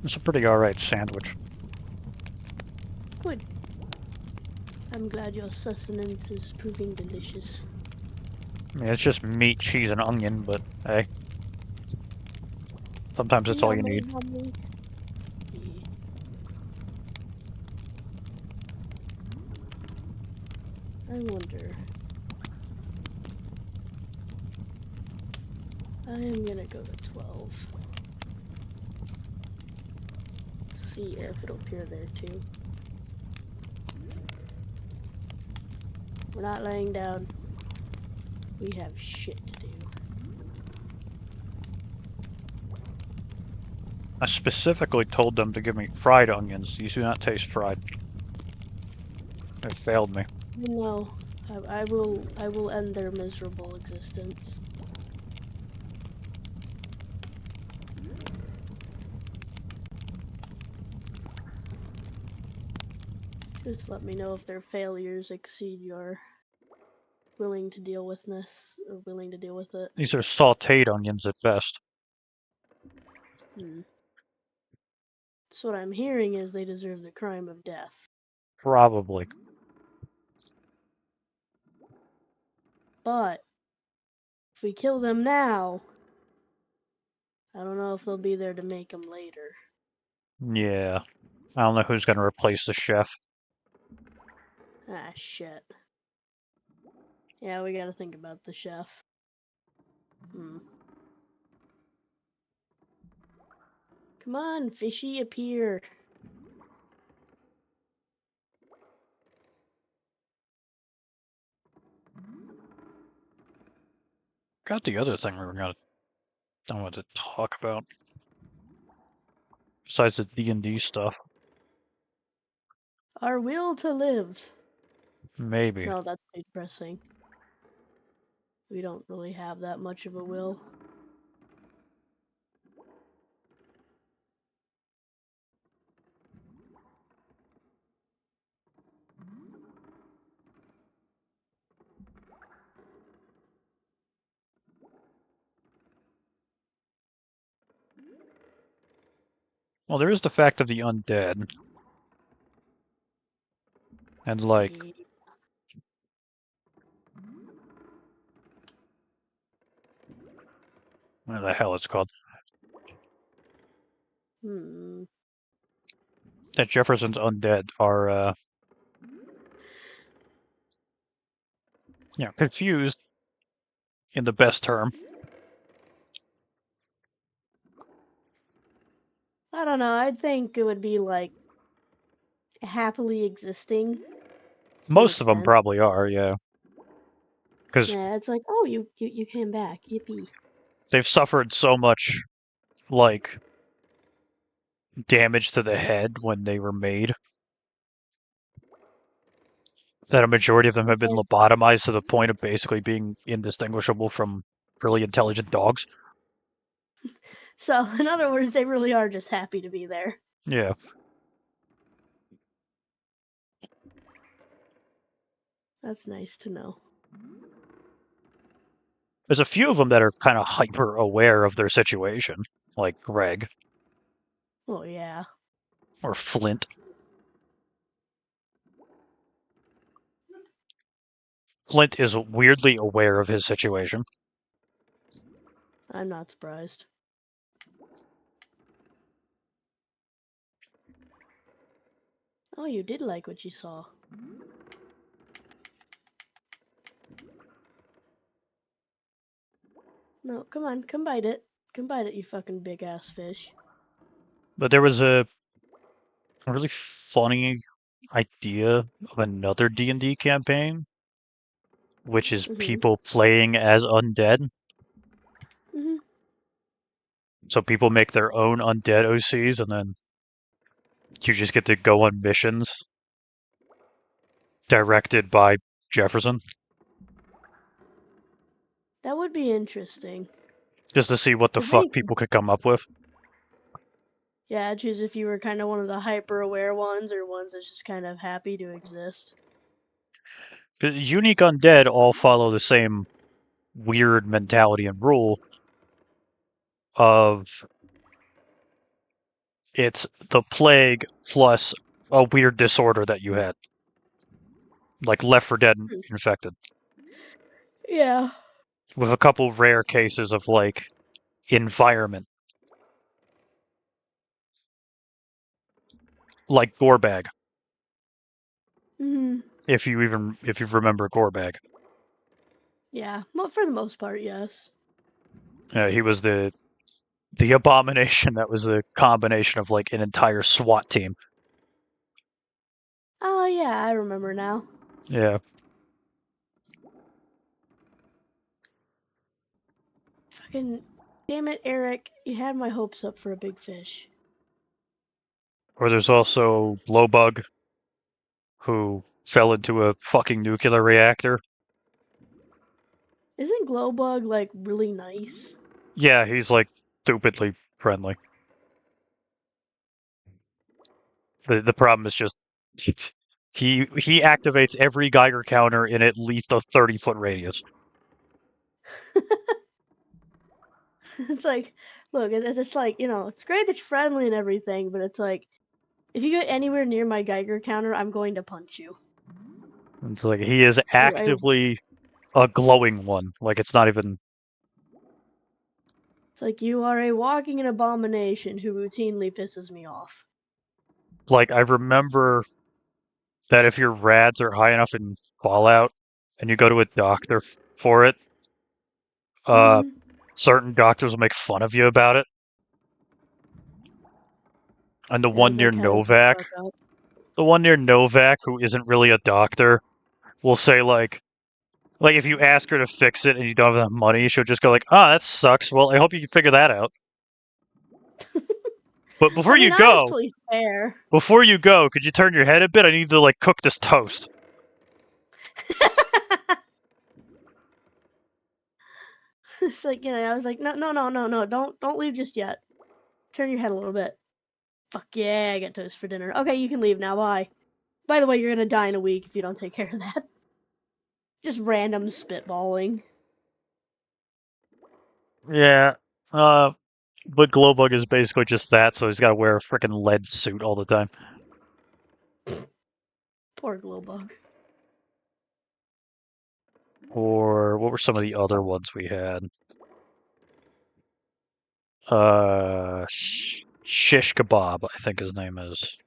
It's a pretty alright sandwich. Good. I'm glad your sustenance is proving delicious. I mean, it's just meat, cheese, and onion, but hey. Sometimes it's all you Yummy, need. yummy. Yeah. I wonder. I am gonna go to 12. See if it'll appear there too. We're not laying down. We have shit to do. I specifically told them to give me fried onions. These do not taste fried. It failed me. No, I will end their miserable existence. Just let me know if their failures exceed your willing to deal with this, or willing to deal with it. These are sauteed onions at best. So what I'm hearing is they deserve the crime of death. Probably. But if we kill them now, I don't know if they'll be there to make them later. Yeah. I don't know who's gonna replace the chef. Ah, shit. Yeah, we gotta think about the chef. Come on, fishy, appear. Got the other thing I wanted to talk about. Besides the D&D stuff. Our will to live. Maybe. No, that's depressing. We don't really have that much of a will. Well, there is the fact of the undead. And like, what the hell it's called? That Jefferson's undead are, confused in the best term. I don't know, I'd think it would be like happily existing. Most of them probably are, yeah. Because yeah, it's like, oh, you came back, yippee. they've suffered so much, like, damage to the head when they were made that a majority of them have been lobotomized to the point of basically being indistinguishable from really intelligent dogs. So, in other words, they really are just happy to be there. Yeah. That's nice to know. There's a few of them that are kind of hyper aware of their situation, like Greg. Oh, yeah. Or Flint. Flint is weirdly aware of his situation. I'm not surprised. Oh, you did like what you saw. No, come on, come bite it. Come bite it, you fucking big ass fish. But there was a really funny idea of another D&D campaign, which is people playing as undead. So people make their own undead OCs, and then you just get to go on missions directed by Jefferson, That would be interesting. just to see what the If fuck anything, people could come up with. yeah, choose if you were kind of one of the hyper aware ones or ones that's just kind of happy to exist. Unique undead all follow the same weird mentality and rule of It's the plague plus a weird disorder that you had, like Left 4 Dead infected, Yeah. with a couple rare cases of like environment, like Gorebag, Hmm. if you remember Gorebag. Yeah. Well, for the most part, yes. He was the abomination that was the combination of like an entire SWAT team. Oh yeah, I remember now. Yeah. Fucking damn it, Eric! You had my hopes up for a big fish. Or there's also Blowbug, who fell into a fucking nuclear reactor. Isn't Glowbug like really nice? Yeah, he's like stupidly friendly. The problem is just he activates every Geiger counter in at least a 30-foot radius. It's like, look, it's like, it's great that you're friendly and everything, but it's like, if you get anywhere near my Geiger counter, I'm going to punch you. It's like he is I actively a glowing one. Like it's not even It's like you are a walking abomination who routinely pisses me off. like I remember that if your rads are high enough in Fallout and you go to a doctor for it, uh, Mm-hmm. certain doctors will make fun of you about it. And As they kind of fuck up. The one near Novak, who isn't really a doctor, will say like if you ask her to fix it and you don't have enough money, she'll just go like, "Ah, that sucks. Well, I hope you can figure that out." But I mean, honestly, fair. could you turn your head a bit? I need to like cook this toast. It's like, I was like, no, no, no, no, no, don't leave just yet. Turn your head a little bit. Fuck yeah, I got toast for dinner. Okay, you can leave now. Bye. By the way, you're gonna die in a week if you don't take care of that. Just random spitballing. Yeah. Uh, but Glowbug is basically just that, so he's got to wear a freaking lead suit all the time. Poor Glowbug. Or what were some of the other ones we had? Shish Kebab, I think his name is,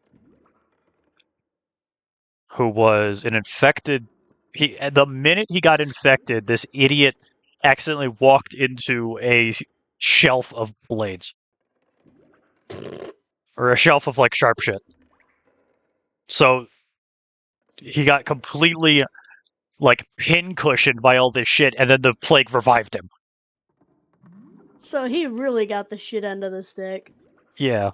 who was an infected. The minute he got infected, this idiot accidentally walked into a shelf of blades or a shelf of like sharp shit. So he got completely like pincushioned by all this shit, and then the plague revived him. So he really got the shit end of the stick. Yeah,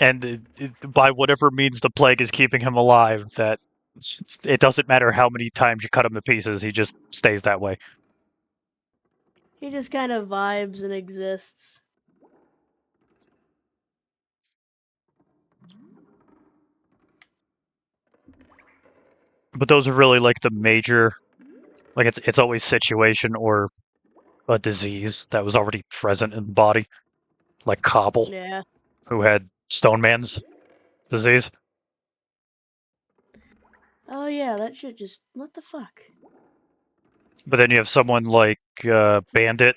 and by whatever means the plague is keeping him alive, that it doesn't matter how many times you cut him to pieces, he just stays that way. He just kind of vibes and exists. But those are really like the major, like it's always situation or a disease that was already present in the body, like Cobble, Yeah. who had Stoneman's disease. Oh yeah, that shit just what the fuck? But then you have someone like Bandit,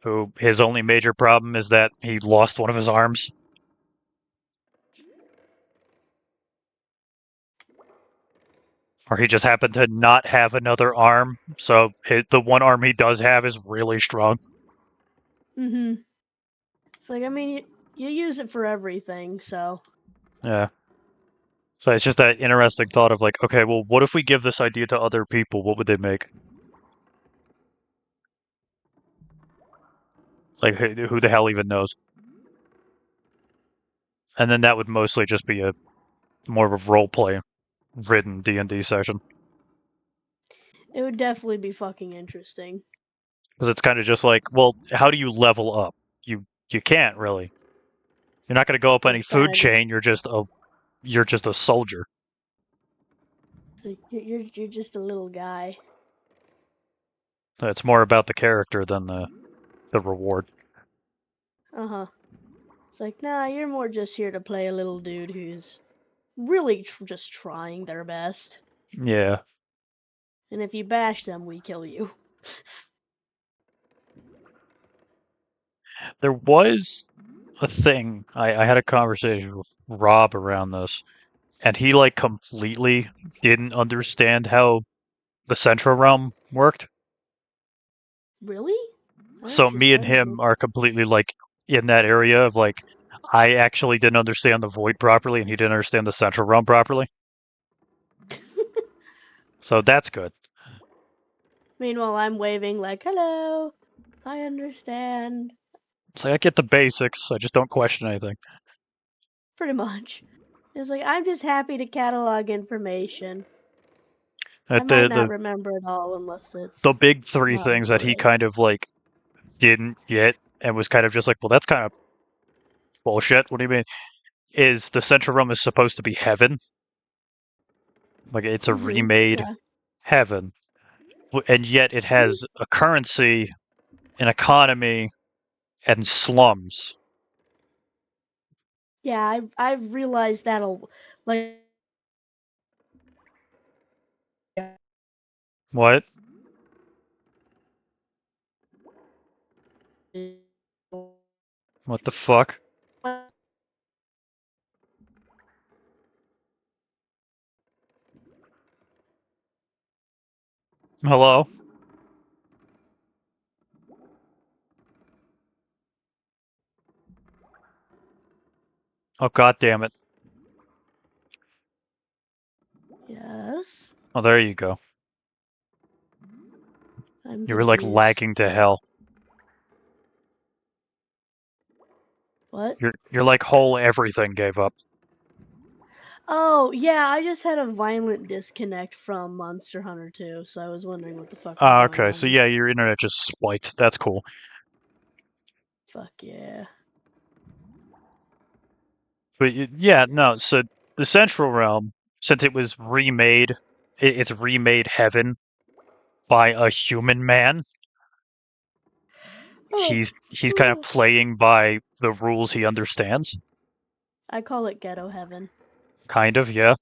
who his only major problem is that he lost one of his arms, or he just happened to not have another arm. So the one arm he does have is really strong. Mm-hmm. It's like, I mean, you use it for everything, so Yeah. So it's just that interesting thought of like, okay, well, what if we give this idea to other people? What would they make? Like, who the hell even knows? And then that would mostly just be a more of a role play ridden D&D session, it would definitely be fucking interesting. because it's kind of just like, well, how do you level up? You can't really. You're not going to go up any It's kind food of just chain. You're just a soldier. like you're just a little guy. It's more about the character than the reward. Uh huh. It's like, nah, you're more just here to play a little dude who's really just trying their best. Yeah. And if you bash them, we kill you. There was a thing. I had a conversation with Rob around this, and he like completely didn't understand how the Central Realm worked. Really? I thought So she me and said him no. are completely like in that area of like I actually didn't understand the void properly and he didn't understand the Central Realm properly. So that's good. Meanwhile, I'm waving like, hello, I understand. It's like I get the basics, I just don't question anything. Pretty much. It's like, I'm just happy to catalog information. I At might the not the remember it all unless the it's big three not things that he important. kind of like didn't get and was kind of just like, well, that's kind of bullshit. What do you mean? Is the Central Realm is supposed to be heaven? Like it's a remade Yeah. heaven, and yet it has a currency, an economy, and slums. Yeah, I've realized that'll like What? What the fuck? Hello? Oh god damn it. Yes. Oh, there you go. I'm You were like confused. lagging to hell. What? You're like whole everything gave up. Oh, yeah, I just had a violent disconnect from Monster Hunter 2, so I was wondering what the fuck was Ah, going okay. on So there. yeah, your internet just spiked. That's cool. Fuck yeah. But yeah, no. So the Central Realm, since it was remade, it's remade heaven by a human man. Oh, He's kind of playing by the rules he understands. I call it ghetto heaven. Kind of, yeah.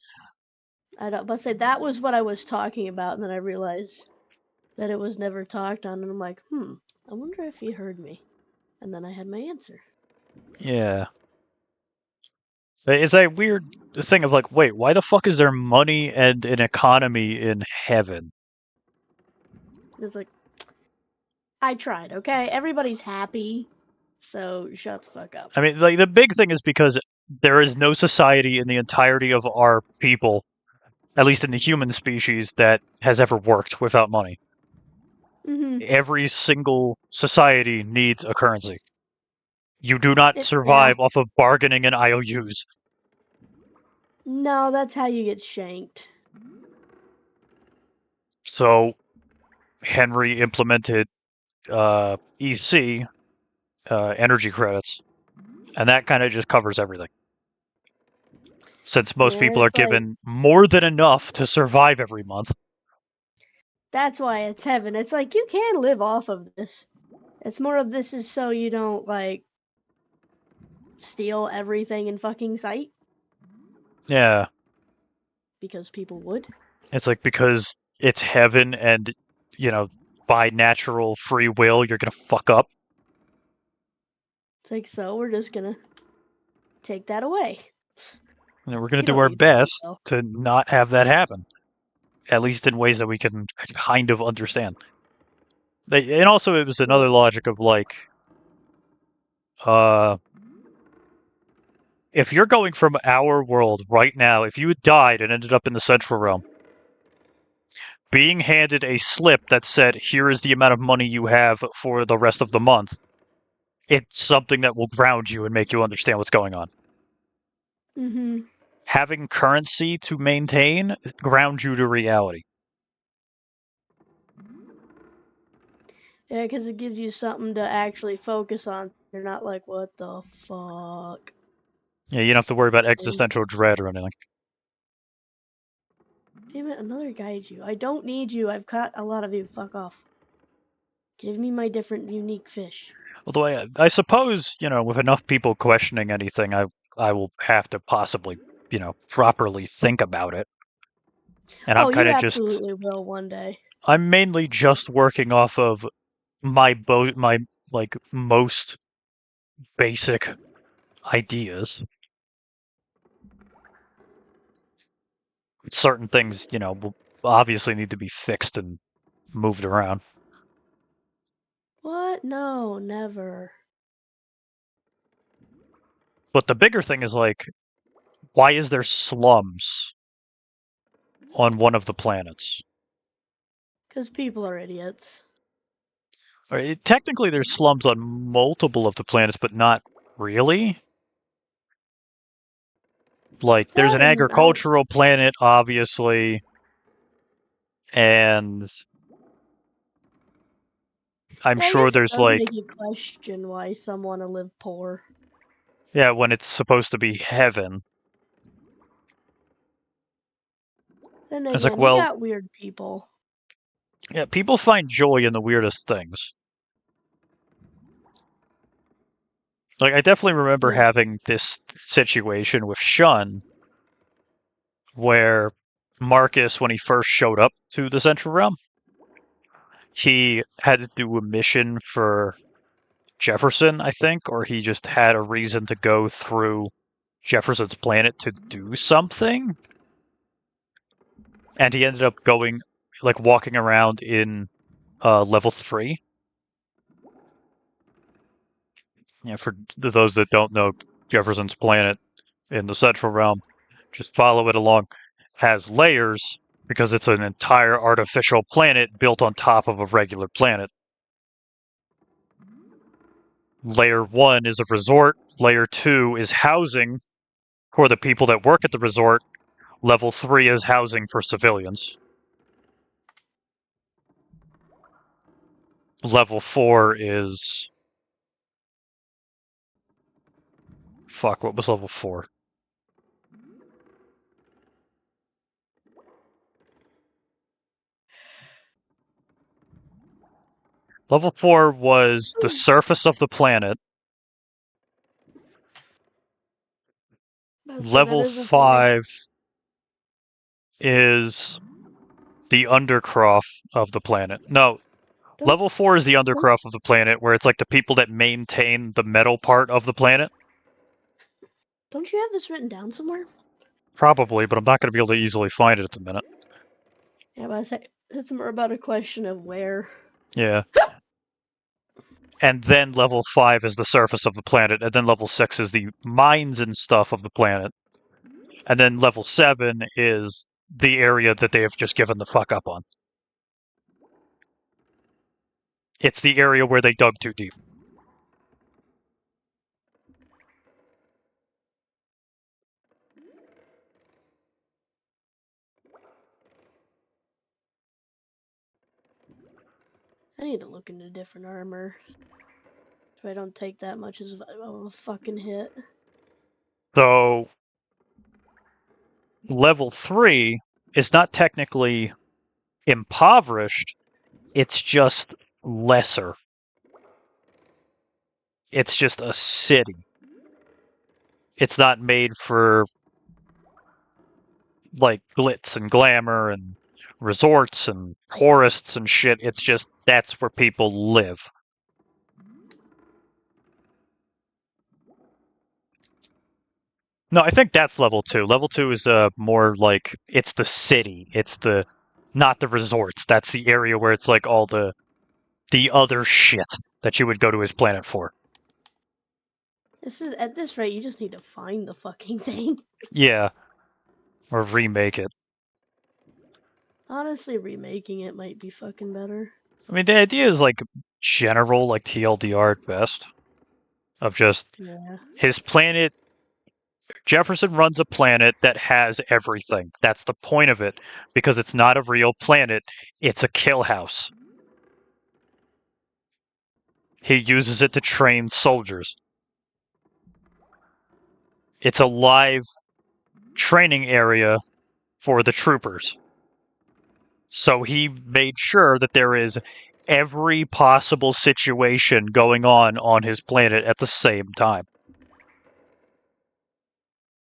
I don't, but say that was what I was talking about, and then I realized that it was never talked on, and I'm like, I wonder if he heard me. And then I had my answer. Yeah. It's a weird thing of like, wait, why the fuck is there money and an economy in heaven? It's like, I tried, okay? Everybody's happy, so shut the fuck up. I mean, like the big thing is because there is no society in the entirety of our people, at least in the human species, that has ever worked without money. Mm-hmm. Every single society needs a currency. You do not Yeah. survive off of bargaining and IOUs. No, that's how you get shanked. So Henry implemented EC, energy credits, and that kind of just covers everything. Since most Yeah, people are it's like, given more than enough to survive every month. that's why it's heaven. It's like, you can live off of this. It's more of this is so you don't, like, steal everything in fucking sight, Yeah, because people would. it's like because it's heaven and, you know, by natural free will, you're going to fuck up. It's like, so we're just gonna take that away. And we're going You to do don't our need free best will. to not have that happen, at least in ways that we can kind of understand. And also, it was Well, another logic of like, uh, if you're going from our world right now, if you had died and ended up in the Central Realm, being handed a slip that said, here is the amount of money you have for the rest of the month, it's something that will ground you and make you understand what's going on. mm-hmm. Having currency to maintain grounds you to reality. Yeah, because it gives you something to actually focus on. You're not like, what the fuck? Yeah, you don't have to worry about And existential dread or anything. damn it, another gaiju. I don't need you. I've caught a lot of you. Fuck off. Give me my different, unique fish. Although I suppose, with enough people questioning anything, I will have to possibly, properly think about it. And I'm Oh, kind you of just, absolutely will one day. I'm mainly just working off of my like most basic ideas. Certain things, will obviously need to be fixed and moved around. What? No, never. But the bigger thing is like, why is there slums on one of the planets? Because people are idiots. Technically, there's slums on multiple of the planets, but not really. Like, there's That an and I don't. agricultural planet, obviously, and I'm Yeah, I sure guess it there's does like, make you question why some want to live poor. yeah, when it's supposed to be heaven. Then It's like, again, you well, got weird people. yeah, people find joy in the weirdest things. Like, I definitely remember Yeah. having this situation with Shun where Marcus, when he first showed up to the Central Realm, he had to do a mission for Jefferson, I think, or he just had a reason to go through Jefferson's planet to do something. And he ended up going, like, walking around in level 3. Yeah, for those that don't know, Jefferson's planet in the Central Realm, just follow it along, has layers because it's an entire artificial planet built on top of a regular planet. Layer 1 is a resort, Layer 2 is housing for the people that work at the resort, Level 3 is housing for civilians. Level 4 is. Fuck, what was level 4? Level 4 was the surface of the planet. Let's say that Level is a thing. 5 is the undercroft of the planet. No, Don't level 4 is the don't undercroft of the planet, where it's like the people that maintain the metal part of the planet. don't you have this written down somewhere? Probably, but I'm not going to be able to easily find it at the minute. Yeah, but I say it's more about a question of where. Yeah. And then level 5 is the surface of the planet, and then level 6 is the mines and stuff of the planet. And then level 7 is the area that they have just given the fuck up on. It's the area where they dug too deep. I need to look into different armor so I don't take that much of a fucking hit. So level 3 is not technically impoverished, it's just lesser. It's just a city. It's not made for like glitz and glamour and resorts and tourists and shit. It's just that's where people live. No, I think that's level 2. Level 2 is more like it's the city. It's the not the resorts. That's the area where it's like all the other shit that you would go to his planet for. This is at this rate, you just need to find the fucking thing. Yeah, or remake it. Honestly, remaking it might be fucking better. I mean, the idea is like general, like TLDR at best, of just Yeah. his planet. Jefferson runs a planet that has everything. That's the point of it, because it's not a real planet, it's a kill house. He uses it to train soldiers. It's a live training area for the troopers. So he made sure that there is every possible situation going on his planet at the same time.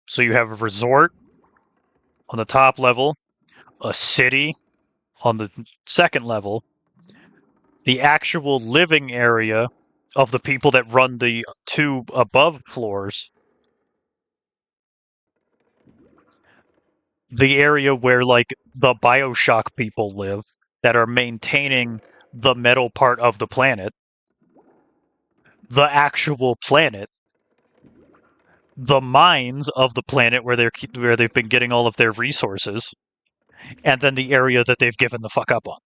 So you have a resort on the top level, a city on the second level, the actual living area of the people that run the two above floors, the area where like the BioShock people live that are maintaining the metal part of the planet, the actual planet, the mines of the planet where they've been getting all of their resources, and then the area that they've given the fuck up on.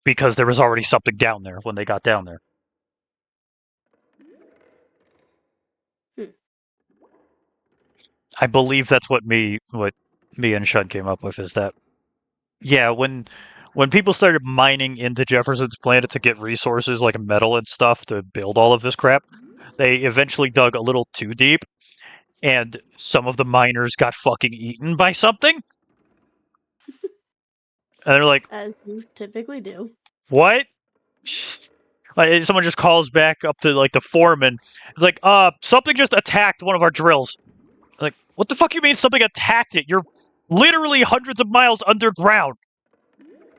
Because there was already something down there when they got down there. I believe that's what me and Shun came up with, is that yeah, when people started mining into Jefferson's planet to get resources like metal and stuff to build all of this crap, they eventually dug a little too deep, and some of the miners got fucking eaten by something. And they're like, As you typically do. what? Like, someone just calls back up to like the foreman. It's like, something just attacked one of our drills. Like, what the fuck you mean something attacked it? You're literally hundreds of miles underground.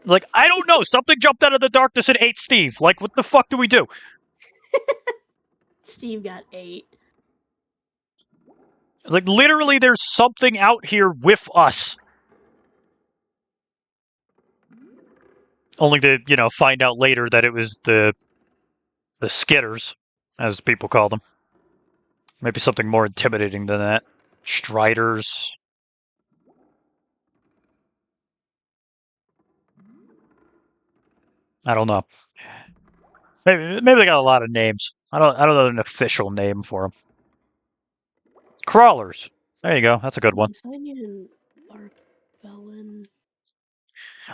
Like, I don't know. Something jumped out of the darkness and ate Steve. Like, what the fuck do we do? Steve got 8. Like, literally, there's something out here with us. Only to, find out later that it was the Skitters, as people call them. Maybe something more intimidating than that. Striders. I don't know. Maybe they got a lot of names. I don't know an official name for them. Crawlers. There you go. That's a good one.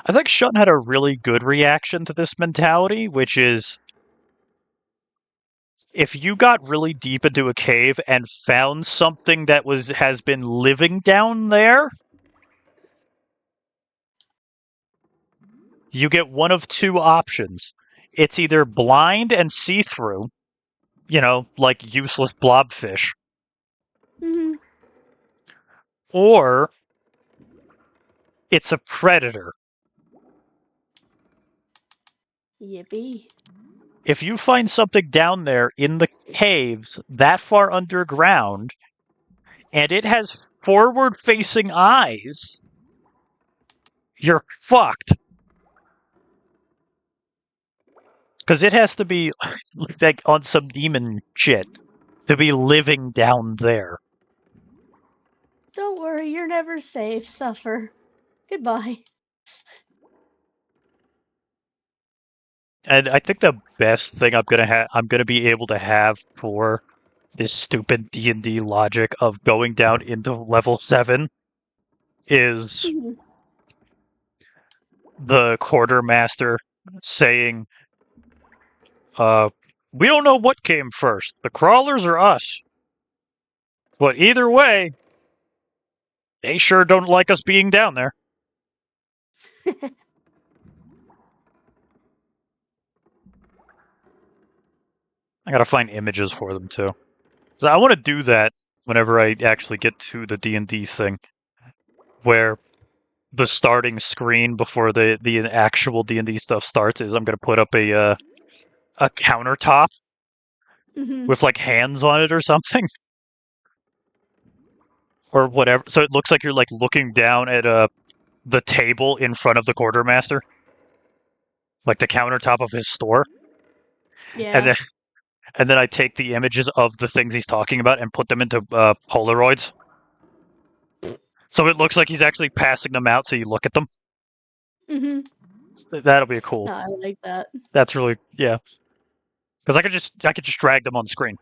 I think Shun had a really good reaction to this mentality, which is if you got really deep into a cave and found something that has been living down there, you get one of two options. It's either blind and see-through, like useless blobfish, Mm-hmm. or it's a predator. Yippee. If you find something down there in the caves that far underground, and it has forward-facing eyes, you're fucked. Because it has to be like on some demon shit to be living down there. Don't worry, you're never safe, suffer. Goodbye. And I think the best thing I'm gonna be able to have for this stupid D&D logic of going down into level 7 is the quartermaster saying, we don't know what came first, the crawlers or us. But either way, they sure don't like us being down there. I gotta find images for them too. So I want to do that whenever I actually get to the D&D thing, where the starting screen before the actual D&D stuff starts is I'm gonna put up a countertop with like hands on it or something, or whatever. So it looks like you're like looking down at the table in front of the quartermaster, like the countertop of his store. Yeah. And then I take the images of the things he's talking about and put them into Polaroids. So it looks like he's actually passing them out so you look at them. That'll be cool. No, I like that. That's really, yeah. Because I could just drag them on the screen.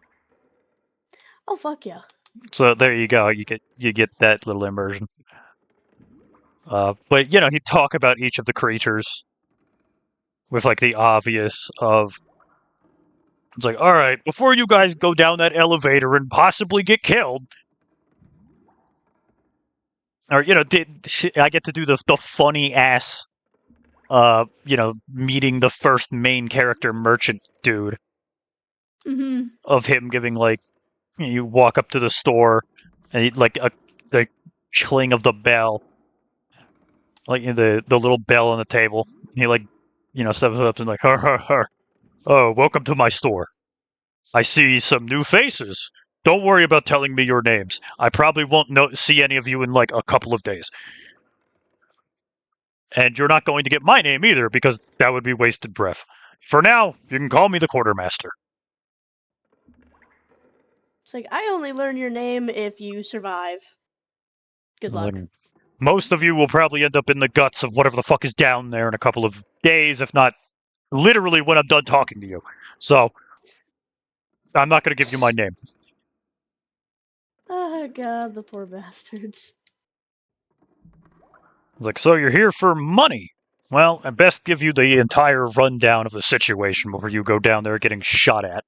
Oh, fuck yeah. So there you go. You get that little immersion. But he'd talk about each of the creatures with like the obvious of, it's like, all right, before you guys go down that elevator and possibly get killed, or I get to do the funny ass meeting the first main character merchant dude, Mm-hmm. of him giving like, you walk up to the store and like the cling of the bell, like the little bell on the table. He like, steps up and like, har har har. Oh, welcome to my store. I see some new faces. Don't worry about telling me your names. I probably won't see any of you in like a couple of days. And you're not going to get my name either, because that would be wasted breath. For now, you can call me the quartermaster. It's like, I only learn your name if you survive. Good luck. Most of you will probably end up in the guts of whatever the fuck is down there in a couple of days, if not literally when I'm done talking to you. So, I'm not going to give you my name. Oh god, the poor bastards. It's like, so you're here for money. Well, I best give you the entire rundown of the situation before you go down there getting shot at.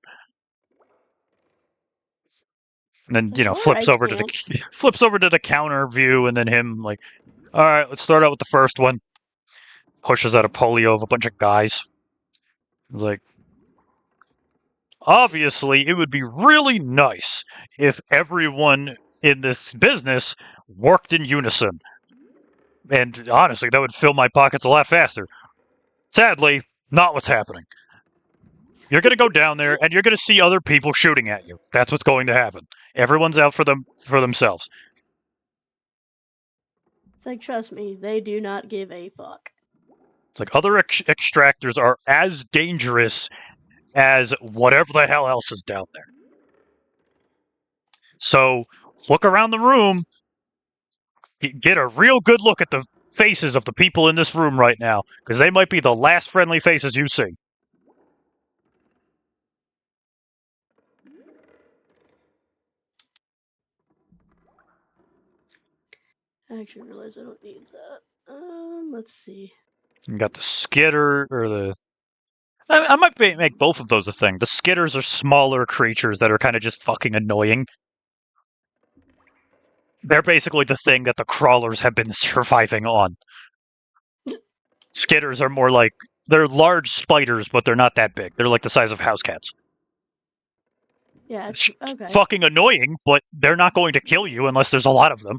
And then, Like, or flips I over can't. flips over to the counter view, and then him like, all right, let's start out with the first one. Pushes out a polio of a bunch of guys. It's like, obviously, it would be really nice if everyone in this business worked in unison. And honestly, that would fill my pockets a lot faster. Sadly, not what's happening. You're going to go down there and you're going to see other people shooting at you. That's what's going to happen. Everyone's out for themselves. It's like, trust me, they do not give a fuck. It's like other extractors are as dangerous as whatever the hell else is down there. So look around the room, get a real good look at the faces of the people in this room right now, because they might be the last friendly faces you see. I actually realize I don't need that. Let's see. You got the skitter, or the... I might make both of those a thing. The skitters are smaller creatures that are kind of just fucking annoying. They're basically the thing that the crawlers have been surviving on. Skitters are more like... They're large spiders, but they're not that big. They're like the size of house cats. Yeah, okay. Fucking annoying, but they're not going to kill you unless there's a lot of them.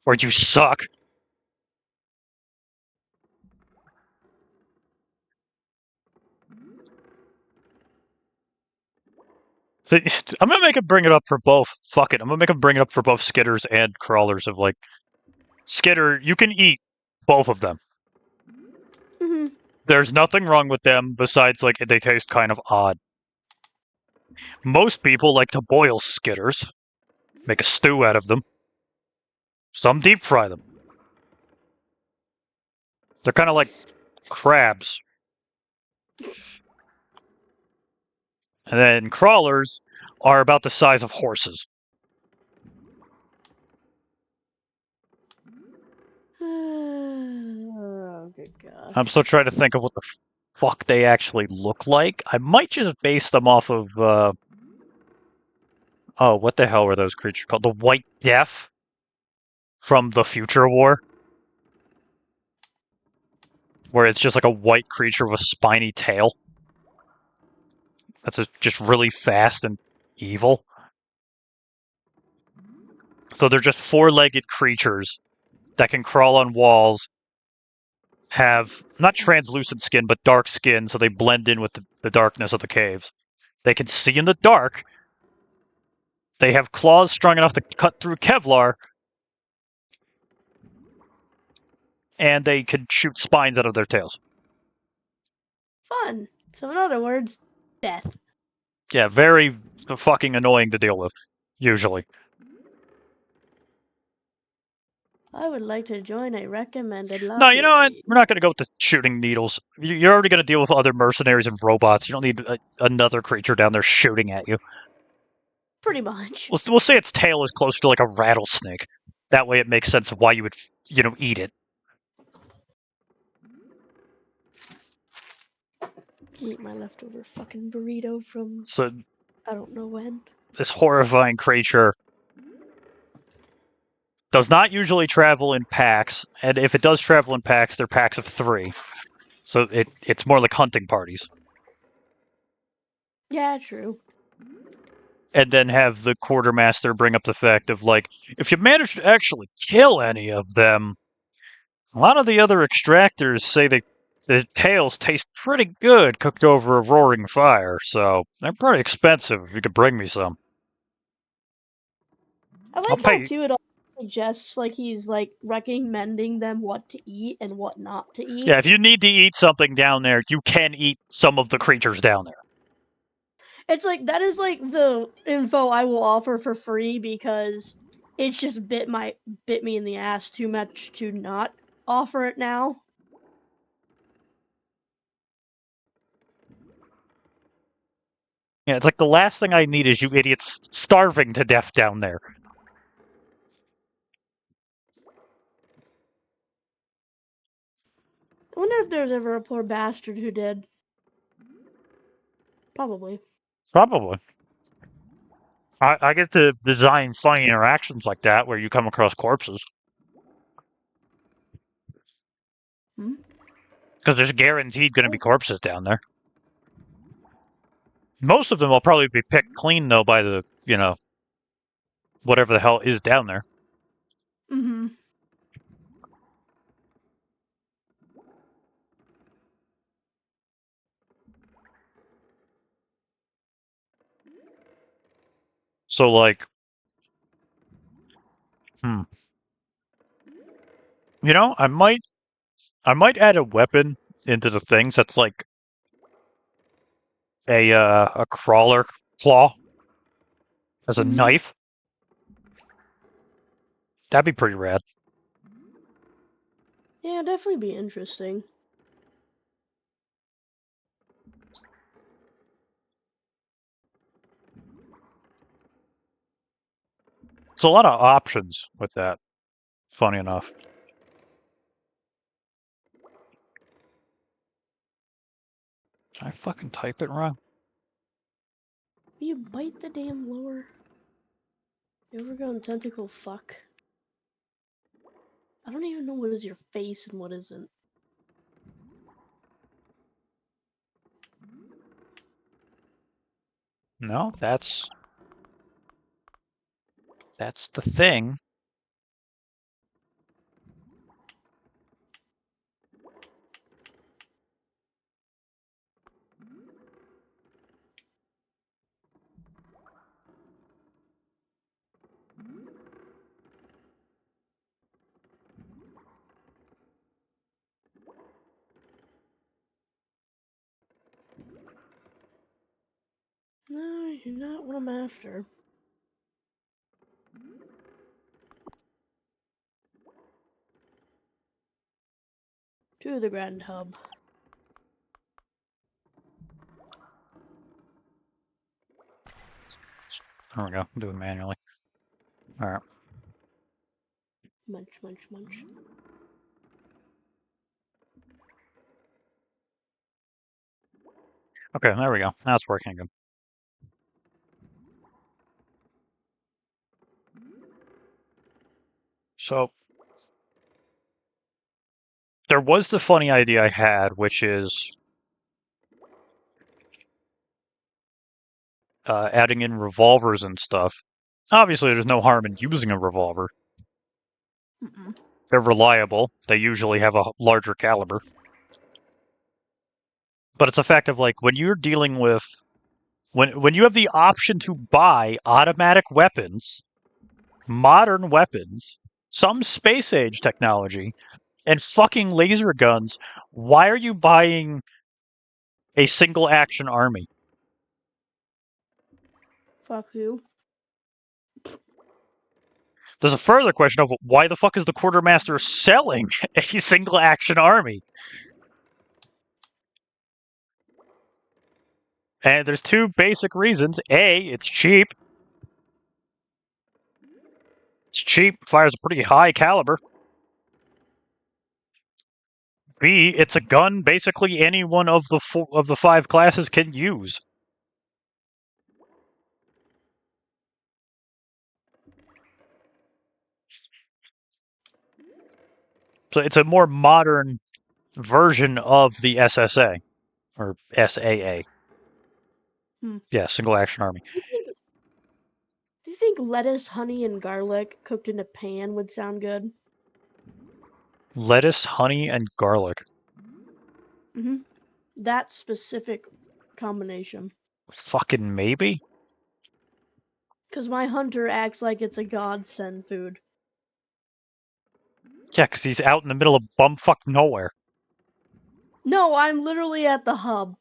Or you suck. So I'm gonna make him bring it up for both. Fuck it. I'm gonna make him bring it up for both skitters and crawlers. Of like, skitter, you can eat both of them. Mm-hmm. There's nothing wrong with them besides like they taste kind of odd. Most people like to boil skitters, make a stew out of them. Some deep fry them. They're kind of like crabs. And then crawlers are about the size of horses. Oh, good god. I'm still trying to think of what the fuck they actually look like. I might just base them off of, oh, what the hell were those creatures called? The White Death from the Future War, where it's just like a white creature with a spiny tail. That's just really fast and evil. So they're just four-legged creatures that can crawl on walls, have not translucent skin, but dark skin, so they blend in with the darkness of the caves. They can see in the dark. They have claws strong enough to cut through Kevlar, and they can shoot spines out of their tails. Fun. So in other words, death. Yeah, very fucking annoying to deal with, usually. I would like to join a recommended lobby. No, you know what? We're not going to go with the shooting needles. You're already going to deal with other mercenaries and robots. You don't need another creature down there shooting at you. Pretty much. We'll say its tail is closer to like a rattlesnake. That way it makes sense of why you would, eat it. Eat my leftover fucking burrito from So I don't know when. this horrifying creature Does not usually travel in packs, and if it does travel in packs, they're packs of 3. So it's more like hunting parties. Yeah, true. And then have the quartermaster bring up the fact of, like, if you manage to actually kill any of them, a lot of the other extractors say the tails taste pretty good cooked over a roaring fire, so they're pretty expensive if you could bring me some. I I'll like how pay. too it also suggests like he's like recommending them what to eat and what not to eat. Yeah, if you need to eat something down there, you can eat some of the creatures down there. It's like that is like the info I will offer for free because it's just bit me in the ass too much to not offer it now. Yeah, it's like the last thing I need is you idiots starving to death down there. I wonder if there's ever a poor bastard who did. Probably. Probably. I get to design funny interactions like that where you come across corpses. Hmm? Because there's guaranteed going to be corpses down there. Most of them will probably be picked clean, though, by the, whatever the hell is down there. Mm-hmm. So, like, I might add a weapon into the things that's like a crawler claw as a Mm-hmm. knife. That'd be pretty rad. Yeah, definitely be interesting. It's a lot of options with that. Funny enough. Did I fucking type it wrong? Will you bite the damn lower? You overgrown tentacle fuck. I don't even know what is your face and what isn't. No, that's the thing. No, you're not what I'm after. To the Grand Hub. There we go. Do it manually. All right. Munch, munch, munch. Okay, there we go. Now it's working good. So there was the funny idea I had, which is adding in revolvers and stuff. Obviously, there's no harm in using a revolver. Mm-mm. They're reliable. They usually have a larger caliber. But it's a fact of, like, when you're dealing with when you have the option to buy automatic weapons, modern weapons, some space age technology, and fucking laser guns, why are you buying a single action army? Fuck you. There's a further question of why the fuck is the quartermaster selling a single action army? And there's two basic reasons. A, it's cheap. It's cheap, fires a pretty high caliber. B, it's a gun basically any one of the 5 classes can use. So it's a more modern version of the SSA or SAA. Hmm. Yeah, Single Action Army. Do you think lettuce, honey, and garlic cooked in a pan would sound good? Lettuce, honey, and garlic. Mm-hmm. That specific combination. Fucking maybe. Because my hunter acts like it's a godsend food. Yeah, because he's out in the middle of bumfuck nowhere. No, I'm literally at the hub.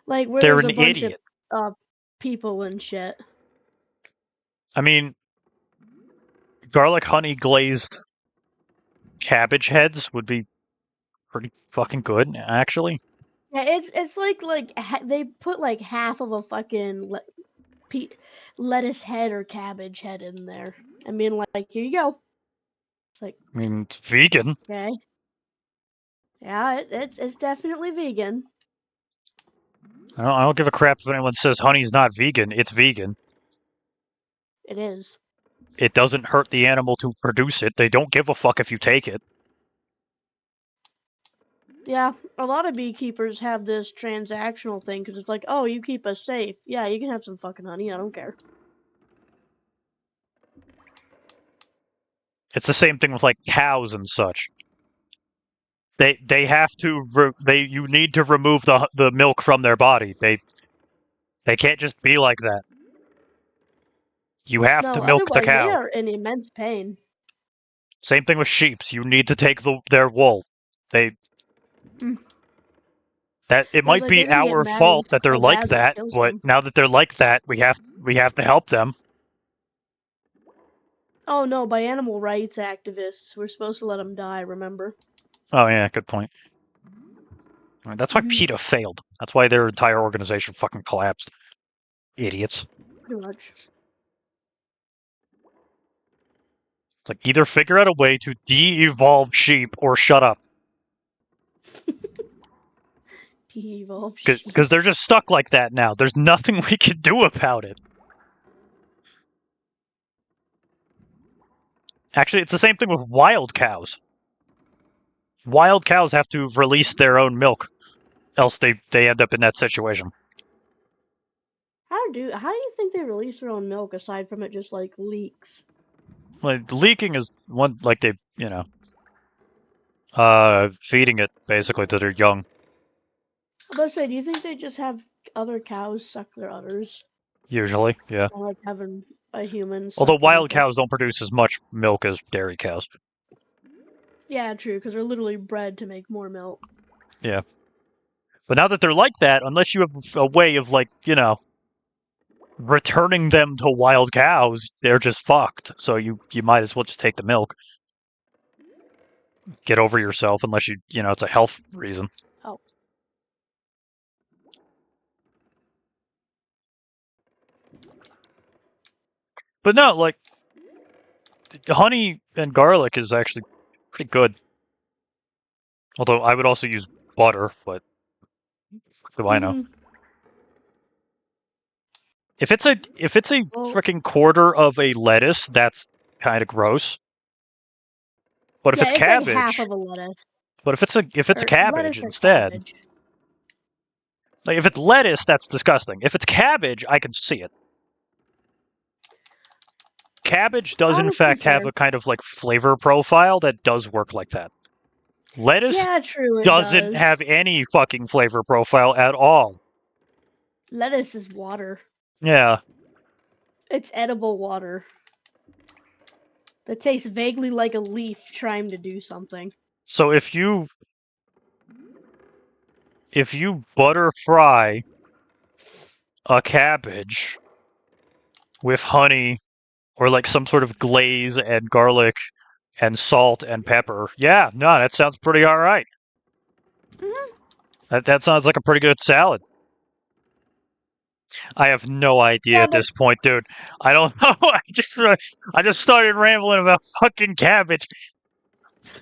Like, where They're there's an a bunch idiot. of people and shit. I mean, garlic honey glazed cabbage heads would be pretty fucking good, actually. Yeah, it's like they put like half of a fucking lettuce head or cabbage head in there. I mean, like, here you go. It's like, I mean, it's vegan. okay, yeah, it's definitely vegan. I don't give a crap if anyone says honey's not vegan. It's vegan. It is. It doesn't hurt the animal to produce it. They don't give a fuck if you take it. Yeah, a lot of beekeepers have this transactional thing because it's like, oh, you keep us safe. Yeah, you can have some fucking honey. I don't care. It's the same thing with like cows and such. They have to you need to remove the milk from their body. They can't just be like that. You have to No, milk the otherwise they cow. are in immense pain. Same thing with sheep. You need to take their wool. They Mm. that it Because might like they be can get our mad fault that they're so like bad that it that, kills but them. now that they're like that, we have to help them. Oh no, by animal rights activists, we're supposed to let them die. Remember? Oh yeah, good point. I mean, that's why Mm-hmm. PETA failed. That's why their entire organization fucking collapsed. Idiots. Pretty much. It's like either figure out a way to de-evolve sheep or shut up. De-evolved Because sheep. they're just stuck like that now. There's nothing we can do about it. Actually, it's the same thing with wild cows. Wild cows have to release their own milk, else they end up in that situation. How do you think they release their own milk aside from it just like leaks? Like leaking is one like they feeding it basically to their young. I was about to say, do you think they just have other cows suck their udders? Usually, yeah. Or like having a human Although suck the wild nipple? cows don't produce as much milk as dairy cows. Yeah, true, because they're literally bred to make more milk. Yeah. But now that they're like that, unless you have a way of like, returning them to wild cows, they're just fucked. So you might as well just take the milk. Get over yourself unless it's a health reason. Oh. But no, like honey and garlic is actually pretty good. Although I would also use butter, but what do I know? Mm-hmm. If it's a Well, freaking quarter of a lettuce, that's kind of gross. But if yeah, it's it's like half cabbage, of a lettuce. but if it's Or cabbage lettuce or instead, cabbage. like if it's lettuce, that's disgusting. If it's cabbage, I can see it. Cabbage does in Honestly, fact have fair. a kind of like flavor profile that does work like that. Lettuce Yeah, true, it doesn't have does. any fucking flavor profile at all. Lettuce is water. Yeah. It's edible water. That tastes vaguely like a leaf trying to do something. So if you butter fry a cabbage with honey or like some sort of glaze and garlic and salt and pepper, yeah, no, that sounds pretty all right. Mm-hmm. That sounds like a pretty good salad. I have no idea Yeah, at but this point, dude. I don't know. I just started rambling about fucking cabbage.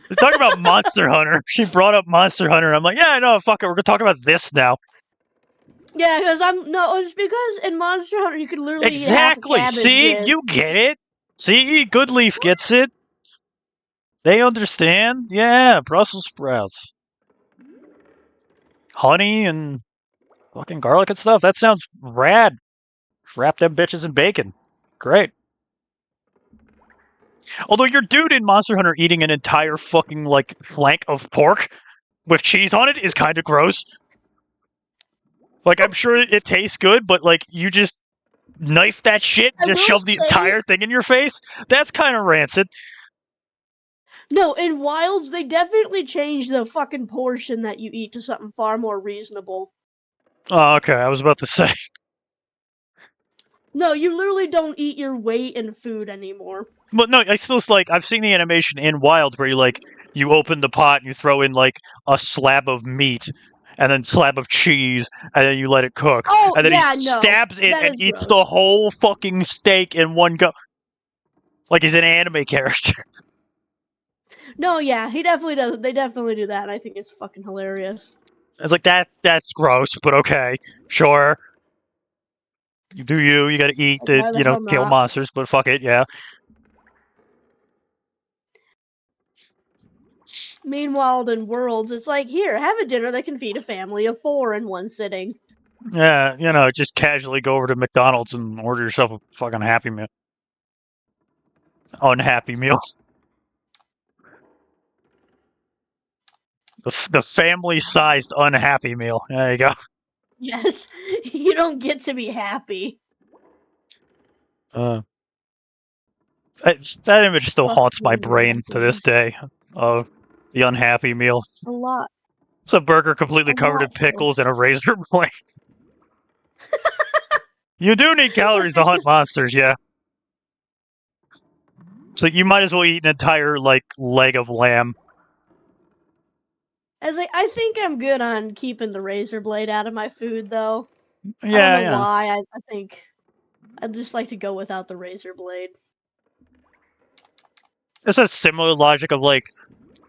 We're talking about Monster Hunter. She brought up Monster Hunter. I'm like, yeah, no, fuck it. We're gonna talk about this now. yeah, because it's because in Monster Hunter you could literally eat half a Exactly. cabbage See, with. you get it. See, Goodleaf gets it. They understand. Yeah, Brussels sprouts, honey, and fucking garlic and stuff. That sounds rad. Wrap them bitches in bacon. Great. Although your dude in Monster Hunter eating an entire fucking like flank of pork with cheese on it is kind of gross. Like I'm sure it tastes good, but like you just knife that shit, I just will shove the say, entire thing in your face. That's kind of rancid. no, in Wilds, they definitely changed the fucking portion that you eat to something far more reasonable. Oh, okay. I was about to say. No, you literally don't eat your weight in food anymore. But no, I still like I've seen the animation in Wilds where you open the pot and you throw in like a slab of meat and then slab of cheese and then you let it cook. Oh, And then he yeah, no. stabs it That and is eats gross. the whole fucking steak in one go. Like he's an anime character. No, yeah, he definitely does. They definitely do that, and I think it's fucking hilarious. It's like that's gross, but okay. Sure. You do you. You gotta eat Like, the why the hell kill not? monsters, but fuck it, yeah. Meanwhile, in Worlds, it's like, here, have a dinner that can feed a family of 4 in one sitting. Yeah, just casually go over to McDonald's and order yourself a fucking Happy Meal. Unhappy Meal. The family-sized Unhappy Meal. There you go. Yes, you don't get to be happy. Uh, that image still haunts my Fucking brain to this unhappiness. day of the Unhappy Meal. A lot. It's a burger A completely covered in lot, so. pickles and a razor blade. You do need Look, calories to it's hunt just monsters, yeah. So you might as well eat an entire leg of lamb. as I think I'm good on keeping the razor blade out of my food, though. I don't Yeah, know yeah. why. I think I'd just like to go without the razor blade. It's a similar logic of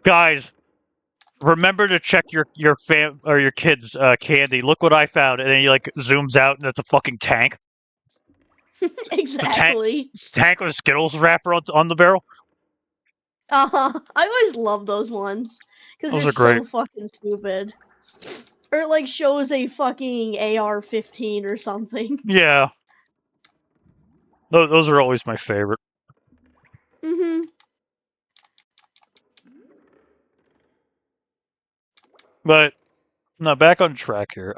guys, remember to check your fam or your kids' candy. Look what I found, and then he zooms out, and it's a fucking tank. It's a Exactly. tank with a Skittles wrapper on the barrel. I always love those ones because Those they're are great. so fucking stupid. Or it, like, shows a fucking AR-15 or something. Yeah, those are always my favorite. Mhm. But no, back on track here.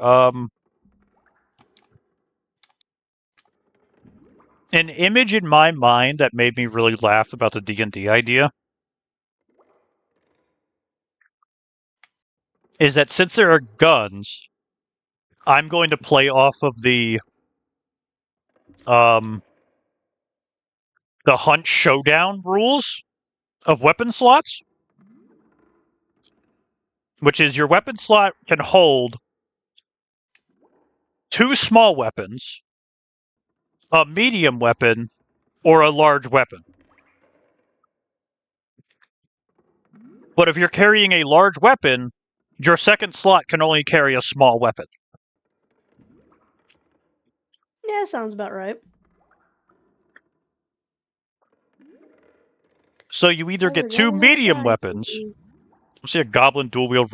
An image in my mind that made me really laugh about the D&D idea is that since there are guns, I'm going to play off of um the hunt showdown rules of weapon slots, which is your weapon slot can hold 2 small weapons, a medium weapon, or a large weapon. But if you're carrying a large weapon, your second slot can only carry a small weapon. Yeah, sounds about right. So you either Never get 2 gonna medium die weapons. today. Let's see a goblin dual wield.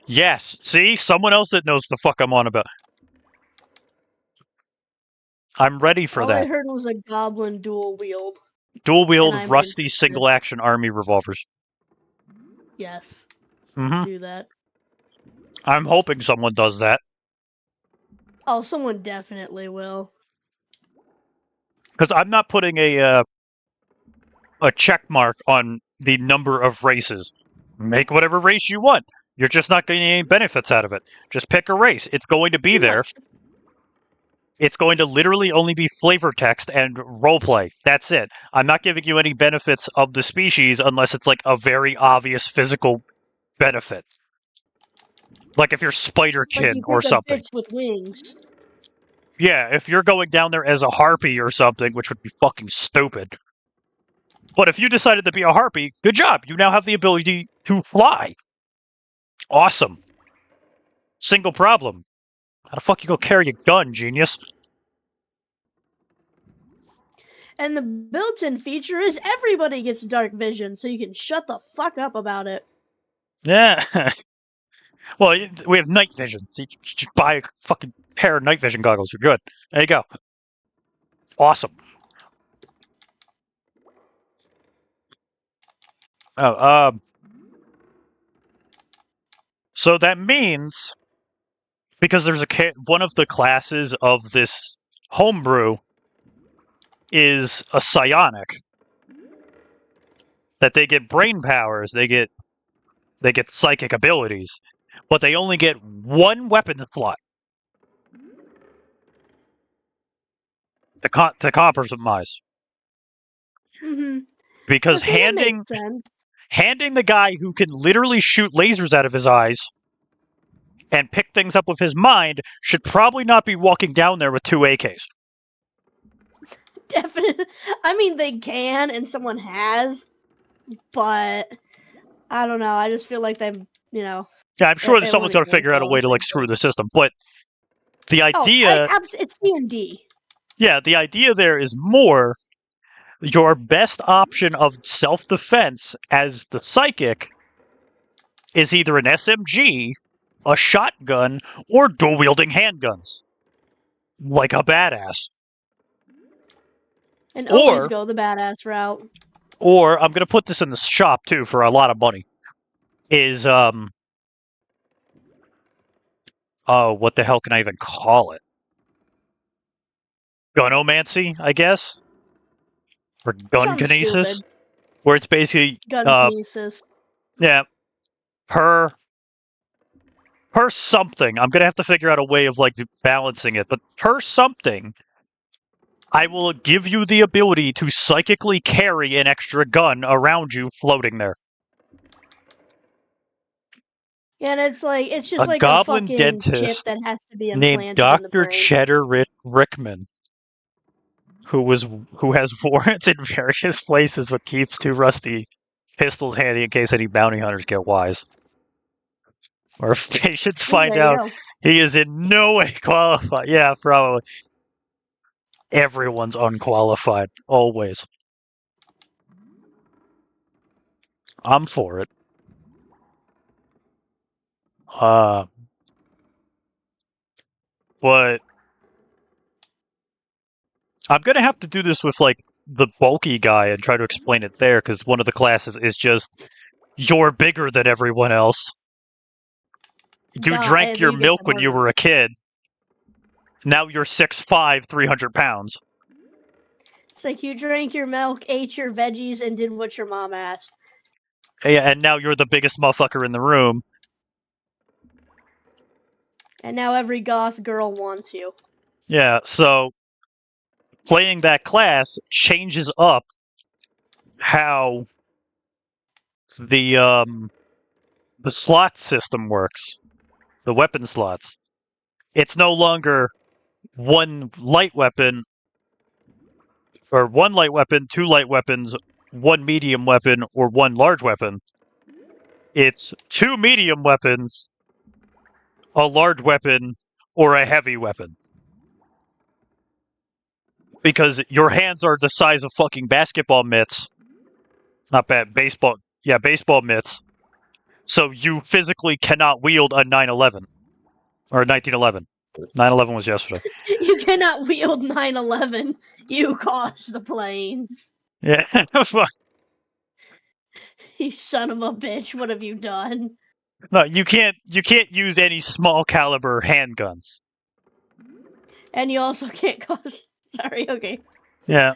Yes, see? Someone else that knows the fuck I'm on about. I'm ready for All I that. heard was a goblin dual wield, Dual and wield I'm rusty interested. single action army revolvers. Yes, Mm-hmm. do that. I'm hoping someone does that. Oh, someone definitely will. Because I'm not putting a check mark on the number of races. Make whatever race you want. You're just not getting any benefits out of it. Just pick a race. It's going to be Pretty there. much. It's going to literally only be flavor text and roleplay. That's it. I'm not giving you any benefits of the species unless it's like a very obvious physical benefit. Like if you're Like you Spiderkin or pick a something. bitch with wings. Yeah, if you're going down there as a harpy or something, which would be fucking stupid. But if you decided to be a harpy, good job. You now have the ability to fly. Awesome. Single problem. How the fuck you go carry a gun, genius? And the built-in feature is everybody gets dark vision, so you can shut the fuck up about it. Yeah. Well, we have night vision. So you just buy a fucking pair of night vision goggles. You're good. There you go. Awesome. Oh, so that means because there's one of the classes of this homebrew is a psionic. That they get brain powers, they get psychic abilities, but they only get one weapon slot to compromise. Mm-hmm. Because Okay, that makes sense. handing the guy who can literally shoot lasers out of his eyes and pick things up with his mind should probably not be walking down there with 2 AKs. Definitely. I mean, they can, and someone has, but I don't know. I just feel like they, Yeah, I'm sure that someone's going to figure out a way to like screw the system, but the idea, it's DnD. yeah, the idea there is more your best option of self-defense as the psychic is either an SMG, a shotgun, or dual-wielding handguns. Like a badass. And always go the badass route. Or, I'm going to put this in the shop, too, for a lot of money, is, oh, what the hell can I even call it? Gunomancy, I guess? Or gun kinesis? Where it's basically, gun kinesis. Yeah, per something. I'm going to have to figure out a way of, like, balancing it, but per something, I will give you the ability to psychically carry an extra gun around you floating there. And it's just like goblin a fucking dentist chip that has to be named implanted Dr. in the brain. Cheddar Rickman, who has warrants in various places but keeps 2 rusty pistols handy in case any bounty hunters get wise. Or if patients find out he is in no way qualified. Yeah, probably. Everyone's unqualified, always. I'm for it. But I'm gonna have to do this with like the bulky guy and try to explain it there, because one of the classes is just you're bigger than everyone else. You drank your milk when you were a kid. Now you're 6'5", 300 pounds. It's like you drank your milk, ate your veggies, and did what your mom asked. Yeah, and now you're the biggest motherfucker in the room. And now every goth girl wants you. Yeah, so playing that class changes up how the slot system works. The weapon slots. It's no longer one light weapon, or one light weapon, 2 light weapons, 1 medium weapon, or 1 large weapon. It's 2 medium weapons, a large weapon, or a heavy weapon. Because your hands are the size of fucking basketball mitts. Not bad. Baseball. Yeah, baseball mitts. So you physically cannot wield a 911. Or 1911. 9/11 was yesterday. You cannot wield 9/11. You caused the planes. Yeah. You son of a bitch, what have you done? No, you can't use any small caliber handguns. And you also can't cause... Sorry, okay. Yeah.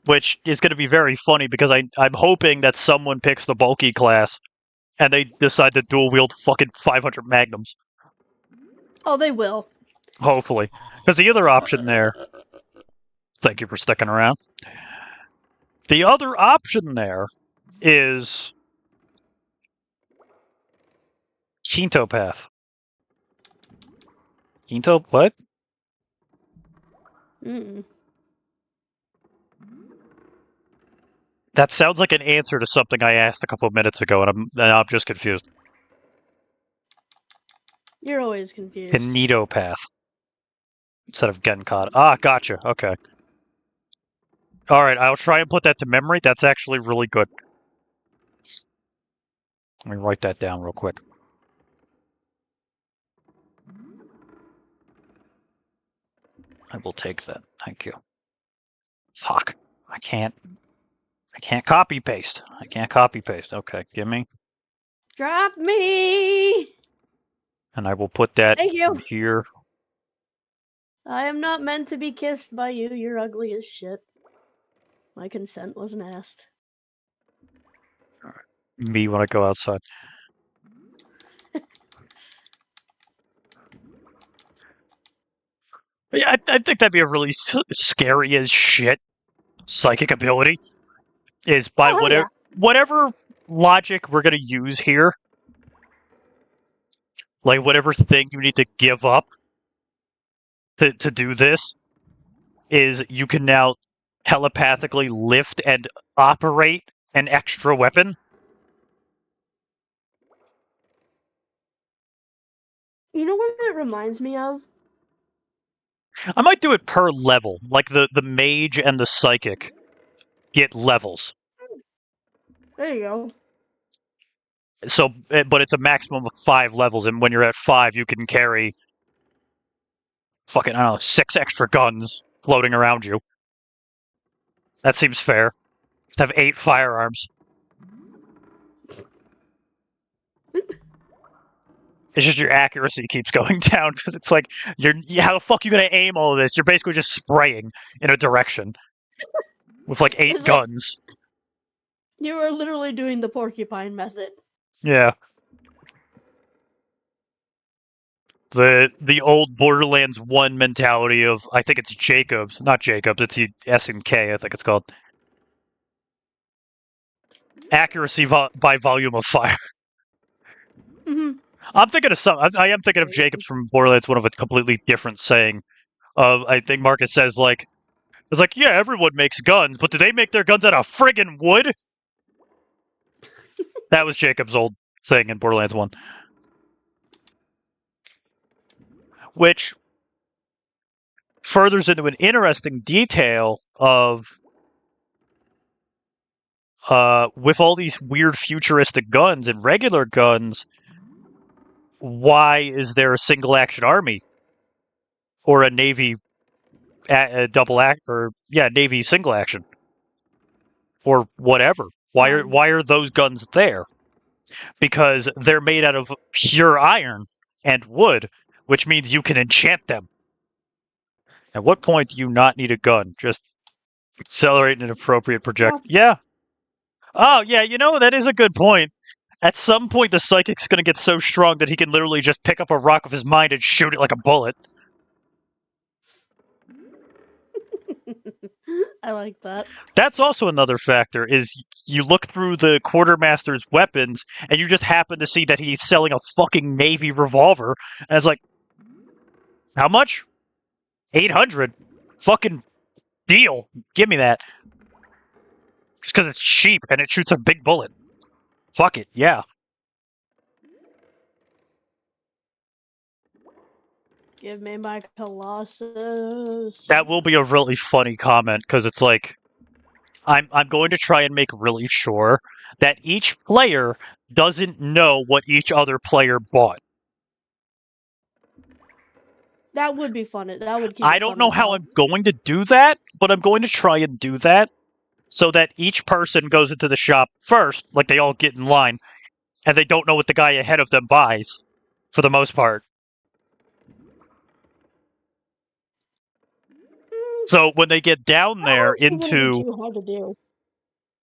Which is going to be very funny because I'm hoping that someone picks the bulky class and they decide to dual wield fucking 500 magnums. Oh, they will. Hopefully. Because the other option there... Thank you for sticking around. The other option there is Quinto Path. Quinto what? That sounds like an answer to something I asked a couple of minutes ago, and I'm just confused. You're always confused. Quinto Path. instead of Genkata. Ah, gotcha. Okay. All right, I'll try and put that to memory. That's actually really good. Let me write that down real quick. I will take that. Thank you. Fuck. I can't copy paste. I can't copy paste. Okay, give me. Drop me! And I will put that Thank you. here. I am not meant to be kissed by you. You're ugly as shit. My consent wasn't asked. Me when I go outside. Yeah, I think that'd be a really scary as shit psychic ability. Is by Oh, whatever logic we're gonna use here, like whatever thing you need to give up to do this, is you can now telepathically lift and operate an extra weapon. You know what it reminds me of? I might do it per level, like the mage and the psychic get levels. There you go. So, but it's a maximum of 5 levels, and when you're at 5, you can carry fucking, I don't know, 6 extra guns floating around you. That seems fair. To have 8 firearms. It's just your accuracy keeps going down because it's like how the fuck you gonna aim all of this? You're basically just spraying in a direction with like 8 It's like guns. you are literally doing the porcupine method. Yeah. The old Borderlands 1 mentality of, I think it's Jacobs, not Jacobs, it's the S and K, I think it's called. Accuracy by volume of fire. Mm-hmm. I'm thinking of I am thinking of Jacobs from Borderlands 1 of a completely different saying. I think Marcus says like, it's like, yeah, everyone makes guns, but do they make their guns out of friggin' wood? That was Jacob's old thing in Borderlands 1. Which furthers into an interesting detail of with all these weird futuristic guns and regular guns, why is there a single action army or a navy double act or navy single action or whatever? Why are those guns there? Because they're made out of pure iron and wood, which means you can enchant them. At what point do you not need a gun? Just accelerate an appropriate projectile. Yeah. Oh, yeah, that is a good point. At some point, the psychic's going to get so strong that he can literally just pick up a rock with his mind and shoot it like a bullet. I like that. That's also another factor, is you look through the quartermaster's weapons, and you just happen to see that he's selling a fucking Navy revolver, and it's like, how much? 800? Fucking deal. Give me that. Just because it's cheap, and it shoots a big bullet. Fuck it, yeah. Give me my Colossus. That will be a really funny comment, because it's like, I'm going to try and make really sure that each player doesn't know what each other player bought. That would be fun. That would keep I it don't fun know as how hell. I'm going to do that, but I'm going to try and do that so that each person goes into the shop first, like they all get in line, and they don't know what the guy ahead of them buys, for the most part. So when they get down there That wouldn't be into, too hard to do.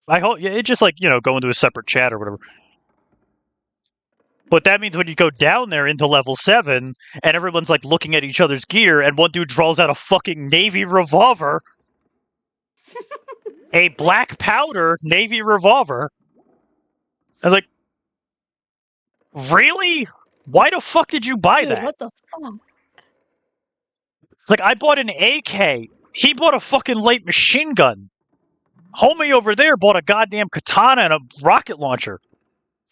I hope, yeah, it's just like, go into a separate chat or whatever. But that means when you go down there into level 7, and everyone's like looking at each other's gear, and one dude draws out a fucking Navy revolver, a black powder Navy revolver. I was like, really? Why the fuck did you buy Dude, that? what the fuck? It's like, I bought an AK. He bought a fucking light machine gun. Homie over there bought a goddamn katana and a rocket launcher.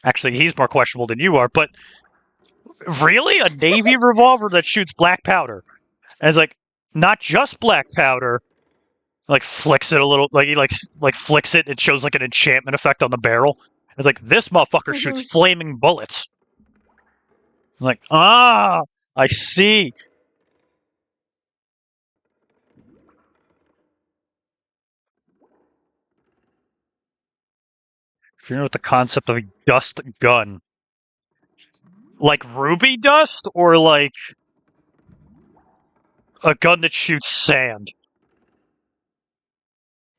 Actually, he's more questionable than you are, but really? A Navy revolver that shoots black powder? And it's like, Not just black powder. Like flicks it a little, like he like flicks it. It shows like an enchantment effect on the barrel. It's like this motherfucker shoots flaming bullets. I'm like, ah, I see. Familiar with the concept of a dust gun, like ruby dust, or like a gun that shoots sand.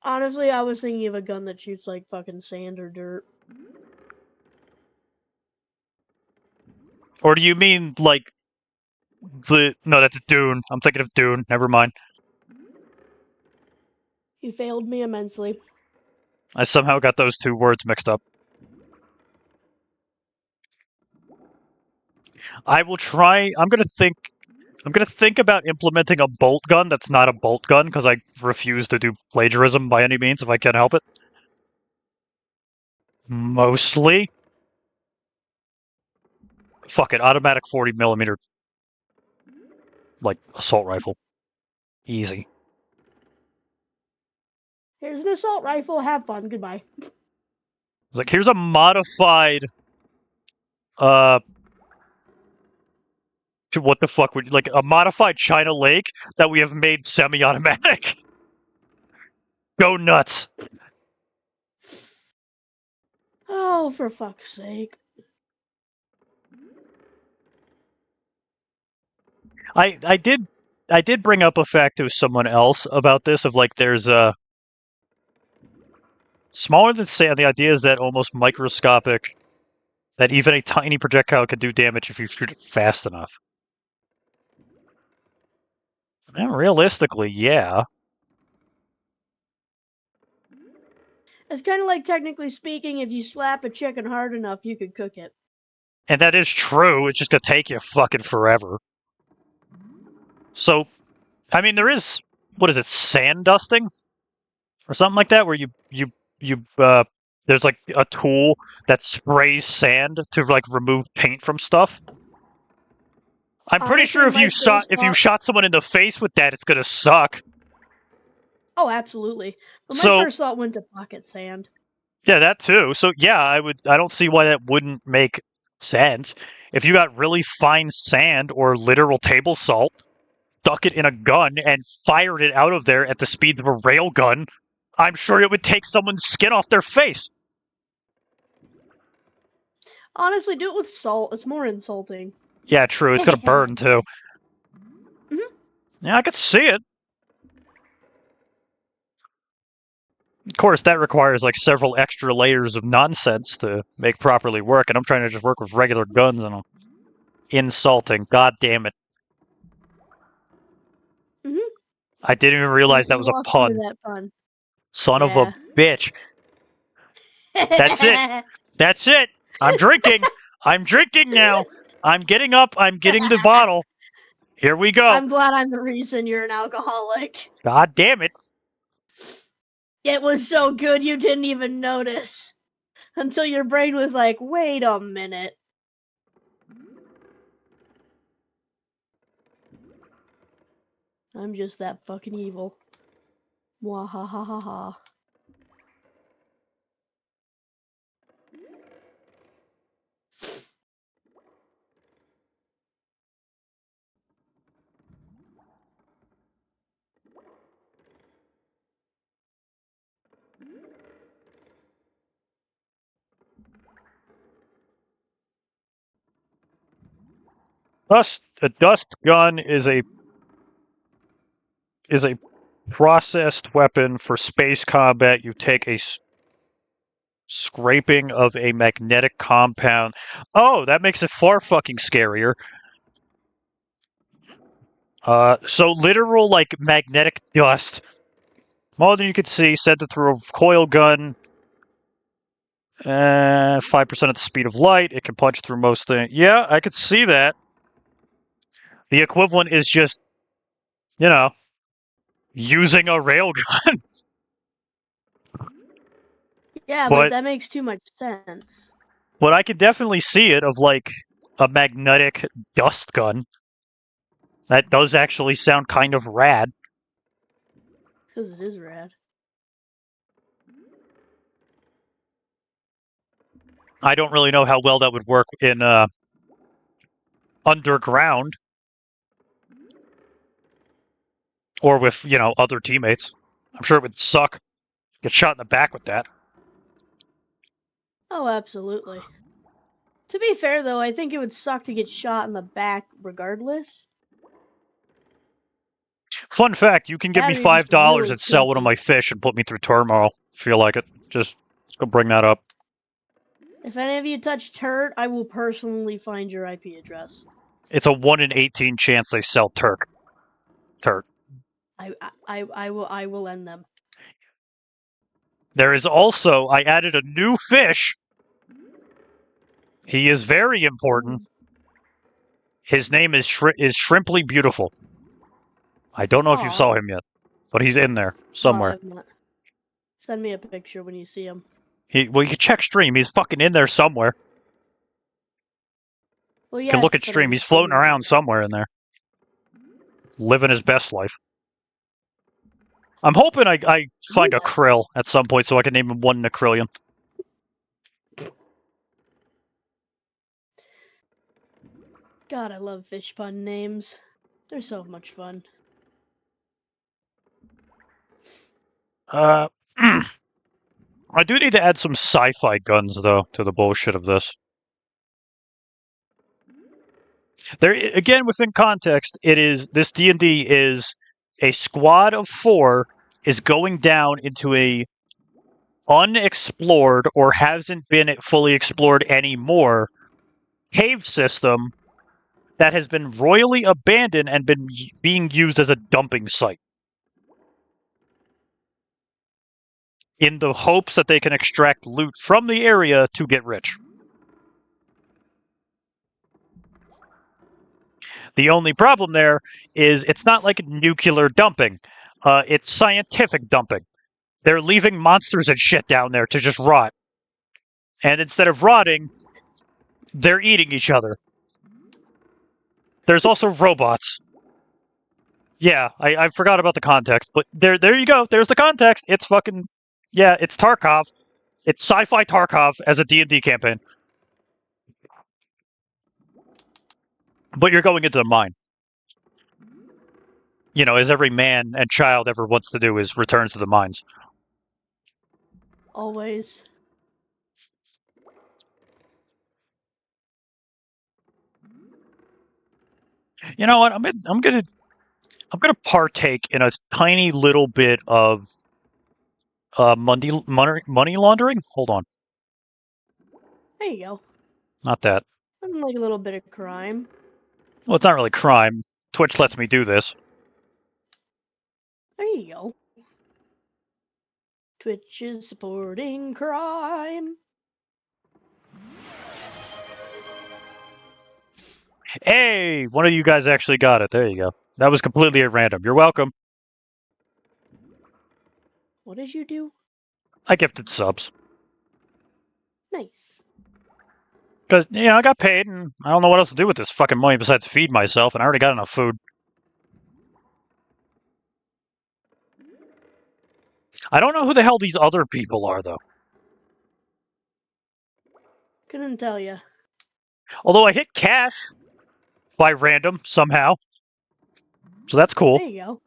Honestly, I was thinking of a gun that shoots like fucking sand or dirt. Or do you mean like the? No, that's Dune. I'm thinking of Dune. Never mind. You failed me immensely. I somehow got those two words mixed up. I will try. I'm gonna think about implementing a bolt gun that's not a bolt gun because I refuse to do plagiarism by any means if I can help it. Mostly. Fuck it, automatic 40mm, like, assault rifle. Easy. Here's an assault rifle. Have fun. Goodbye. It's like, here's a modified, what the fuck would, like, a modified China Lake that we have made semi-automatic. Go nuts. Oh, for fuck's sake. I did bring up a fact to someone else about this of like there's a smaller than sand. The idea is that almost microscopic, that even a tiny projectile could do damage if you shoot it fast enough. And realistically, yeah. It's kind of like, technically speaking, if you slap a chicken hard enough, you could cook it. And that is true. It's just gonna take you fucking forever. So, I mean, there is, what is it, sand dusting? Or something like that, where there's like a tool that sprays sand to like remove paint from stuff. I'm pretty Honestly, sure my if you shot someone in the face with that, it's gonna suck. Oh, absolutely. But my So first thought went to pocket sand. yeah, that too. So yeah, I don't see why that wouldn't make sense. If you got really fine sand or literal table salt, stuck it in a gun and fired it out of there at the speed of a rail gun, I'm sure it would take someone's skin off their face. Honestly, do it with salt. It's more insulting. Yeah, true. It's gonna burn too. Mhm. Yeah, I could see it. Of course, that requires like several extra layers of nonsense to make properly work, and I'm trying to just work with regular guns and I'm insulting. God damn it. Mhm. I didn't even realize that You was a walked into pun. that pun. Son of a Yeah. bitch. That's it. That's it. I'm drinking. I'm drinking now. I'm getting up. I'm getting the bottle. Here we go. I'm glad I'm the reason you're an alcoholic. God damn it. It was so good you didn't even notice. Until your brain was like, wait a minute. I'm just that fucking evil. Mwahahaha. A dust gun is a processed weapon for space combat. You take a scraping of a magnetic compound. Oh, that makes it far fucking scarier. So literal like magnetic dust. More than you could see, sent it through a coil gun. 5% at the speed of light. It can punch through most things. Yeah, I could see that. The equivalent is just, you know, using a railgun. Yeah, but but that makes too much sense. I could definitely see it of like a magnetic dust gun. That does actually sound kind of rad. Because it is rad. I don't really know how well that would work in underground or with, other teammates. I'm sure it would suck. Get shot in the back with that. Oh, absolutely. To be fair, though, I think it would suck to get shot in the back regardless. Fun fact, you can give That me or you're just $5 really and sell one of my kinky. fish and put me through turmoil. Feel like it. Just go bring that up. If any of you touch Turd, I will personally find your IP address. It's a 1 in 18 chance they sell Turk. I will end them. There is also, I added a new fish. He is very important. His name is Shrimply Beautiful. I don't know if you saw him yet, but he's in there somewhere. I've not. Send me a picture when you see him. Well, you can check stream. He's fucking in there somewhere. Well, You can look at but stream. He's floating around somewhere in there. Living his best life. I'm hoping I find a krill at some point so I can name him one Necrillion. God, I love fish pun names. They're so much fun. I do need to add some sci-fi guns, though, to the bullshit of this. There, again, within context, this D&D is a squad of 4 is going down into a unexplored or hasn't been fully explored anymore cave system that has been royally abandoned and been being used as a dumping site in the hopes that they can extract loot from the area to get rich. The only problem there is it's not like nuclear dumping. It's scientific dumping. They're leaving monsters and shit down there to just rot. And instead of rotting, they're eating each other. There's also robots. Yeah, I forgot about the context, but there you go. There's the context. It's fucking... Yeah, it's Tarkov. It's sci-fi Tarkov as a D&D campaign. But you're going into the mine. As every man and child ever wants to do is returns to the mines. Always. You know what? I'm gonna partake in a tiny little bit of money laundering. Hold on. There you go. Not that. Something like a little bit of crime. Well, it's not really crime. Twitch lets me do this. There you go. Twitch is supporting crime. Hey, one of you guys actually got it. There you go. That was completely at random. You're welcome. What did you do? I gifted subs. Nice. Because, I got paid, and I don't know what else to do with this fucking money besides feed myself, and I already got enough food. I don't know who the hell these other people are, though. Couldn't tell ya. Although I hit cash by random, somehow. So that's cool. There you go.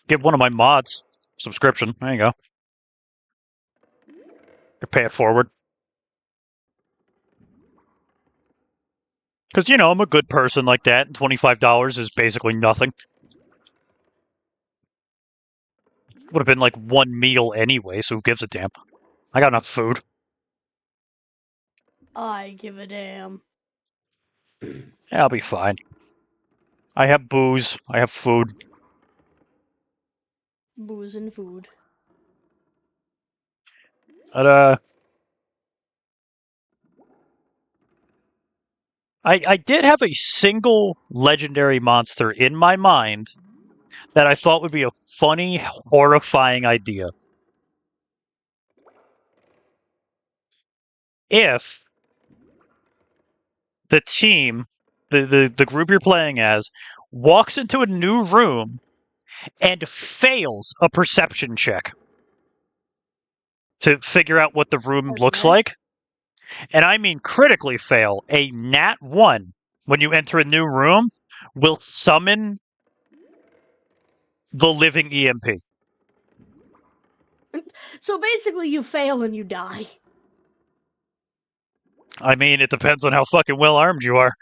Give one of my mods subscription. There you go. You pay it forward. Because, I'm a good person like that, and $25 is basically nothing. Would have been like one meal anyway, so who gives a damn? I got enough food. I give a damn. Yeah, I'll be fine. I have booze. I have food. Booze and food. But, I did have a single legendary monster in my mind that I thought would be a funny, horrifying idea. If the team the group you're playing as walks into a new room and fails a perception check to figure out what the room looks Okay. like. And I mean critically fail. A nat 1 when you enter a new room will summon the living EMP. So basically, you fail and you die. I mean, it depends on how fucking well armed you are.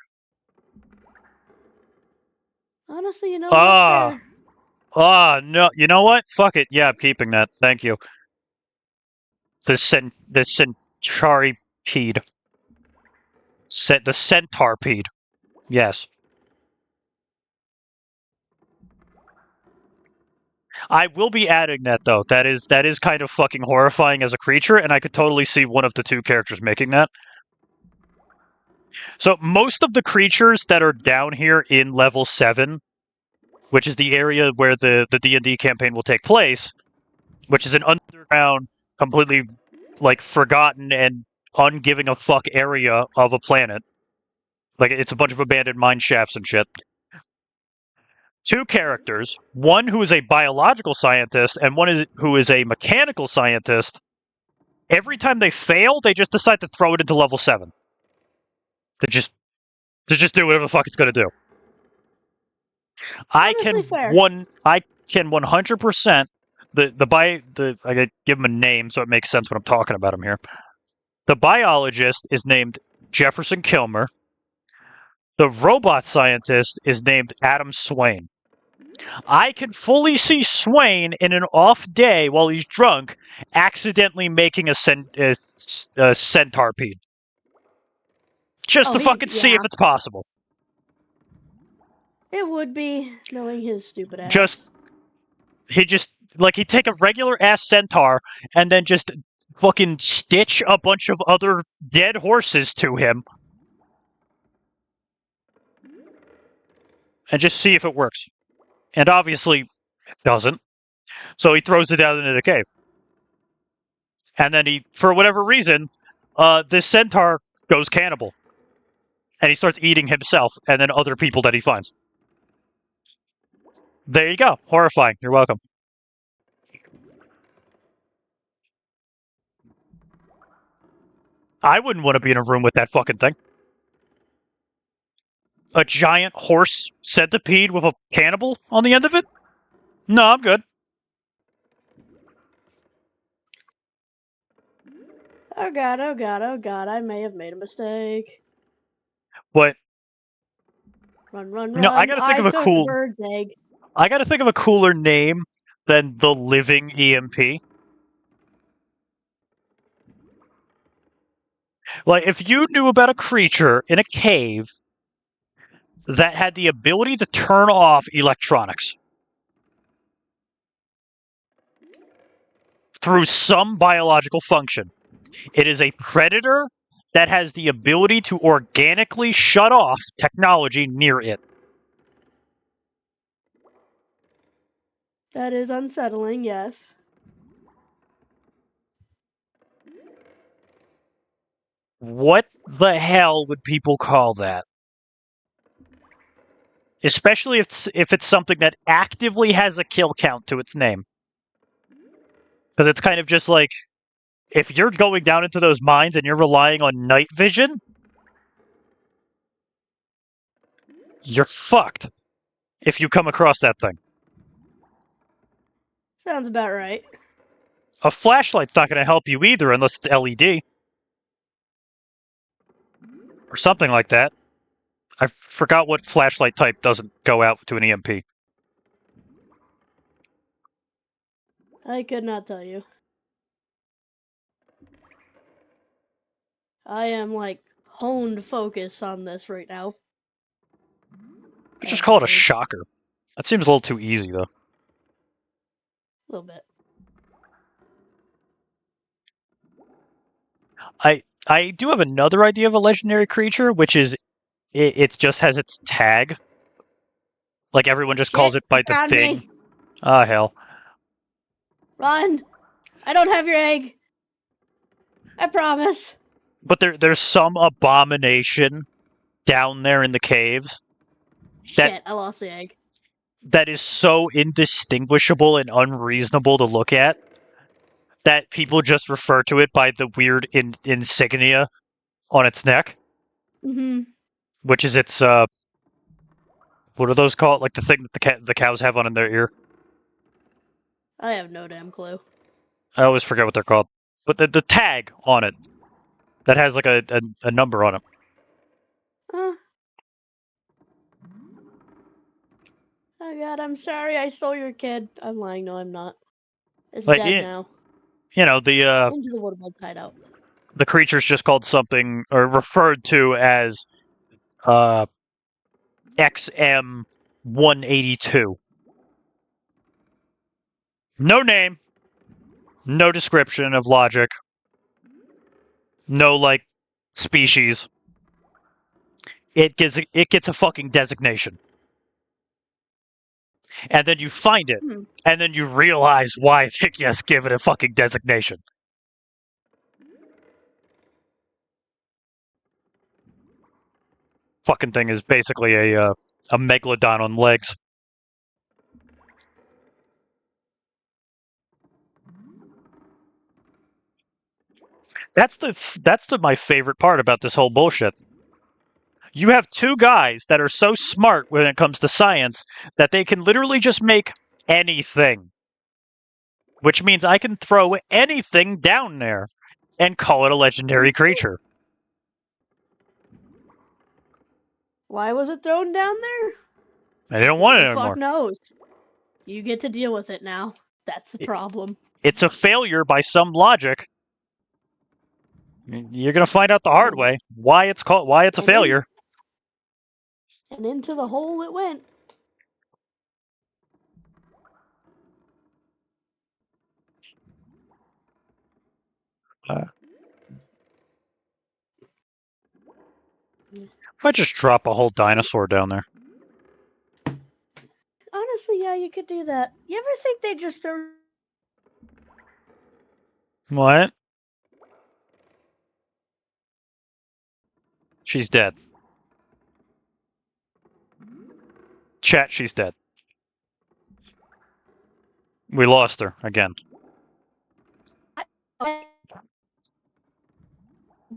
Honestly, you know what? Ah, Fair. no. You know what? Fuck it. Yeah, I'm keeping that. Thank you. This centipede. The centipede. Yes. I will be adding that though. That is kind of fucking horrifying as a creature, and I could totally see one of the two characters making that. So most of the creatures that are down here in level 7, which is the area where the D&D campaign will take place, which is an underground, completely like forgotten and ungiving a fuck area of a planet. Like it's a bunch of abandoned mine shafts and shit. Two characters, one who is a biological scientist and who is a mechanical scientist. Every time they fail, they just decide to throw it into level 7. To just do whatever the fuck it's gonna do. I Honestly, can fair. 100% I gotta give him a name so it makes sense when I'm talking about him here. The biologist is named Jefferson Kilmer. The robot scientist is named Adam Swain. I can fully see Swain in an off day while he's drunk, accidentally making a centipede. Just to fucking see if Yeah. it's possible. It would be, knowing his stupid Just ass. he'd take a regular ass centaur and then just fucking stitch a bunch of other dead horses to him and just see if it works. And obviously it doesn't. So he throws it down into the cave. And then for whatever reason, this centaur goes cannibal. And he starts eating himself and then other people that he finds. There you go. Horrifying. You're welcome. I wouldn't want to be in a room with that fucking thing. A giant horse centipede with a cannibal on the end of it? No, I'm good. Oh god, oh god, oh god, I may have made a mistake. But Run, run, no, run. I took the bird's egg. I gotta think of a cooler name than the living EMP. Like, if you knew about a creature in a cave that had the ability to turn off electronics through some biological function, it is a predator that has the ability to organically shut off technology near it. That is unsettling, yes. What the hell would people call that? Especially if it's something that actively has a kill count to its name. Because it's kind of just like, if you're going down into those mines and you're relying on night vision, you're fucked if you come across that thing. Sounds about right. A flashlight's not going to help you either unless it's LED. Or something like that. I forgot what flashlight type doesn't go out to an EMP. I could not tell you. I am, like, honed focus on this right now. I just call it a shocker. That seems a little too easy, though. A little bit. I do have another idea of a legendary creature, which is it just has its tag. Like everyone just calls it by the thing. Me. Ah, hell. Run! I don't have your egg. I promise. But there's some abomination down there in the caves Shit, I lost the egg. that is so indistinguishable and unreasonable to look at that people just refer to it by the weird insignia on its neck, Mm-hmm. which is its what are those called? Like the thing that the cows have on in their ear. I have no damn clue. I always forget what they're called, but the tag on it that has like a number on it. Oh god, I'm sorry I stole your kid. I'm lying, no I'm not. It's Like dead now. the Into the waterboard's hideout. the creature's just called something or referred to as XM 182. No name, no description of logic, no like species. It gets a fucking designation. And then you find it, Hmm. and then you realize why Yes give it a fucking designation. Fucking thing is basically a megalodon on legs. That's my favorite part about this whole bullshit. You have two guys that are so smart when it comes to science that they can literally just make anything. Which means I can throw anything down there and call it a legendary creature. Why was it thrown down there? I don't Who want it the anymore. fuck knows? You get to deal with it now. That's the problem. It's a failure by some logic. You're gonna find out the hard way why it's a failure. And into the hole it went. If I just drop a whole dinosaur down there. Honestly, yeah, you could do that. You ever think they just throw What? She's dead. Chat, she's dead. We lost her again.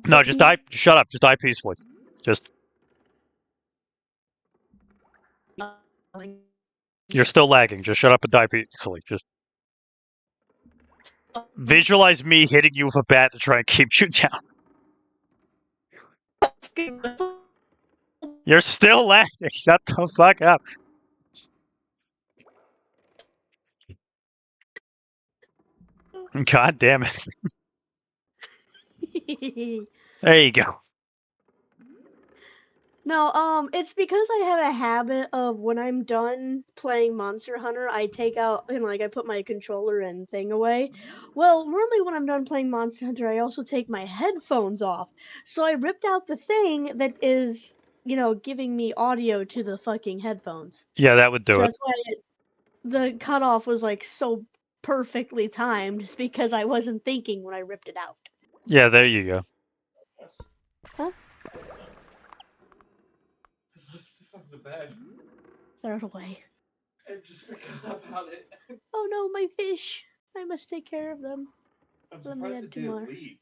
No, just die. Shut up. Just die peacefully. Just. You're still lagging. Just shut up and die peacefully. Just. Visualize me hitting you with a bat to try and keep you down. You're still lagging. Shut the fuck up. God damn it. There you go. No, it's because I have a habit of when I'm done playing Monster Hunter, I take out and like I put my controller and thing away. Well, normally when I'm done playing Monster Hunter, I also take my headphones off. So I ripped out the thing that is, giving me audio to the fucking headphones. Yeah, that would do So it. that's why the cutoff was like so perfectly timed, just because I wasn't thinking when I ripped it out. Yeah, there you go. Huh? I left this on the bed. Throw it away. I just forgot about it. Oh no, my fish! I must take care of them. I'm Let me surprised add it two didn't more. leak.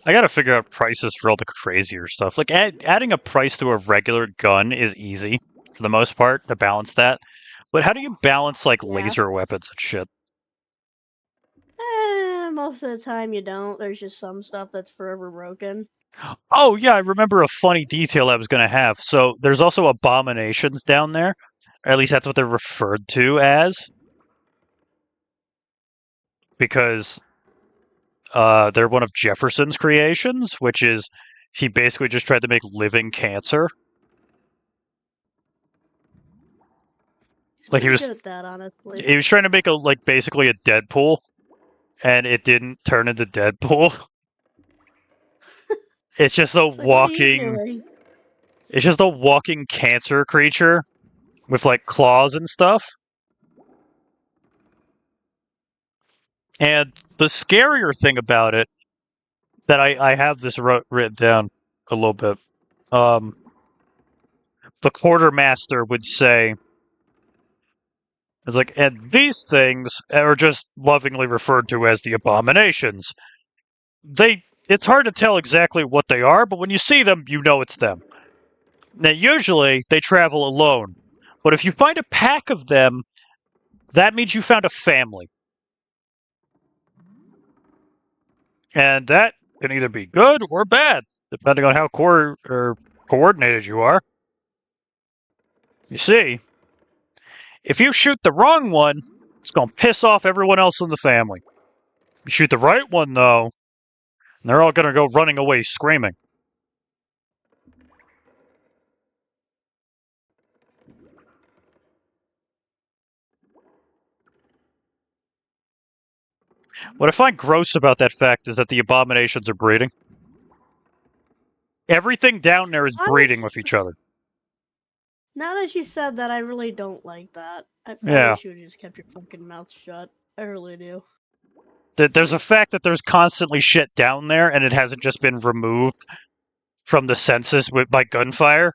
I gotta figure out prices for all the crazier stuff. Like, adding a price to a regular gun is easy, for the most part, to balance that. But how do you balance, like, Yeah. laser weapons and shit? Most of the time you don't. There's just some stuff that's forever broken. Oh, yeah, I remember a funny detail I was gonna have. So, there's also abominations down there. Or at least that's what they're referred to as. Because they're one of Jefferson's creations, which is he basically just tried to make living cancer. He's Like pretty good at that, honestly. he was trying to make basically a Deadpool, and it didn't turn into Deadpool. It's just a It's like, what are you walking. doing? It's just a walking cancer creature with like claws and stuff. And the scarier thing about it, that I have this written down a little bit. The quartermaster would say, it's like, and these things are just lovingly referred to as the abominations. It's hard to tell exactly what they are, but when you see them, you know it's them. Now, usually, they travel alone. But if you find a pack of them, that means you found a family. And that can either be good or bad, depending on how coordinated you are. You see, if you shoot the wrong one, it's going to piss off everyone else in the family. You shoot the right one, though, and they're all going to go running away screaming. What I find gross about that fact is that the abominations are breeding. Everything down there is breeding with each other. Now that you said that, I really don't like that. I Yeah. wish you would have just kept your fucking mouth shut. I really do. There's a fact that there's constantly shit down there, and it hasn't just been removed from the census by gunfire,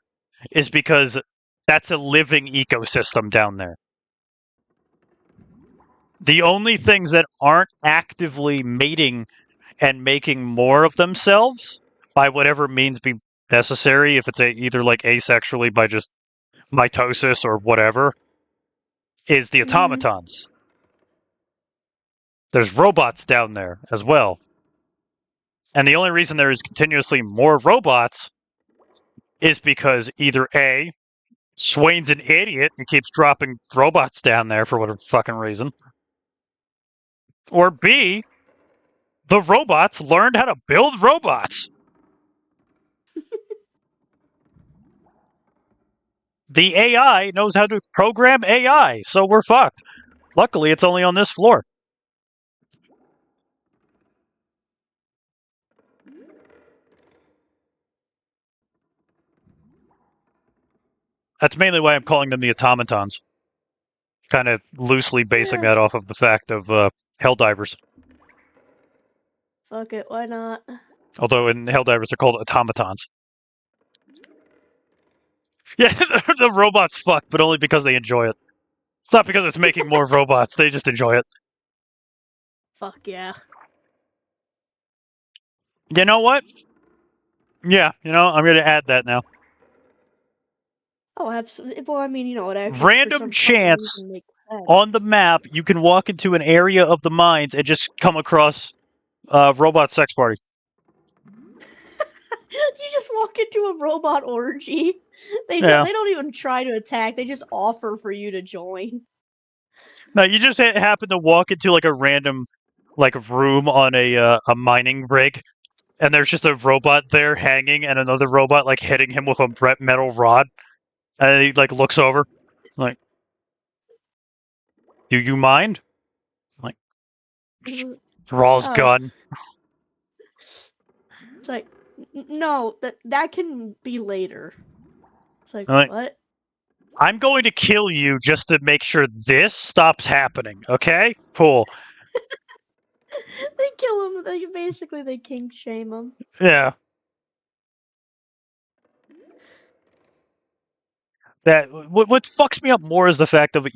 is because that's a living ecosystem down there. The only things that aren't actively mating and making more of themselves, by whatever means be necessary, if it's either like asexually by just mitosis or whatever, is the automatons. There's robots down there as well. And the only reason there is continuously more robots is because either A, Swain's an idiot and keeps dropping robots down there for whatever fucking reason, or B, the robots learned how to build robots. The AI knows how to program AI, so we're fucked. Luckily, it's only on this floor. That's mainly why I'm calling them the automatons. Kind of loosely basing that off of the fact of Helldivers. Fuck it, why not? Although in Helldivers they're called automatons. Yeah, the robots fuck, but only because they enjoy it. It's not because it's making more robots, they just enjoy it. Fuck yeah. You know what? Yeah, I'm going to add that now. Oh, absolutely. Well, I mean, it actually Random chance on the map, you can walk into an area of the mines and just come across robot sex party. You just walk into a robot orgy. They Yeah. don't even try to attack. They just offer for you to join. No, you just happen to walk into like a random room on a mining rig, and there's just a robot there hanging, and another robot hitting him with a metal rod, and he looks over, like, "Do you mind?" Like, draws gun. It's like, no, that can be later. It's like, what? I'm going to kill you just to make sure this stops happening. Okay, cool. They kill him. They kink shame him. Yeah. That what fucks me up more is the fact of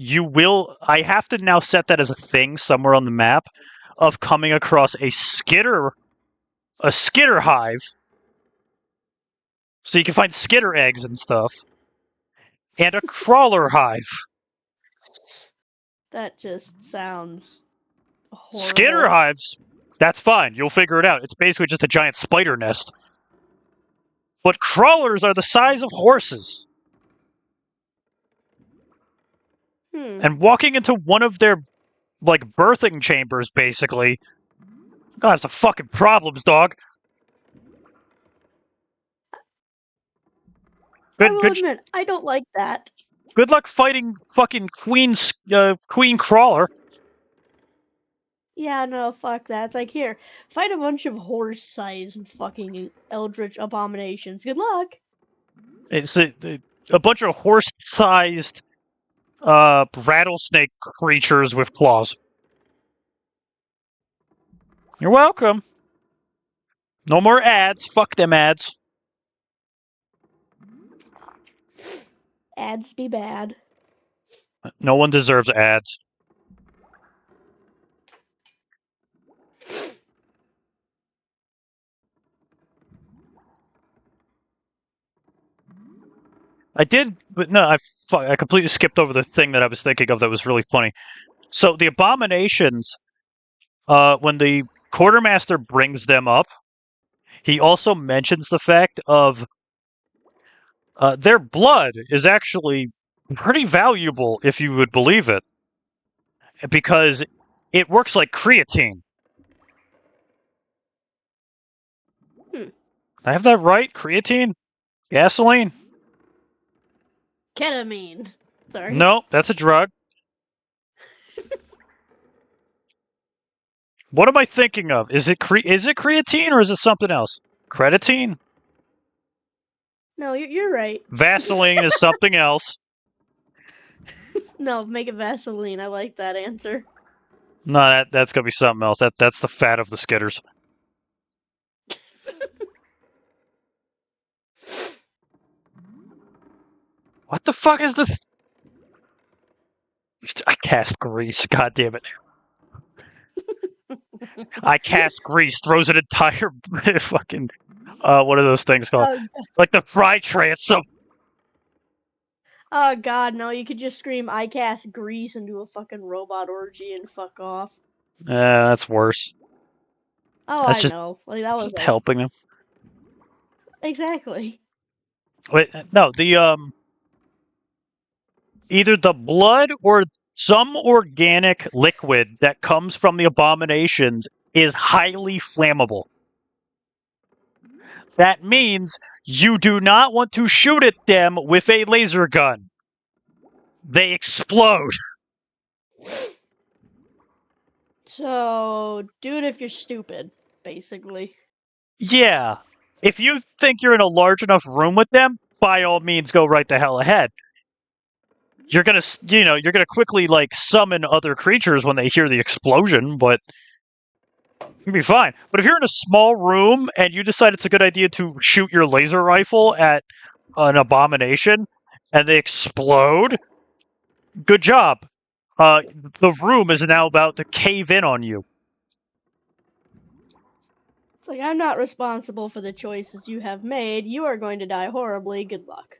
I have to now set that as a thing somewhere on the map of coming across a skitter hive. So you can find skitter eggs and stuff. And a crawler hive. That just sounds horrible. Skitter hives, that's fine. You'll figure it out. It's basically just a giant spider nest. But crawlers are the size of horses. And walking into one of their birthing chambers, basically. God, it's the fucking problems, dog. I will admit, I don't like that. Good luck fighting fucking Queen Crawler. Yeah, no, fuck that. It's like, here, fight a bunch of horse-sized fucking eldritch abominations. Good luck. It's a bunch of horse-sized rattlesnake creatures with claws. You're welcome. No more ads. Fuck them ads. Ads be bad. No one deserves ads. I did, but no, I completely skipped over the thing that I was thinking of that was really funny. So the abominations, when the quartermaster brings them up, he also mentions the fact of their blood is actually pretty valuable, if you would believe it, because it works like creatine. I have that right? Creatine? Gasoline? Ketamine. Sorry. No, that's a drug. What am I thinking of? Is it creatine or is it something else? Creatine? No, you're right. Vaseline is something else. No, make it Vaseline. I like that answer. No, that's gonna be something else. That's the fat of the skitters. What the fuck is this? I cast grease. God damn it! I cast grease. Throws an entire fucking what are those things called? Like the fry transom. Oh god, no, you could just scream I cast grease and do a fucking robot orgy and fuck off. That's worse. Oh, That's I just, know. Like that was just like helping them. exactly. Wait, no, the either the blood or some organic liquid that comes from the abominations is highly flammable. That means you do not want to shoot at them with a laser gun. They explode. So, do it if you're stupid, basically. Yeah. If you think you're in a large enough room with them, by all means go right the hell ahead. You're gonna, you're gonna quickly like summon other creatures when they hear the explosion, but you'll be fine. But if you're in a small room and you decide it's a good idea to shoot your laser rifle at an abomination and they explode, good job. The room is now about to cave in on you. It's like I'm not responsible for the choices you have made. You are going to die horribly. Good luck.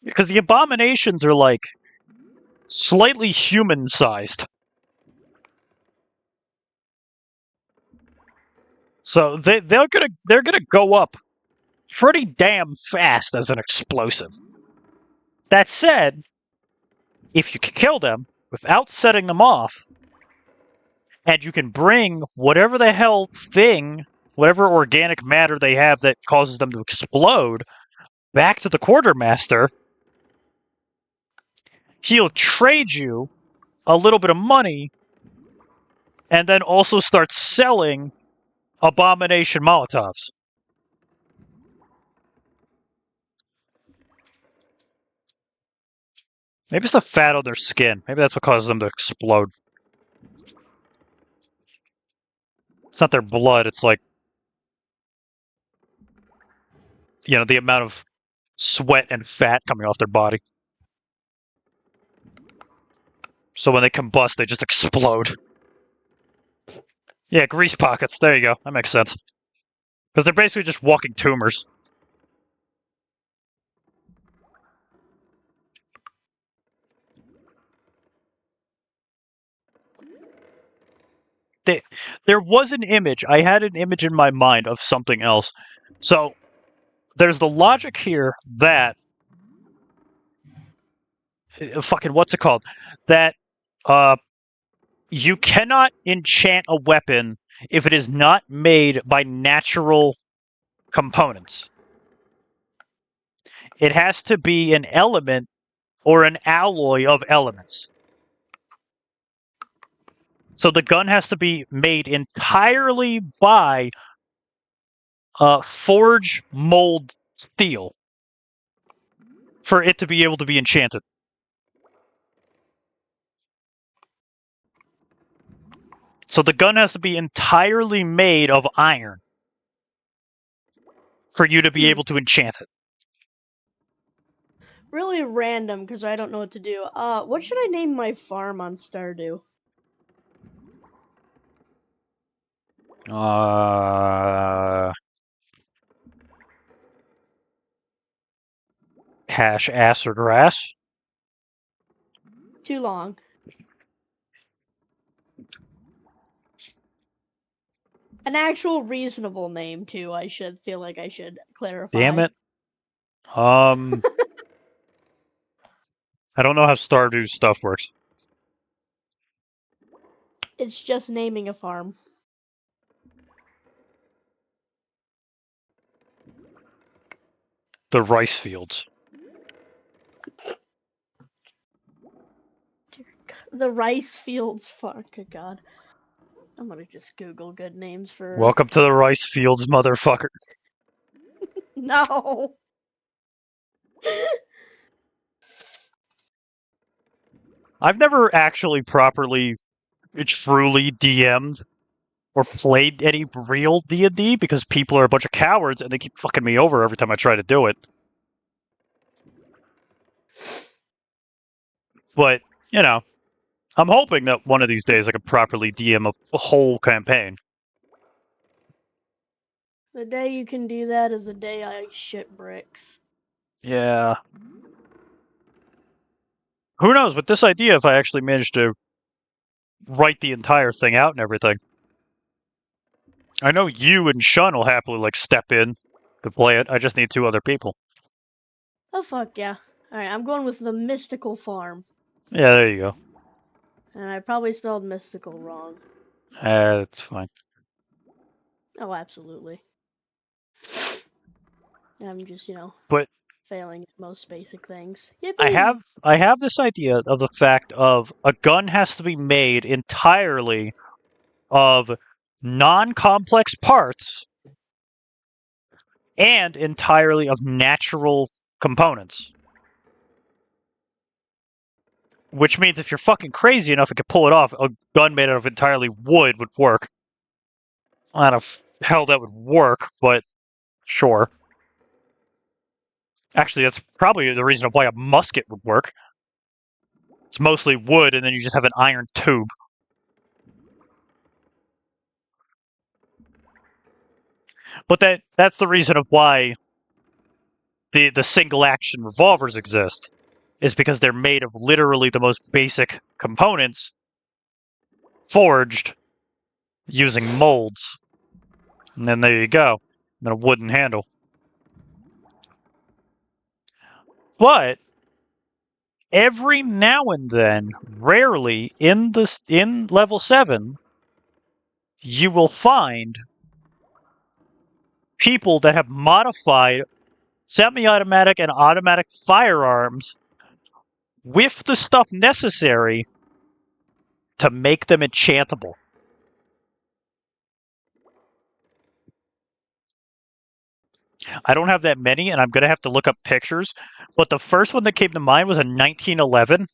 Because the abominations are like slightly human-sized. So they're gonna go up pretty damn fast as an explosive. That said, if you can kill them without setting them off, and you can bring whatever the hell thing, whatever organic matter they have that causes them to explode, back to the quartermaster, he'll trade you a little bit of money and then also start selling abomination Molotovs. Maybe it's the fat on their skin. Maybe that's what causes them to explode. It's not their blood, it's like, the amount of sweat and fat coming off their body. So when they combust, they just explode. Yeah, grease pockets. There you go. That makes sense. Because they're basically just walking tumors. There was an image. I had an image in my mind of something else. So there's the logic here that fucking what's it called? That you cannot enchant a weapon if it is not made by natural components. It has to be an element or an alloy of elements. So the gun has to be made entirely by forge mold steel for it to be able to be enchanted. So the gun has to be entirely made of iron for you to be able to enchant it. Really random because I don't know what to do. What should I name my farm on Stardew? Hash ass or grass. Too long. An actual reasonable name too. I should feel like I should clarify. Damn it. I don't know how Stardew stuff works. It's just naming a farm. The rice fields. The rice fields. Fuck, God. I'm gonna just Google good names for. Welcome to the rice fields, motherfucker. No. I've never actually properly, truly DM'd or played any real D&D because people are a bunch of cowards and they keep fucking me over every time I try to do it. But, you know, I'm hoping that one of these days I could properly DM a whole campaign. The day you can do that is the day I shit bricks. Yeah. Who knows, with this idea, if I actually manage to write the entire thing out and everything. I know you and Shun will happily, like, step in to play it. I just need 2 other people. Oh fuck yeah. Alright, I'm going with the mystical farm. Yeah, there you go. And I probably spelled mystical wrong. That's fine. Oh, absolutely. I'm just, But failing at most basic things. Yippee! I have this idea of the fact of a gun has to be made entirely of non-complex parts and entirely of natural components. Which means if you're fucking crazy enough and can pull it off, a gun made out of entirely wood would work. I don't know how that would work, but sure. Actually, that's probably the reason why a musket would work. It's mostly wood, and then you just have an iron tube. But that's the reason of why the single action revolvers exist, is because they're made of literally the most basic components forged using molds. And then there you go. And a wooden handle. But every now and then, rarely in level 7, you will find people that have modified semi-automatic and automatic firearms with the stuff necessary to make them enchantable. I don't have that many, and I'm going to have to look up pictures, but the first one that came to mind was a 1911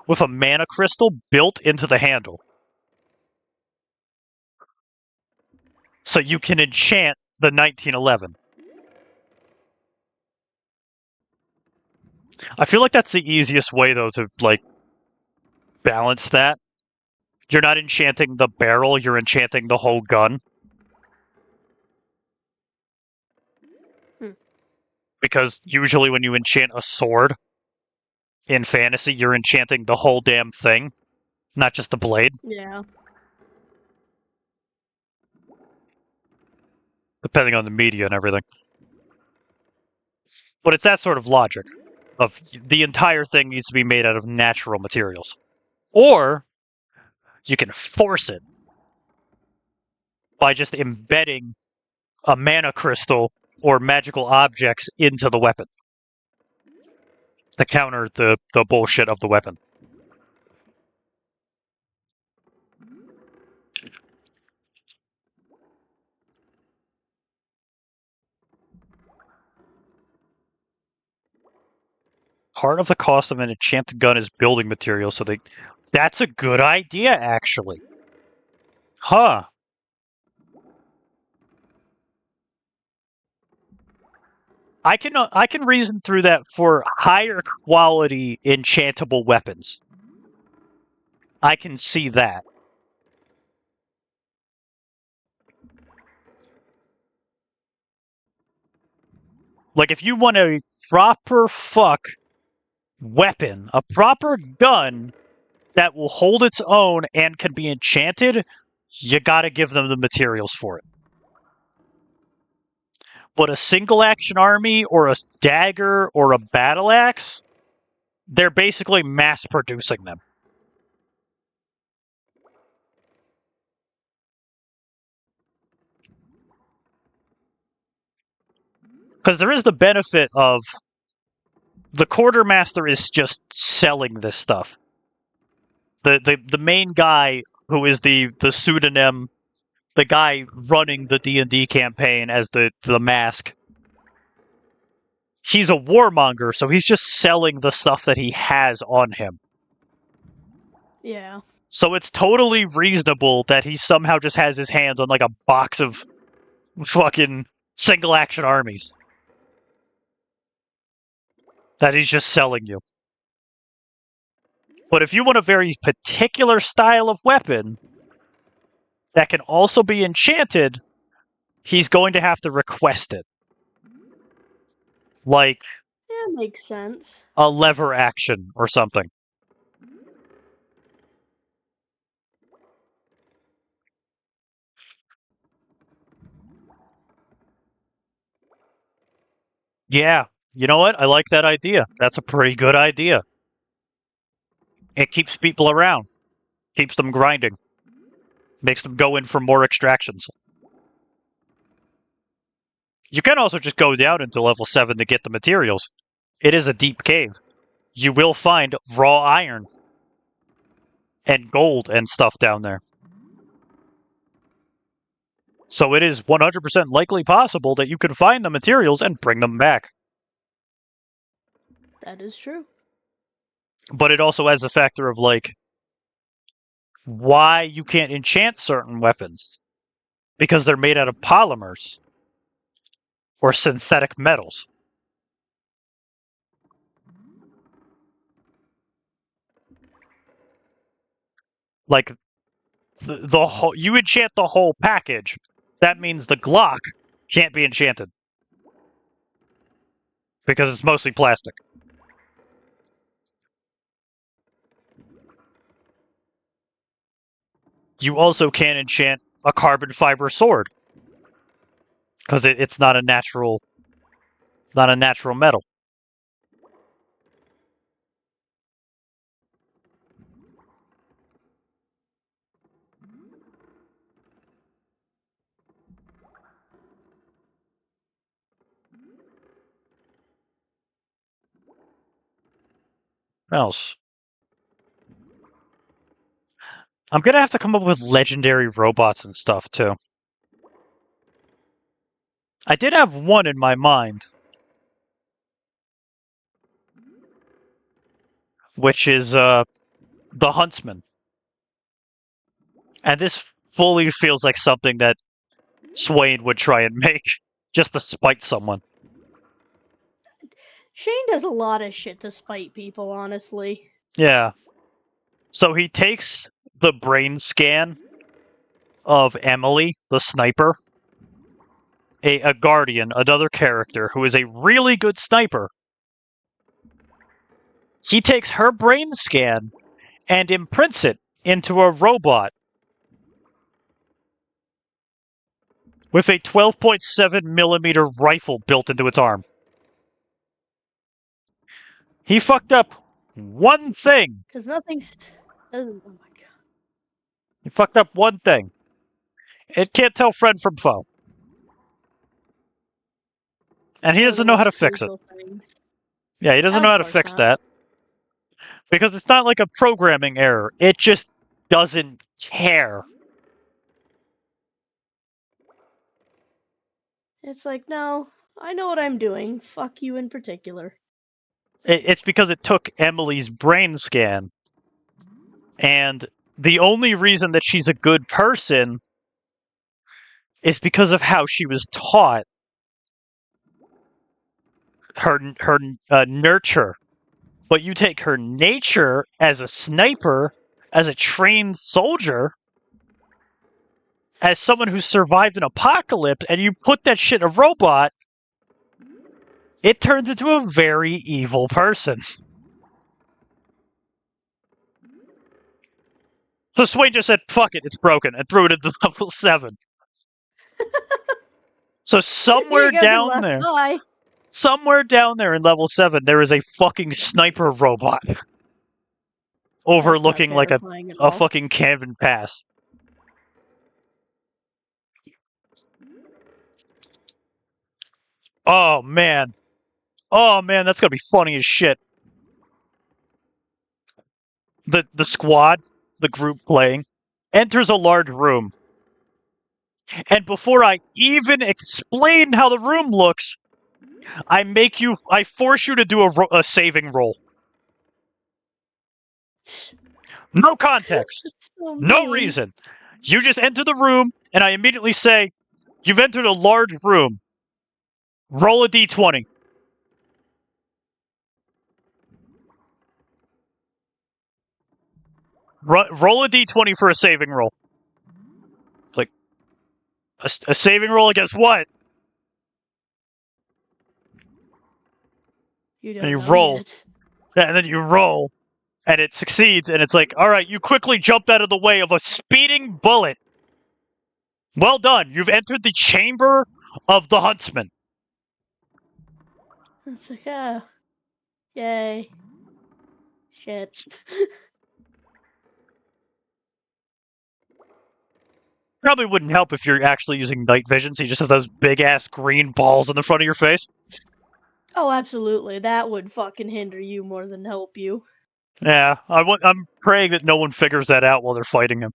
with a mana crystal built into the handle. So you can enchant the 1911. I feel like that's the easiest way, though, to, like, balance that. You're not enchanting the barrel, you're enchanting the whole gun. Because usually when you enchant a sword in fantasy, you're enchanting the whole damn thing, not just the blade. Yeah. Depending on the media and everything. But it's that sort of logic of the entire thing needs to be made out of natural materials. Or you can force it by just embedding a mana crystal or magical objects into the weapon to counter the bullshit of the weapon. Part of the cost of an enchanted gun is building materials, so that's a good idea, actually. Huh. I can reason through that for higher quality enchantable weapons. I can see that. Like if you want a proper fuck weapon, a proper gun that will hold its own and can be enchanted, you gotta give them the materials for it. But a single action army or a dagger or a battle axe, they're basically mass producing them. Because there is the benefit of the quartermaster is just selling this stuff. The main guy who is the pseudonym, the guy running the D&D campaign as the mask, he's a warmonger, so he's just selling the stuff that he has on him. Yeah. So it's totally reasonable that he somehow just has his hands on like a box of fucking single action armies that he's just selling you. But if you want a very particular style of weapon that can also be enchanted, he's going to have to request it. Like Yeah, makes sense. a lever action or something. Yeah, you know what? I like that idea. That's a pretty good idea. It keeps people around, keeps them grinding, makes them go in for more extractions. You can also just go down into level 7 to get the materials. It is a deep cave. You will find raw iron and gold and stuff down there. So it is 100% likely possible that you can find the materials and bring them back. That is true. But it also has a factor of, like, why you can't enchant certain weapons. Because they're made out of polymers or synthetic metals. Like, the whole, you enchant the whole package. That means the Glock can't be enchanted. Because it's mostly plastic. You also can't enchant a carbon fiber sword. Because it's not a natural metal. What else? I'm gonna have to come up with legendary robots and stuff, too. I did have one in my mind. Which is, the Huntsman. And this fully feels like something that Swain would try and make, just to spite someone. Shane does a lot of shit to spite people, honestly. Yeah. So he takes the brain scan of Emily, the sniper, a guardian, another character who is a really good sniper. He takes her brain scan and imprints it into a robot with a 12.7 millimeter rifle built into its arm. He fucked up one thing. Because nothing's. Doesn't. Oh my god. He fucked up one thing. It can't tell friend from foe. And he One of doesn't the know how to most fix it. crucial things. Yeah, he doesn't know how to Of course fix not. that. Because it's not like a programming error. It just doesn't care. It's like, no, I know what I'm doing. Fuck you in particular. It's because it took Emily's brain scan and the only reason that she's a good person is because of how she was taught. Her nurture. But you take her nature as a sniper, as a trained soldier, as someone who survived an apocalypse, and you put that shit in a robot, it turns into a very evil person. So Swain just said, fuck it, it's broken, and threw it into level 7. So somewhere Here you go, good down luck. there, Bye. somewhere down there in level 7, there is a fucking sniper robot overlooking That's not like terrifying at a all. fucking cannon pass. Oh man. Oh man, that's gonna be funny as shit. The squad, the group playing, enters a large room. And before I even explain how the room looks, I force you to do a saving roll. No context. That's so No mean. reason. You just enter the room, and I immediately say, you've entered a large room. Roll a d20. Roll a d20 for a saving roll. It's like, a saving roll against what? You don't And you know roll. yet. Yeah, and then you roll, and it succeeds, and it's like, all right, you quickly jumped out of the way of a speeding bullet. Well done. You've entered the chamber of the huntsman. It's like, oh, yay. Shit. Probably wouldn't help if you're actually using night vision, so you just have those big-ass green balls in the front of your face. Oh, absolutely. That would fucking hinder you more than help you. Yeah, I'm praying that no one figures that out while they're fighting him.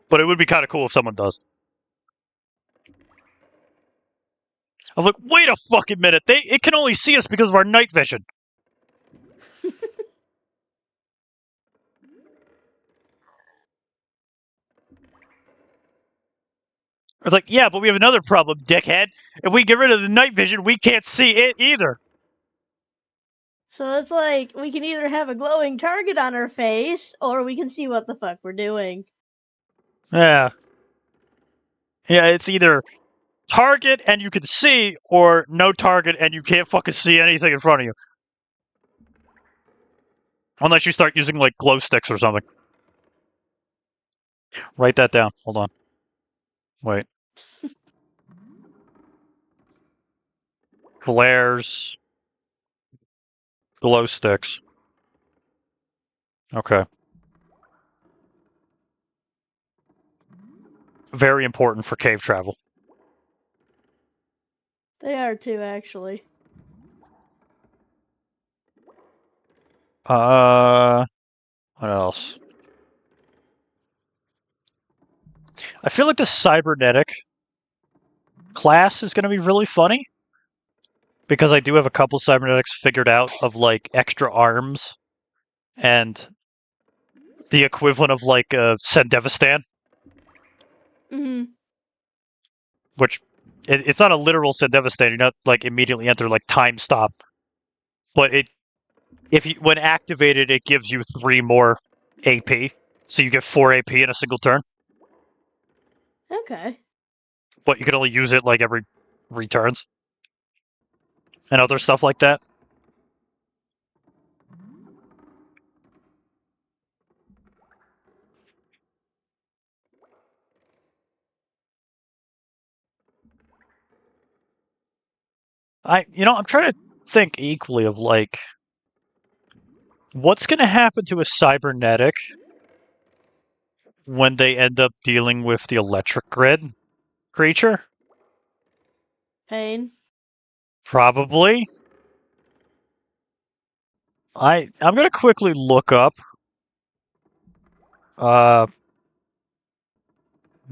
But it would be kind of cool if someone does. I'm like, wait a fucking minute. It can only see us because of our night vision. It's like, yeah, but we have another problem, dickhead. If we get rid of the night vision, we can't see it either. So it's like, we can either have a glowing target on our face, or we can see what the fuck we're doing. Yeah. Yeah, it's either target and you can see, or no target and you can't fucking see anything in front of you. Unless you start using, like, glow sticks or something. Write that down. Hold on. Wait. Flares. Glow sticks. Okay. Very important for cave travel. They are too, actually. What else? I feel like the cybernetic class is going to be really funny. Because I do have a couple cybernetics figured out of, like, extra arms. And the equivalent of, like, a Sendevistan. Mm-hmm. Which, it's not a literal Sendevistan. You're not, like, immediately enter, like, time stop. But when activated, it gives you 3 more AP. So you get 4 AP in a single turn. Okay. But you can only use it, like, every 3 turns. And other stuff like that. I'm trying to think equally of, like, what's going to happen to a cybernetic when they end up dealing with the electric grid creature? Pain. Probably. I'm gonna quickly look up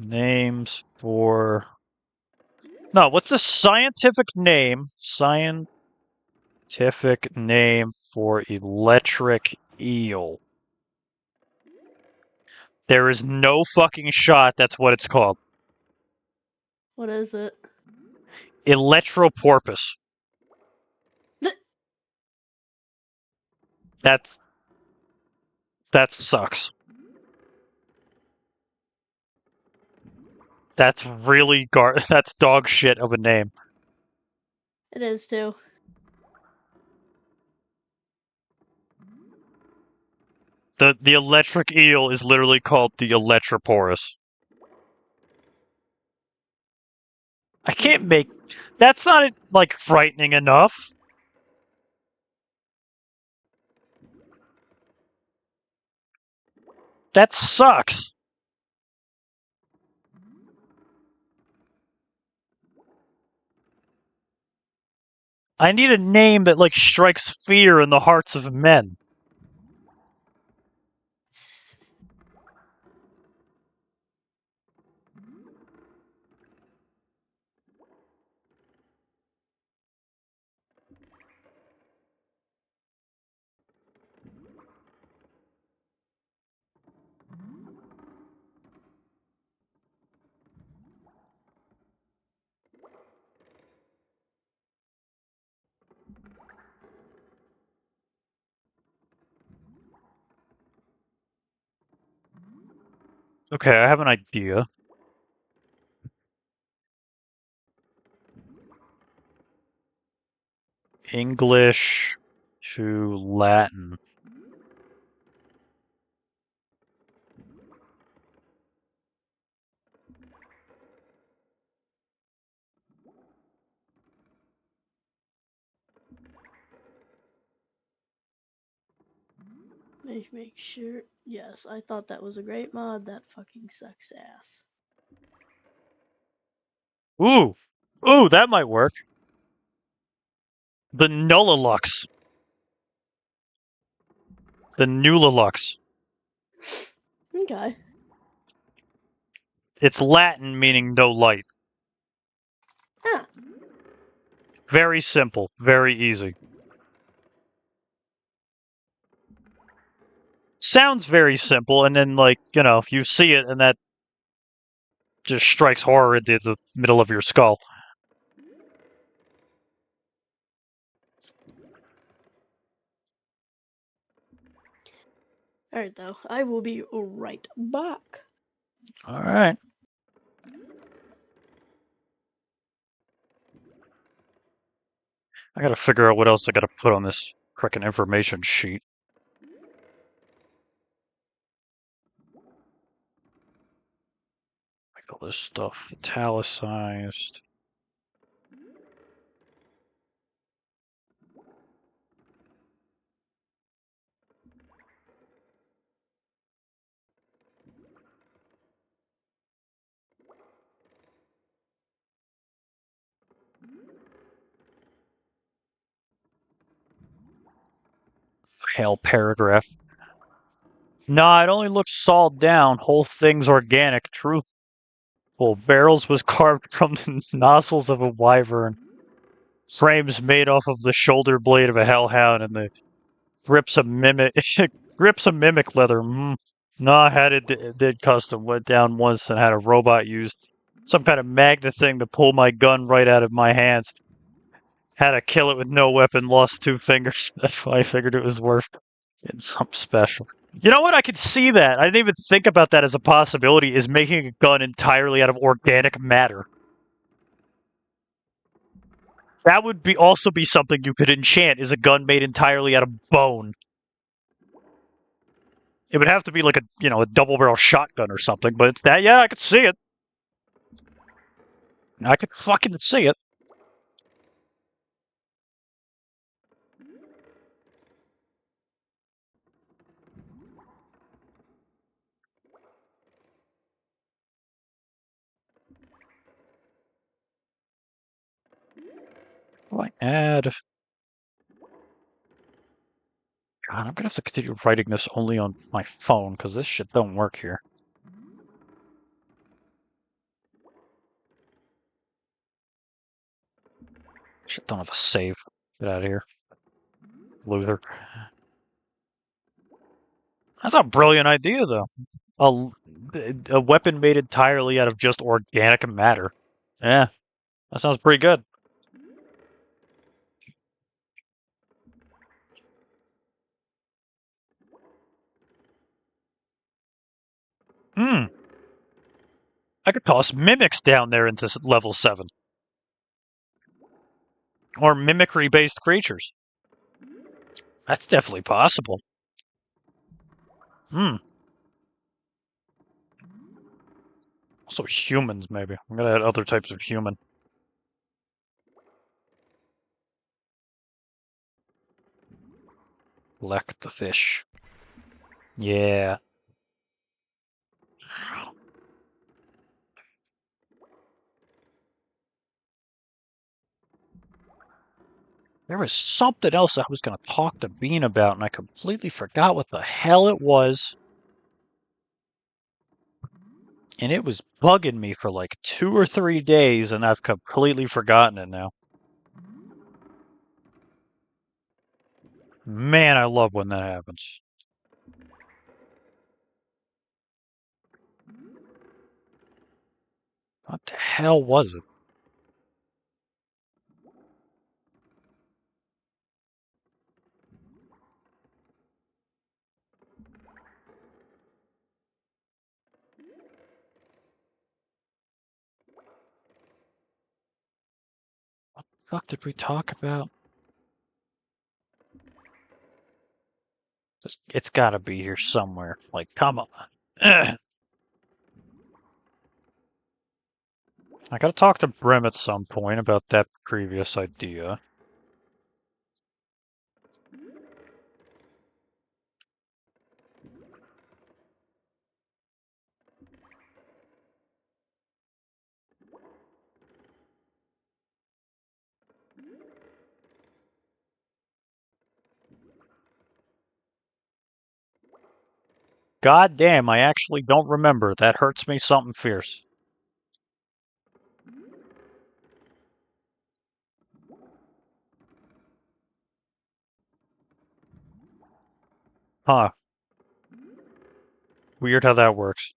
names for no, what's the scientific name? Scientific name for electric Eel. There is no fucking shot that's what it's called. What is it? Electroporpus. That sucks. That's really that's dog shit of a name. It is too. The electric eel is literally called the Electroporus. I can't make. That's not like frightening enough. That sucks. I need a name that like strikes fear in the hearts of men. Okay, I have an idea. English to Latin. Make sure. Yes, I thought that was a great mod. That fucking sucks ass. Ooh, ooh, that might work. The Nullalux. The Nullalux. Okay. It's Latin meaning no light. Ah, Very simple, very easy. Sounds very simple, and then like, you see it and that just strikes horror into the middle of your skull. alright though. I will be right back. Alright. I gotta figure out what else I gotta put on this frickin' information sheet. Like all this stuff italicized. Hell paragraph. Nah, it only looks sawed down. Whole thing's organic. Truthful. Barrels was carved from the nostrils of a wyvern. Frames made off of the shoulder blade of a hellhound, and the grips of mimic grips of mimic leather. No, I had it did custom. Went down once and had a robot used some kind of magnet thing to pull my gun right out of my hands. Had to kill it with no weapon. Lost 2 fingers. That's why I figured it was worth getting something special. You know what? I could see that. I didn't even think about that as a possibility. Is making a gun entirely out of organic matter. That would be also be something you could enchant. Is a gun made entirely out of bone. It would have to be like a double barrel shotgun or something, but it's that. Yeah, I could see it. I could fucking see it. Like add. God, I'm gonna have to continue writing this only on my phone because this shit don't work here. Shit don't have a save. Get out of here, loser. That's a brilliant idea, though. A weapon made entirely out of just organic matter. Yeah, that sounds pretty good. Hmm. I could toss mimics down there into level 7. Or mimicry-based creatures. That's definitely possible. Hmm. Also humans, maybe. I'm gonna add other types of human. Lek the fish. Yeah. There was something else I was gonna talk to Bean about, and I completely forgot what the hell it was. And it was bugging me for like 2 or 3 days, and I've completely forgotten it now. Man, I love when that happens. What the hell was it? What the fuck did we talk about? It's gotta be here somewhere. Like, come on. Ugh. I gotta talk to Brim at some point about that previous idea. God damn, I actually don't remember. That hurts me something fierce. Huh. Weird how that works.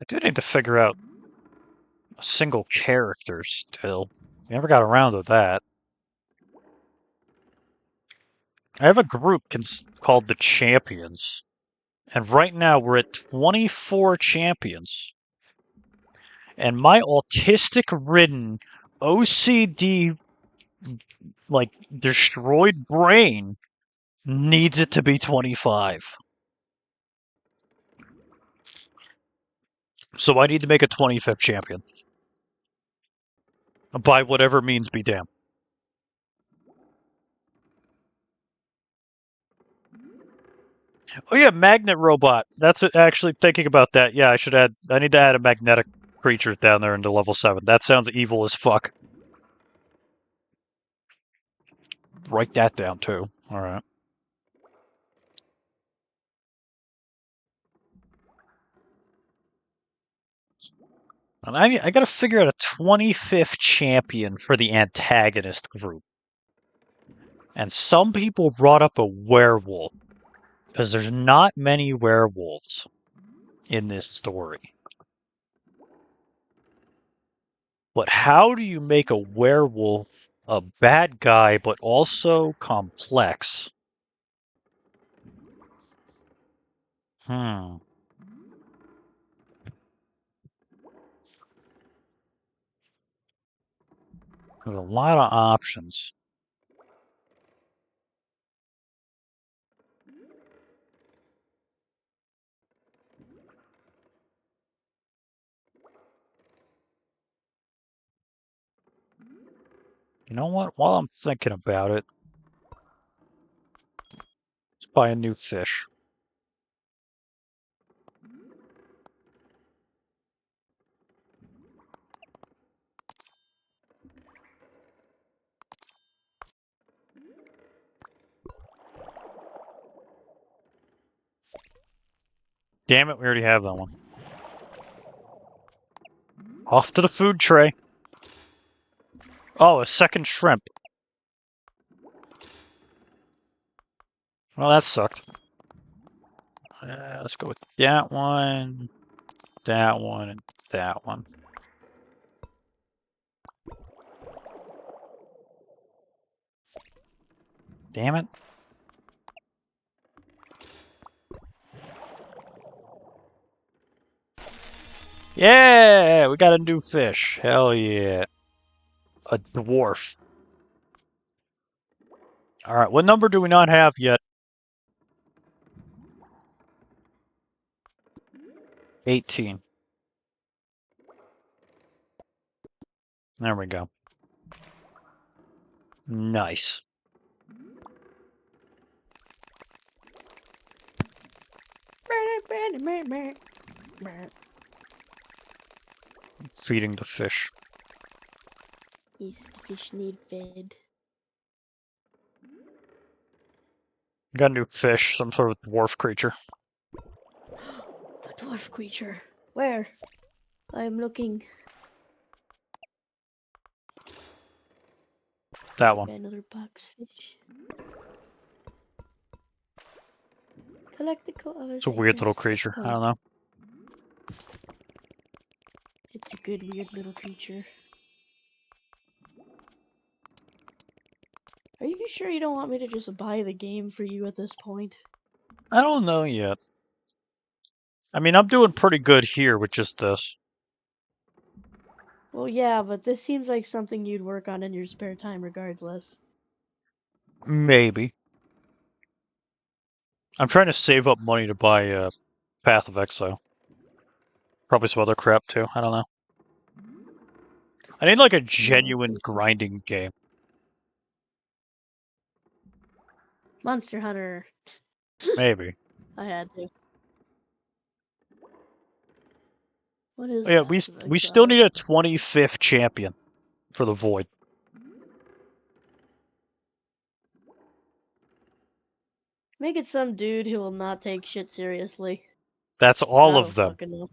I do need to figure out a single character still. Never got around to that. I have a group called the Champions. And right now we're at 24 champions. And my autistic-ridden, OCD, like, destroyed brain needs it to be 25. So I need to make a 25th champion. By whatever means be damned. Oh yeah, magnet robot. That's actually thinking about that. Yeah, I need to add a magnetic creature down there into level 7. That sounds evil as fuck. Write that down too. Alright. And I gotta figure out a 25th champion for the antagonist group. And some people brought up a werewolf. Because there's not many werewolves in this story. But how do you make a werewolf a bad guy but also complex? Hmm. There's a lot of options. You know what? While I'm thinking about it, let's buy a new fish. Damn it, we already have that one. Off to the food tray. Oh, a second shrimp. Well, that sucked. Let's go with that one, and that one. Damn it. Yeah, we got a new fish. Hell yeah. A dwarf. Alright, what number do we not have yet? 18. There we go. Nice. Feeding the fish. Yes, the fish need fed. Got a new fish, some sort of dwarf creature. A dwarf creature. Where? I am looking. That one. Another box fish. Collect the It's a weird little creature. I don't know. It's a good weird little creature. Are you sure you don't want me to just buy the game for you at this point? I don't know yet. I mean, I'm doing pretty good here with just this. Well, yeah, but this seems like something you'd work on in your spare time regardless. Maybe. I'm trying to save up money to buy Path of Exile. Probably some other crap too. I don't know. I need like a genuine grinding game. Monster Hunter. Maybe. I had to. What is Yeah, Path of we still Exile? need a 25th champion for the Void. Make it some dude who will not take shit seriously. That's all I of don't them. fucking know.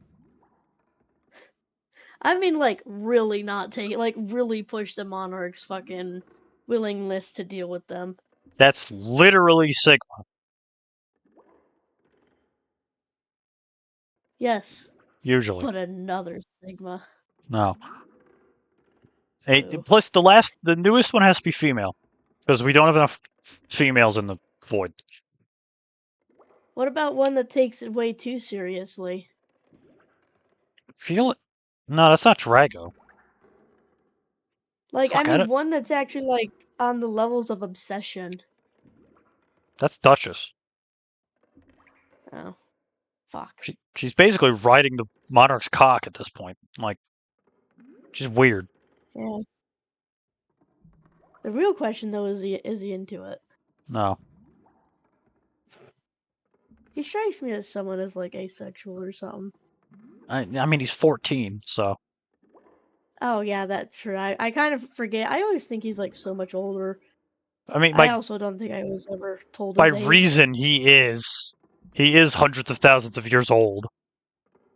I mean, like, really not take, like, really push the Monarch's fucking willingness to deal with them. That's literally Sigma. Yes, Usually. but another Sigma. No. Hey, Boo. plus the newest one has to be female. Because we don't have enough females in the Void. What about one that takes it way too seriously? Feel it? No, that's not Drago. Like, I Fuck, mean, one that's actually, like, on the levels of obsession. that's Duchess. Oh. Fuck. She's basically riding the Monarch's cock at this point. Like, she's weird. Yeah. The real question, though, is he into it? No. He strikes me as someone as, like, asexual or something. I mean, he's 14, so. Oh, yeah, that's true. I kind of forget. I always think he's, like, so much older. I mean, I also don't think I was ever told by his age. reason, he is hundreds of thousands of years old.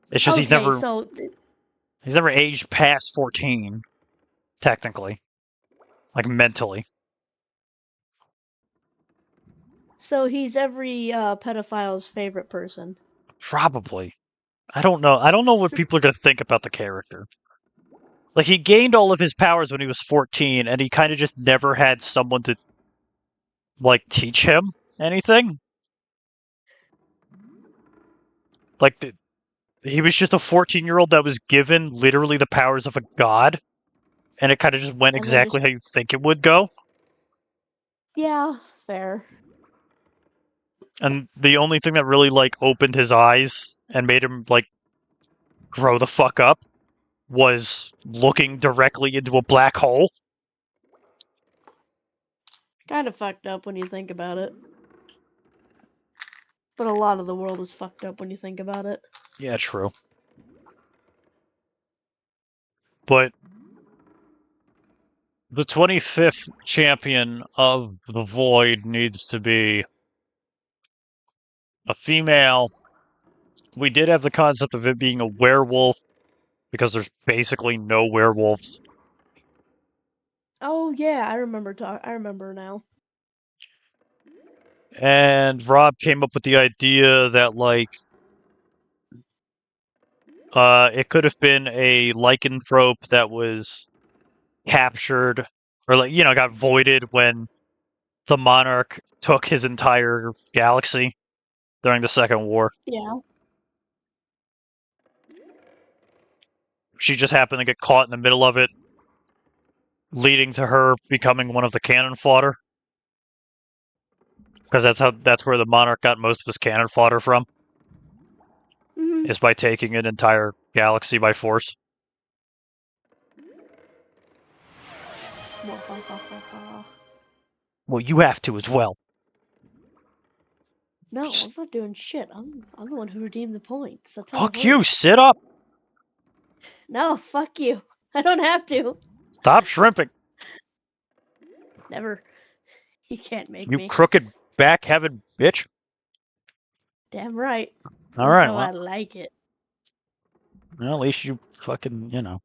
It's just Okay, he's never aged past 14, technically. Like, mentally. so he's every pedophile's favorite person. Probably. I don't know. I don't know what people are going to think about the character. Like, he gained all of his powers when he was 14, and he kind of just never had someone to, like, teach him anything. Like, he was just a 14-year-old that was given literally the powers of a god, and it kind of just went And then exactly how you think it would go. Yeah, fair. And the only thing that really, like, opened his eyes and made him, like, grow the fuck up was looking directly into a black hole. Kind of fucked up when you think about it. But a lot of the world is fucked up when you think about it. Yeah, true. But the 25th champion of the Void needs to be a female We did have the concept of it being a werewolf, because there's basically no werewolves. Oh yeah, I remember now. And Rob came up with the idea that, like, it could have been a lycanthrope that was captured, or, like, got voided when the Monarch took his entire galaxy during the Second War. Yeah. She just happened to get caught in the middle of it, leading to her becoming one of the cannon fodder. Because that's where the Monarch got most of his cannon fodder from, Mhm. is by taking an entire galaxy by force. Well, you have to as well. No, I'm not doing shit. I'm the one who redeemed the points. That's how Fuck it you, works. sit up! No, fuck you. I don't have to. Stop shrimping, Never. You can't make you me. crooked back-headed bitch. Damn right. That's Alright, how well, I like it. at least you fucking, at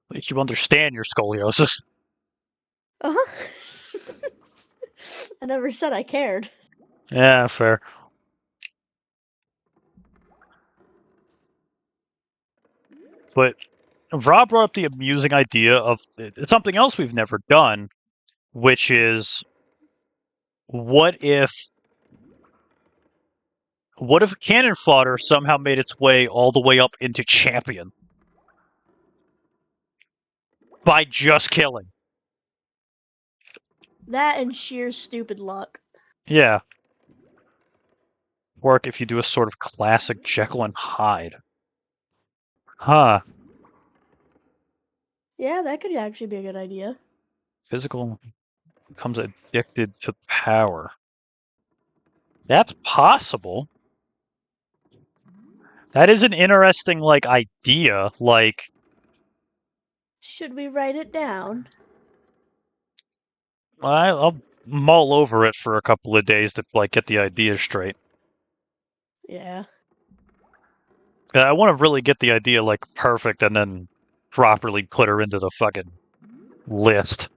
least you understand your scoliosis. Uh-huh. I never said I cared. Yeah, fair. But Rob brought up the amusing idea of it's something else we've never done, which is what if cannon fodder somehow made its way all the way up into champion by just killing? That and sheer stupid luck. Yeah. Work if you do a sort of classic Jekyll and Hyde. Huh. Yeah, that could actually be a good idea. Physical becomes addicted to power. That's possible. That is an interesting, like, idea. Like, Should we write it down? I'll mull over it for a couple of days to, like, get the idea straight. Yeah. I want to really get the idea, like, perfect and then properly put her into the fucking list.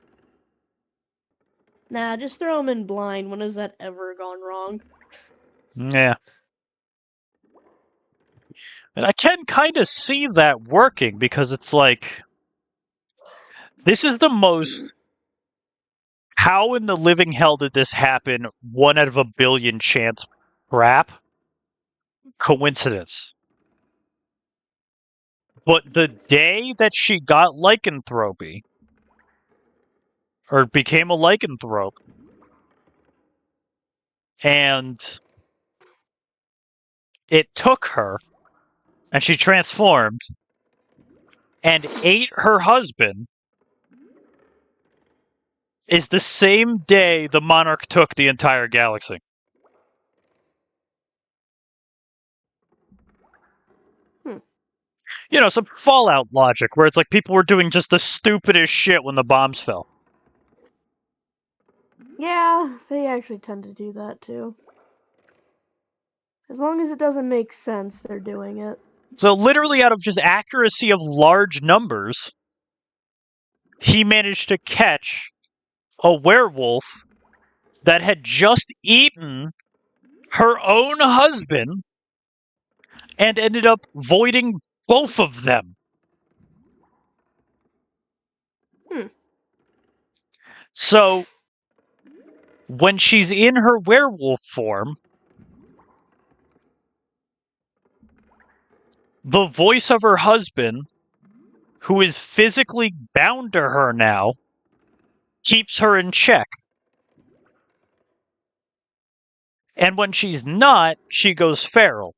Nah, just throw them in blind. When has that ever gone wrong? Yeah. And I can kind of see that working, because it's like, this is the most, how in the living hell did this happen? 1 out of a billion chance crap? Coincidence. But the day that she got lycanthropy, or became a lycanthrope, and it took her, and she transformed, and ate her husband, is the same day the Monarch took the entire galaxy. Some Fallout logic, where it's like people were doing just the stupidest shit when the bombs fell. Yeah, they actually tend to do that too. As long as it doesn't make sense, they're doing it. So literally out of just accuracy of large numbers, he managed to catch a werewolf that had just eaten her own husband and ended up voiding both of them. So when she's in her werewolf form, the voice of her husband, who is physically bound to her now, keeps her in check. And when she's not, she goes feral.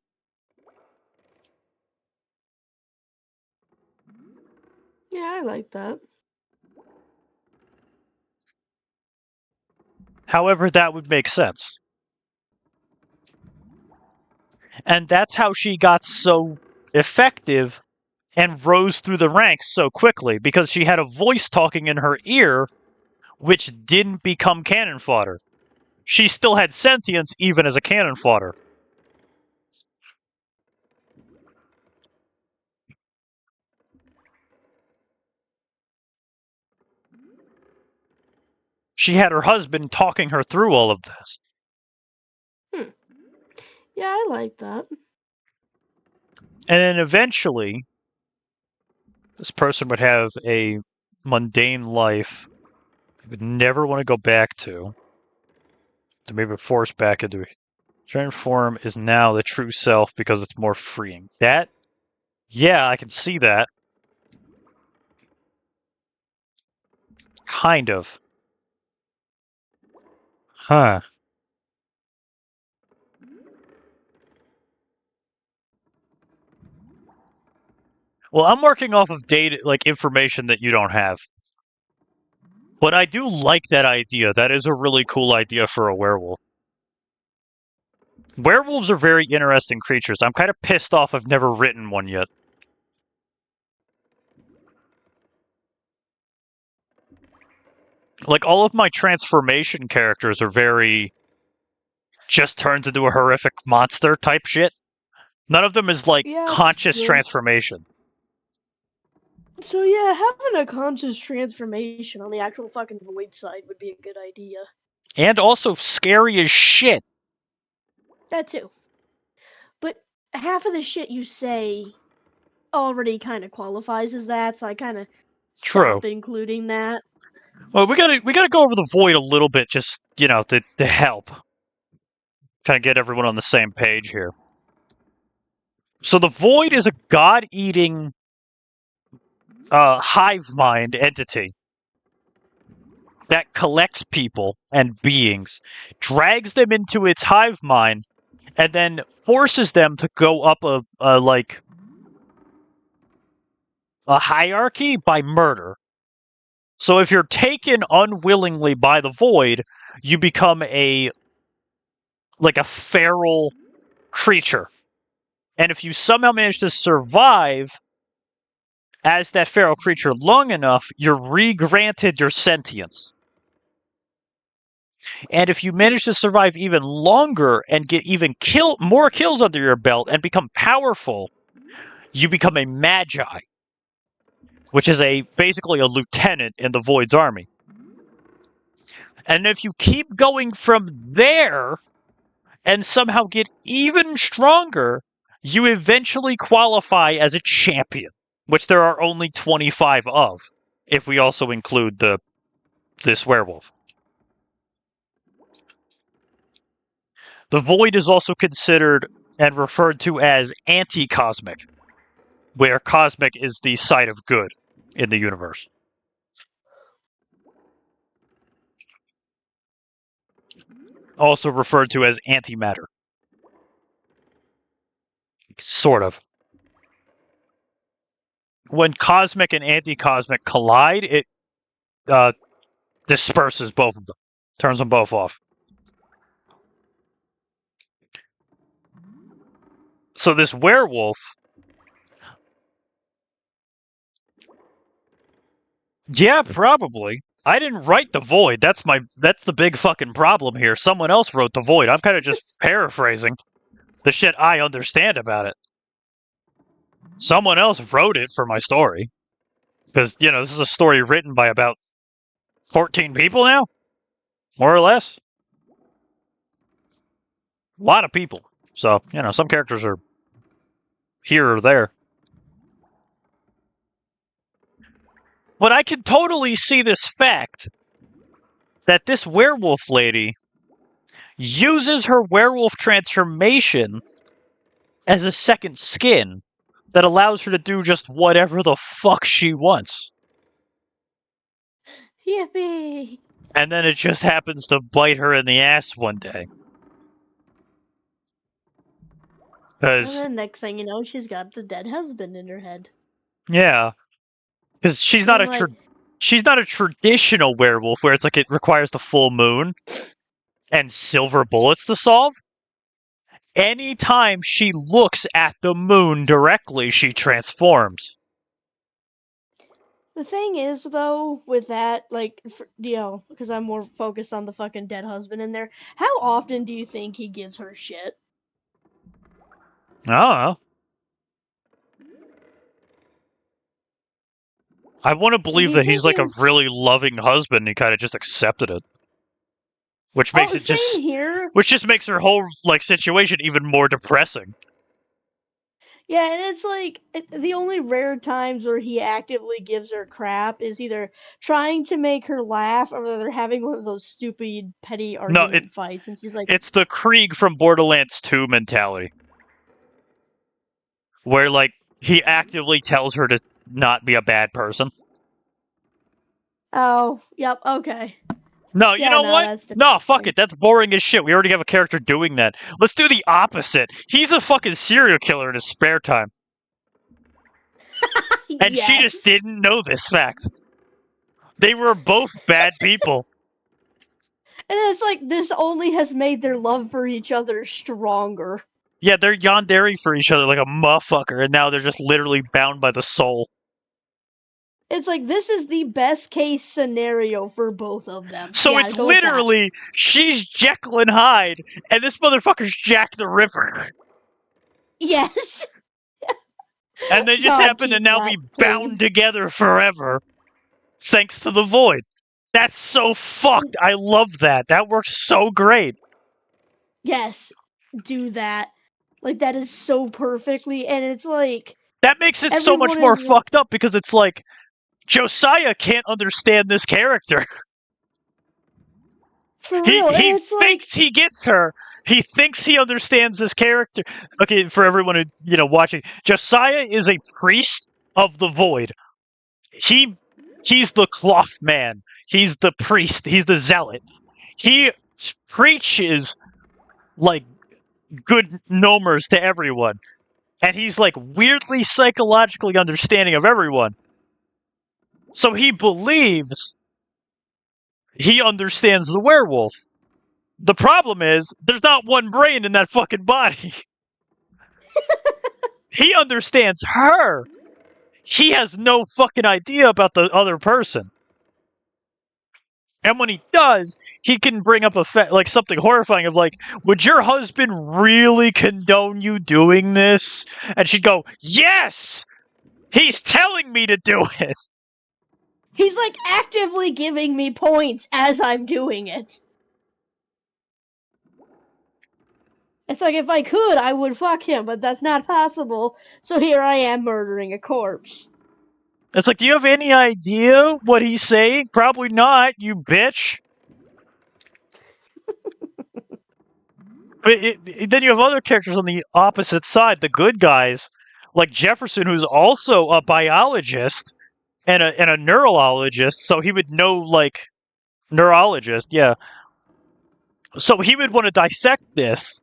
Yeah, I like that. However, that would make sense. And that's how she got so effective and rose through the ranks so quickly, because she had a voice talking in her ear which didn't become cannon fodder. she still had sentience even as a cannon fodder. She had her husband talking her through all of this. Yeah, I like that. And then eventually, this person would have a mundane life they would never want to go back to maybe forced back into it. Trend form is now the true self because it's more freeing. That, yeah, I can see that. Kind of. Huh. Well, I'm working off of data, like information that you don't have. But I do like that idea. That is a really cool idea for a werewolf. Werewolves are very interesting creatures. I'm kind of pissed off I've never written one yet. Like, all of my transformation characters are very just turns into a horrific monster type shit. None of them is like Yeah, conscious true. transformation. So yeah, having a conscious transformation on the actual fucking void side would be a good idea. And also scary as shit. That too. But half of the shit you say already kind of qualifies as that, so I kind of True. stop including that. Well, we gotta go over the void a little bit, just to help, kind of get everyone on the same page here. So the void is a god-eating, hive mind entity that collects people and beings, drags them into its hive mind, and then forces them to go up a hierarchy by murder. So if you're taken unwillingly by the void, you become a feral creature. And if you somehow manage to survive as that feral creature long enough, you're re-granted your sentience. And if you manage to survive even longer and get even more kills under your belt and become powerful, you become a magi, which is basically a lieutenant in the Void's army. And if you keep going from there and somehow get even stronger, you eventually qualify as a champion, which there are only 25 of, if we also include this werewolf. The Void is also considered and referred to as anti-cosmic, where cosmic is the side of good in the universe. Also referred to as antimatter. Sort of. When cosmic and anti-cosmic collide, it disperses both of them. Turns them both off. So this werewolf... Yeah, probably. I didn't write the Void. That's the big fucking problem here. Someone else wrote the Void. I'm kind of just paraphrasing the shit I understand about it. Someone else wrote it for my story. Because, this is a story written by about 14 people now? More or less? A lot of people. So, some characters are here or there. But I can totally see this fact that this werewolf lady uses her werewolf transformation as a second skin that allows her to do just whatever the fuck she wants. Yippee! And then it just happens to bite her in the ass one day. And then next thing you know, she's got the dead husband in her head. Yeah. Because she's not a traditional werewolf where it's like it requires the full moon and silver bullets to solve. Anytime she looks at the moon directly, she transforms. The thing is, though, with that, like, because I'm more focused on the fucking dead husband in there, how often do you think he gives her shit? I don't know. I want to Do believe you that he's think like a it's... really loving husband and he kind of just accepted it. Which makes Oh, it same just here. which just makes her whole like situation even more depressing. Yeah, and it's like, the only rare times where he actively gives her crap is either trying to make her laugh or they're having one of those stupid, petty No, argument fights, and she's like, it's the Krieg from Borderlands 2 mentality. Where like he actively tells her to not be a bad person. oh, yep, okay. No, you Yeah, know no, what? that's No, fuck different. it. That's boring as shit. We already have a character doing that. Let's do the opposite. He's a fucking serial killer in his spare time. And she Yes. just didn't know this fact. They were both bad people. And it's like, this only has made their love for each other stronger. Yeah, they're yandere for each other like a motherfucker, and now they're just literally bound by the soul. It's like, this is the best case scenario for both of them. So Yeah, it's go with that. literally, she's Jekyll and Hyde, and this motherfucker's Jack the Ripper. Yes. And they just God, happen to keep now that, be please. bound together forever, thanks to the void. That's so fucked. I love that. That works so great. Yes, do that. Like, that is so perfectly, and it's like, That makes it so much everyone more is... fucked up because it's like, Josiah can't understand this character. For He real, and he it's like... thinks he gets her. He thinks he understands this character. Okay, for everyone who watching, Josiah is a priest of the void. He's the cloth man. He's the priest. He's the zealot. He preaches like good nomers to everyone, and he's like weirdly psychologically understanding of everyone. So he believes he understands the werewolf. The problem is, there's not one brain in that fucking body. He understands her. He has no fucking idea about the other person. And when he does, he can bring up like something horrifying of like, would your husband really condone you doing this? And she'd go, yes! He's telling me to do it! He's like actively giving me points as I'm doing it. It's like, if I could, I would fuck him, but that's not possible, so here I am murdering a corpse. It's like, do you have any idea what he's saying? Probably not, you bitch. Then you have other characters on the opposite side, the good guys, like Jefferson, who's also a biologist and a neurologist, so he would know, like, neurologist, yeah. So he would want to dissect this.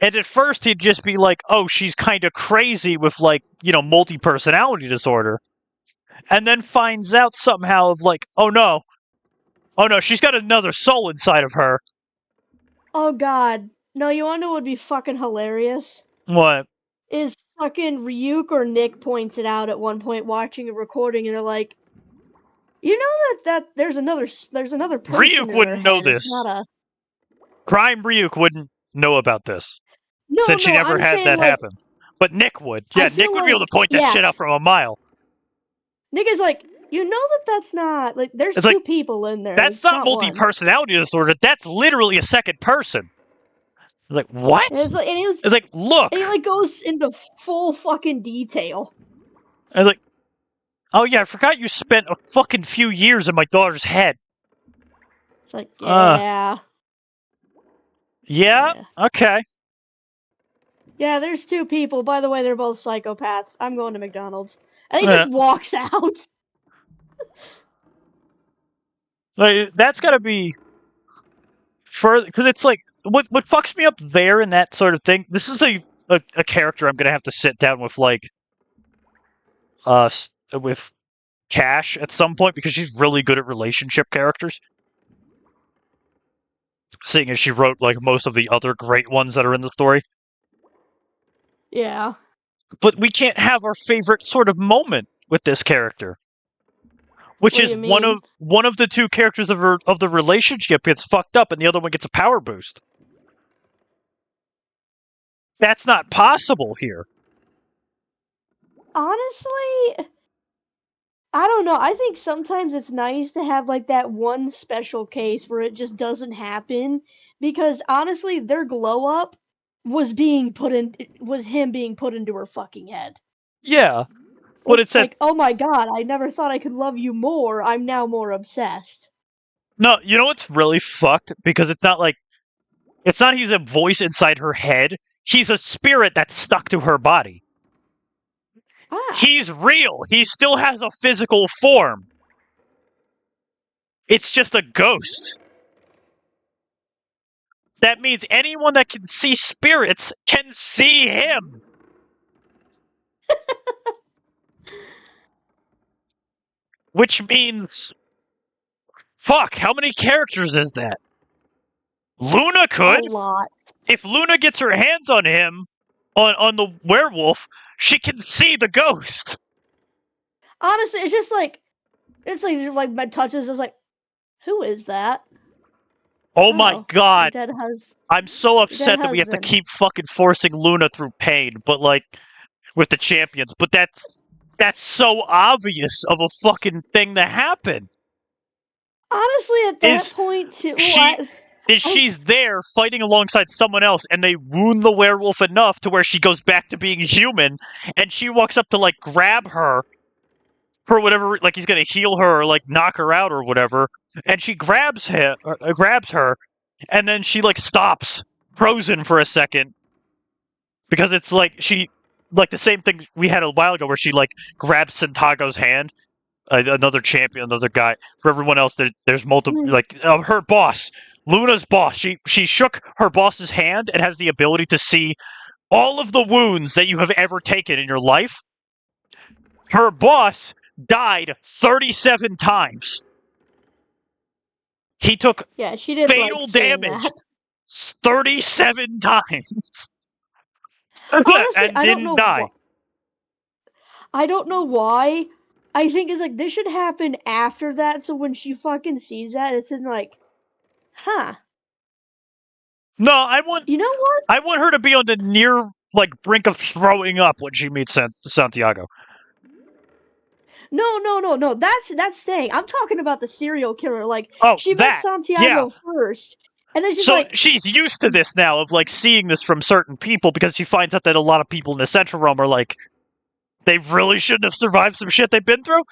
And at first he'd just be like, oh, she's kind of crazy with, like, multi-personality disorder. And then finds out somehow of, like, oh no, she's got another soul inside of her. Oh god. No, you wanna know what would be fucking hilarious? What? Is fucking Ryuk or Nick points it out at one point watching a recording, and they're like, you know that there's another person Ryuk in their wouldn't know head. It's this. not a... Prime Ryuk wouldn't know about this. No, Since she never I'm had saying, that like, happen. But Nick would. Yeah, I feel Nick would be able to point that yeah. shit out from a mile. Nick is like, you know that's not... Like, there's It's two like, people in there. That's It's not one. multi-personality disorder. That's literally a second person. Like, what? And it's like, It's like, look. and he, like, goes into full fucking detail. I was like, oh yeah, I forgot you spent a fucking few years in my daughter's head. It's like, yeah. Yeah? Okay. Yeah, there's two people. By the way, they're both psychopaths. I'm going to McDonald's. And he just walks out. Like, that's gotta be further, because it's like, what fucks me up there in that sort of thing, this is a character I'm gonna have to sit down with, like, with Cash at some point, because she's really good at relationship characters. Seeing as she wrote, like, most of the other great ones that are in the story. Yeah. But we can't have our favorite sort of moment with this character, which What do is you mean? one of the two characters of the relationship gets fucked up, and the other one gets a power boost. That's not possible here. Honestly, I don't know. I think sometimes it's nice to have like that one special case where it just doesn't happen because honestly, their glow up was him being put into her fucking head. Yeah, but It's it's that like, oh my god, I never thought I could love you more. I'm now more obsessed. no. You know what's really fucked because it's not he's a voice inside her head. He's a spirit that's stuck to her body. Ah, He's real. He still has a physical form. It's just a ghost. That means anyone that can see spirits can see him. Which means, fuck, how many characters is that? Luna a could. lot. If Luna gets her hands on him, on the werewolf, she can see the ghost. Honestly, it's like my touches is like, who is that? Oh my Your god. dad has I'm so your upset dead that we have to husband. keep fucking forcing Luna through pain, but like, with the champions. But that's so obvious of a fucking thing to happen. Honestly, at that Is point, too, she's there fighting alongside someone else and they wound the werewolf enough to where she goes back to being human and she walks up to like grab her for whatever, like he's gonna heal her or like knock her out or whatever, and she grabs her, and then she like stops, frozen for a second, because it's like like the same thing we had a while ago where she like grabs Santago's hand, another champion, another guy. For everyone else, there's multiple, like her boss, Luna's boss. She shook her boss's hand and has the ability to see all of the wounds that you have ever taken in your life. Her boss died 37 times. He took yeah, she did fatal like saying damage that. 37 times Honestly, and didn't die. I don't know why. I think it's like this should happen after that, so when she fucking sees that, it's in like, huh? No, You know what? I want her to be on the near like brink of throwing up when she meets Santiago. No. That's staying. I'm talking about the serial killer. Like Oh, she met that. Yeah. Santiago first, and then she's So like, she's used to this now of like seeing this from certain people because she finds out that a lot of people in the Central Realm are like, they really shouldn't have survived some shit they've been through.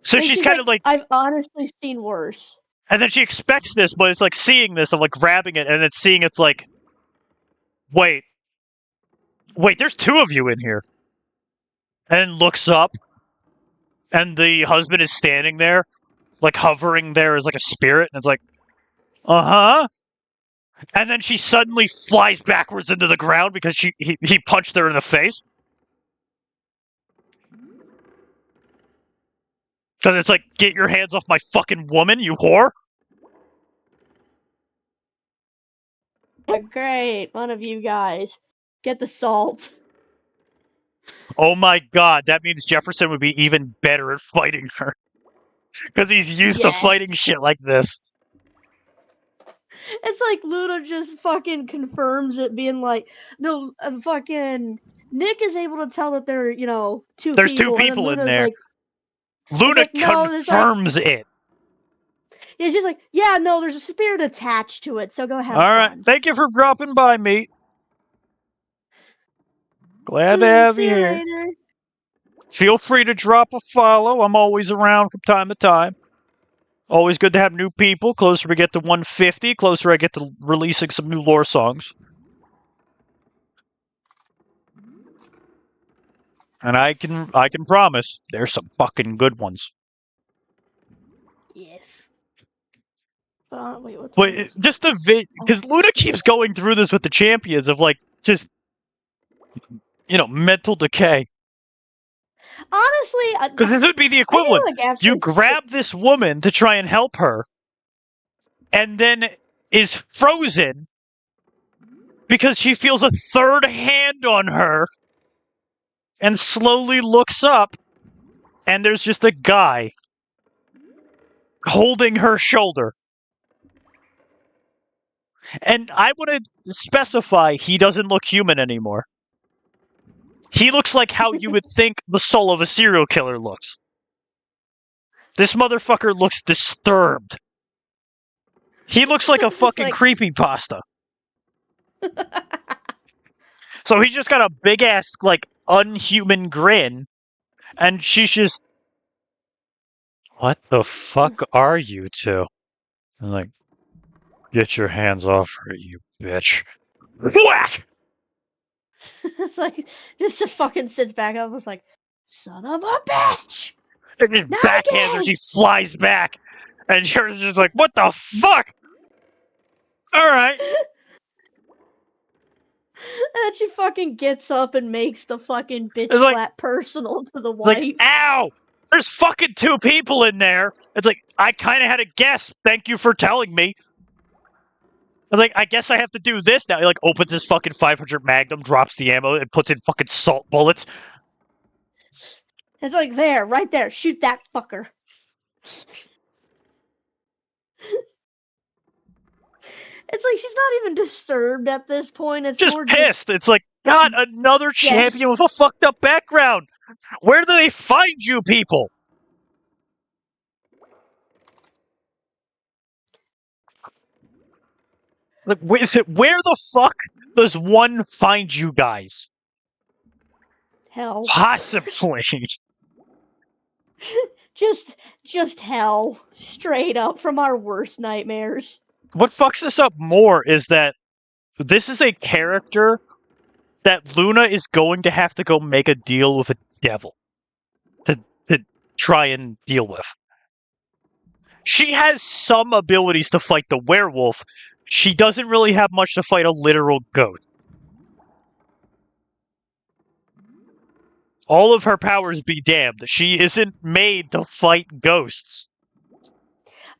So and she's kind of like, I've honestly seen worse. and then she expects this, but it's like seeing this of like grabbing it and then seeing it's like, wait, there's two of you in here. And looks up, and the husband is standing there, like hovering there as like a spirit, and it's like, uh-huh. And then she suddenly flies backwards into the ground because he punched her in the face. Because it's like, get your hands off my fucking woman, you whore. Great, one of you guys get the salt. Oh my god, that means Jefferson would be even better at fighting her. Because he's used to Yes. fighting shit like this. It's like Luna just fucking confirms it, being like, no, fucking Nick is able to tell that there, two There's people. two people and then in Luna's there. like, Luna like, no, there's like, confirms it. it's just like, yeah, no, there's a spirit attached to it, so go have Alright, fun. thank you for dropping by, mate. Glad to have See you you here. later. Feel free to drop a follow. I'm always around from time to time. Always good to have new people. Closer we get to 150, closer I get to releasing some new lore songs. And I can promise there's some fucking good ones. Yes. Wait, what's But just the because Luna keeps going through this with the champions of like just mental decay. Honestly, Because this would be the equivalent. I feel like You grab this woman to try and help her, and then is frozen because she feels a third hand on her and slowly looks up and there's just a guy holding her shoulder. And I want to specify he doesn't look human anymore. He looks like how you would think the soul of a serial killer looks. This motherfucker looks disturbed. He looks like a fucking creepypasta. So he's just got a big ass, like, unhuman grin, and she's just, what the fuck are you two? I'm like, get your hands off her, you bitch. Whack! It's like, just fucking sits back up and was like, son of a bitch! And just Not backhands her, again! she flies back. And she's just like, what the fuck? Alright. And then she fucking gets up and makes the fucking bitch It's like- slap personal to the wife. Like, ow! There's fucking 2 people in there. It's like, I kind of had a guess. Thank you for telling me. I was like, I guess I have to do this now. He, like, opens his fucking 500 Magnum, drops the ammo, and puts in fucking salt bullets. It's like, there, right there, shoot that fucker. It's like she's not even disturbed at this point. It's Just more pissed. It's like, God, another champion with a fucked up background. Where do they find you people? Like, where the fuck does one find you guys? hell. Possibly. Just hell. Straight up from our worst nightmares. What fucks this up more is that this is a character that Luna is going to have to go make a deal with a devil to try and deal with. She has some abilities to fight the werewolf. She doesn't really have much to fight a literal goat. All of her powers be damned. She isn't made to fight ghosts.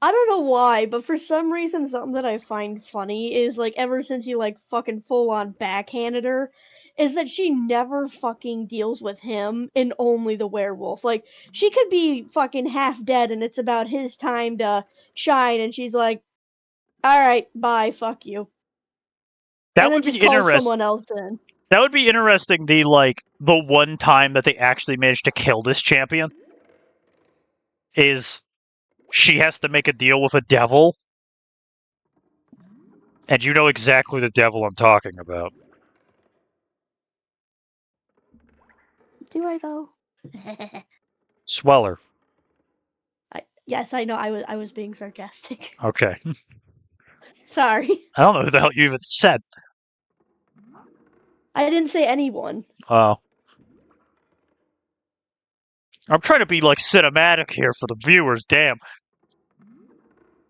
I don't know why, but for some reason, something that I find funny is, like, ever since he, like, fucking full-on backhanded her, is that she never fucking deals with him and only the werewolf. Like, she could be fucking half dead and it's about his time to shine, and she's like, alright, bye, fuck you. That and then would be just calls interesting. someone else in. That would be interesting, the one time that they actually managed to kill this champion is she has to make a deal with a devil. And you know exactly the devil I'm talking about. Do I, though? Sweller. Yes, I know, I was being sarcastic. Okay. Sorry. I don't know who the hell you even said. I didn't say anyone. Oh. I'm trying to be, cinematic here for the viewers, damn.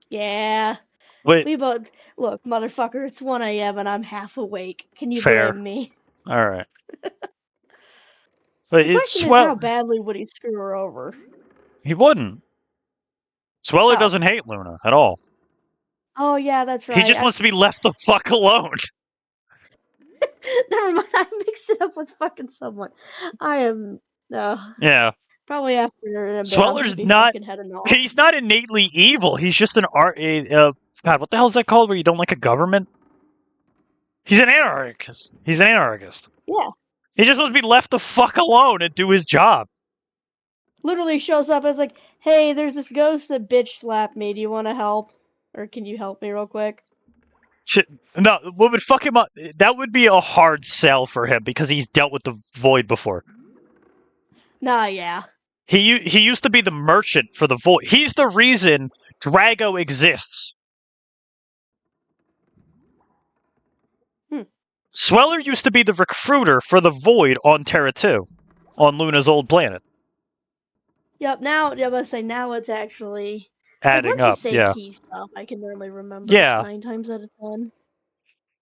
Yeah. Wait, We both... Look, motherfucker, it's 1 a.m. and I'm half awake. Can you Fair. blame me? alright. But The it's question is, how badly would he screw her over? He wouldn't. Sweller Oh. doesn't hate Luna at all. Oh, yeah, that's right. He just wants to be left the fuck alone. Never mind, I mixed it up with fucking someone. I am... Yeah. probably after an I'm Sweller's gonna be not- fucking heading off. He's not innately evil. He's just God, what the hell is that called where you don't like a government? He's an anarchist. He's an anarchist. Yeah. He just wants to be left the fuck alone and do his job. Literally shows up as like, hey, there's this ghost that bitch slapped me. Do you want to help? Or can you help me real quick? Shit. No, what would fuck him up? That would be a hard sell for him because he's dealt with the void before. Nah, yeah. He used to be the merchant for the void. He's the reason Drago exists. Sweller used to be the recruiter for the void on Terra 2, on Luna's old planet. Yep, now, I was say now it's actually... Adding once up, you say yeah. key stuff, I can normally remember Yeah. 9 times out of 10.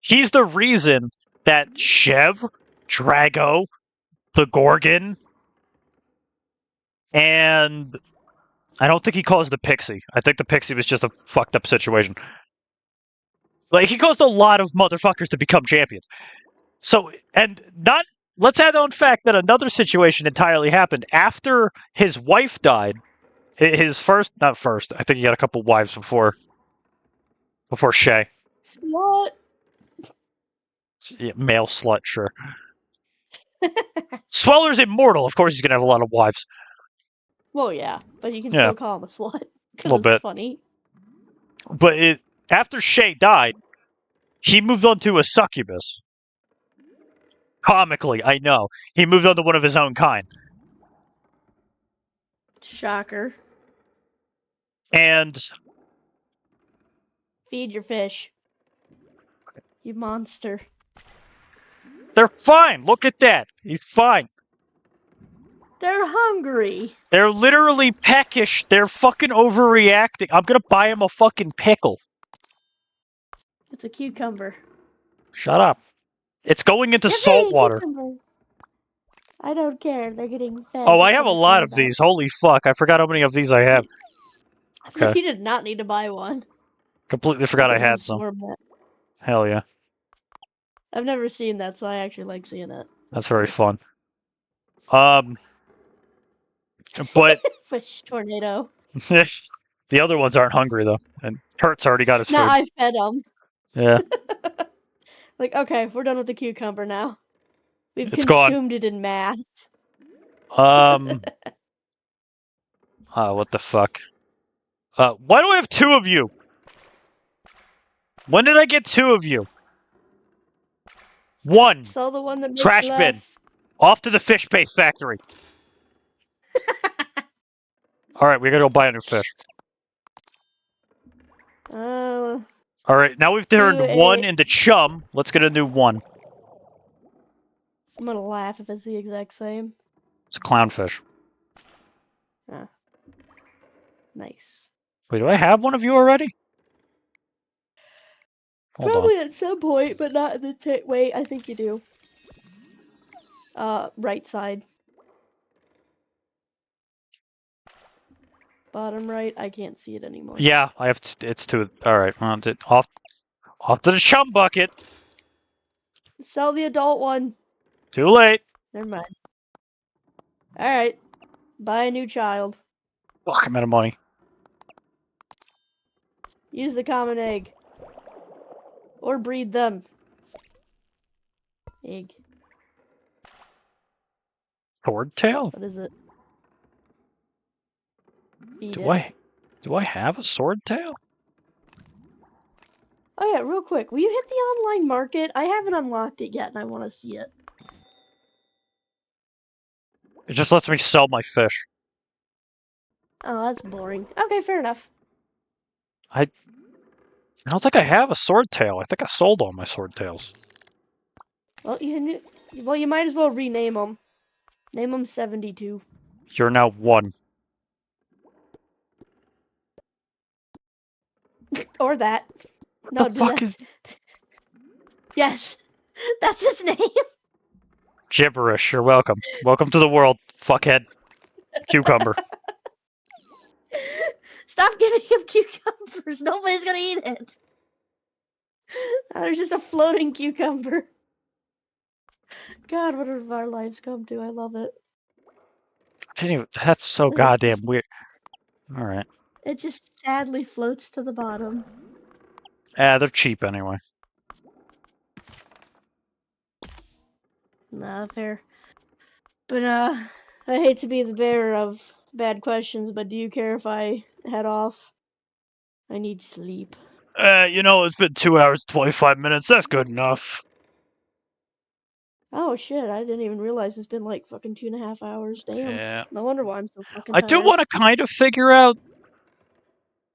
He's the reason that Shev, Drago, the Gorgon, and I don't think he caused the Pixie. I think the Pixie was just a fucked up situation. He caused a lot of motherfuckers to become champions. So, and not let's add on fact that another situation entirely happened after his wife died. His not first. I think he had a couple wives before Shay. Slut. Yeah, male slut, sure. Sweller's immortal. Of course, he's gonna have a lot of wives. Well, yeah, but you can Yeah. still call him a slut. A little It's bit. funny. But after Shay died, he moved on to a succubus. Comically, I know. He moved on to one of his own kind. Shocker. And Feed your fish. You monster. they're fine. Look at that. He's fine. They're hungry. They're literally peckish. They're fucking overreacting. I'm gonna buy him a fucking pickle. It's a cucumber. Shut up. It's going into You're salt getting water. cucumber. I don't care. They're getting fed. Oh, I That's have a what lot care of about. these. Holy fuck. I forgot how many of these I have. Okay. You did not need to buy one. Completely forgot I had some. Absorb that. Hell yeah. I've never seen that, so I actually like seeing it. That's very fun. But Fish tornado. the other ones aren't hungry though. And Kurt's already got his No, food. I fed them. Yeah. Like, okay, we're done with the cucumber now. We've It's gone. consumed it in mass. What the fuck? Why do I have two of you? When did I get two of you? One. Sell the one that makes Trash bin. less. Off to the fish paste factory. Alright, we gotta go buy a new fish. Alright, now we've turned one into chum. Let's get a new one. I'm gonna laugh if it's the exact same. It's a clownfish. Nice. Wait, do I have one of you already? Hold Probably on. at some point, but not in the wait, I think you do. Right side. Bottom right, I can't see it anymore. Yeah, I have. It's two. Alright, well, off to the chum bucket. Sell the adult one. Too late. Never mind. Alright. Buy a new child. Fuck, I'm out of money. Use the common egg. Or breed them. Egg. Sword tail? What is it? Feed Do it. I have a sword tail? Oh yeah, real quick. Will you hit the online market? I haven't unlocked it yet and I want to see it. It just lets me sell my fish. Oh, that's boring. Okay, fair enough. I don't think I have a sword tail. I think I sold all my sword tails. Well, you might as well rename them. Name them 72. You're now one. Or that. What No, the fuck that. is Yes, that's his name. gibberish? You're welcome. Welcome to the world, fuckhead. Cucumber. Stop giving him cucumbers. Nobody's gonna eat it. There's just a floating cucumber. God, what have our lives come to? I love it. That's so goddamn weird. Alright. It just sadly floats to the bottom. They're cheap anyway. Nah, fair. But, I hate to be the bearer of bad questions, but do you care if I head off? I need sleep. It's been 2 hours, 25 minutes. That's good enough. Oh shit, I didn't even realize it's been like fucking 2.5 hours. Damn. Yeah. No wonder why I'm so fucking I tired. do want to kind of figure out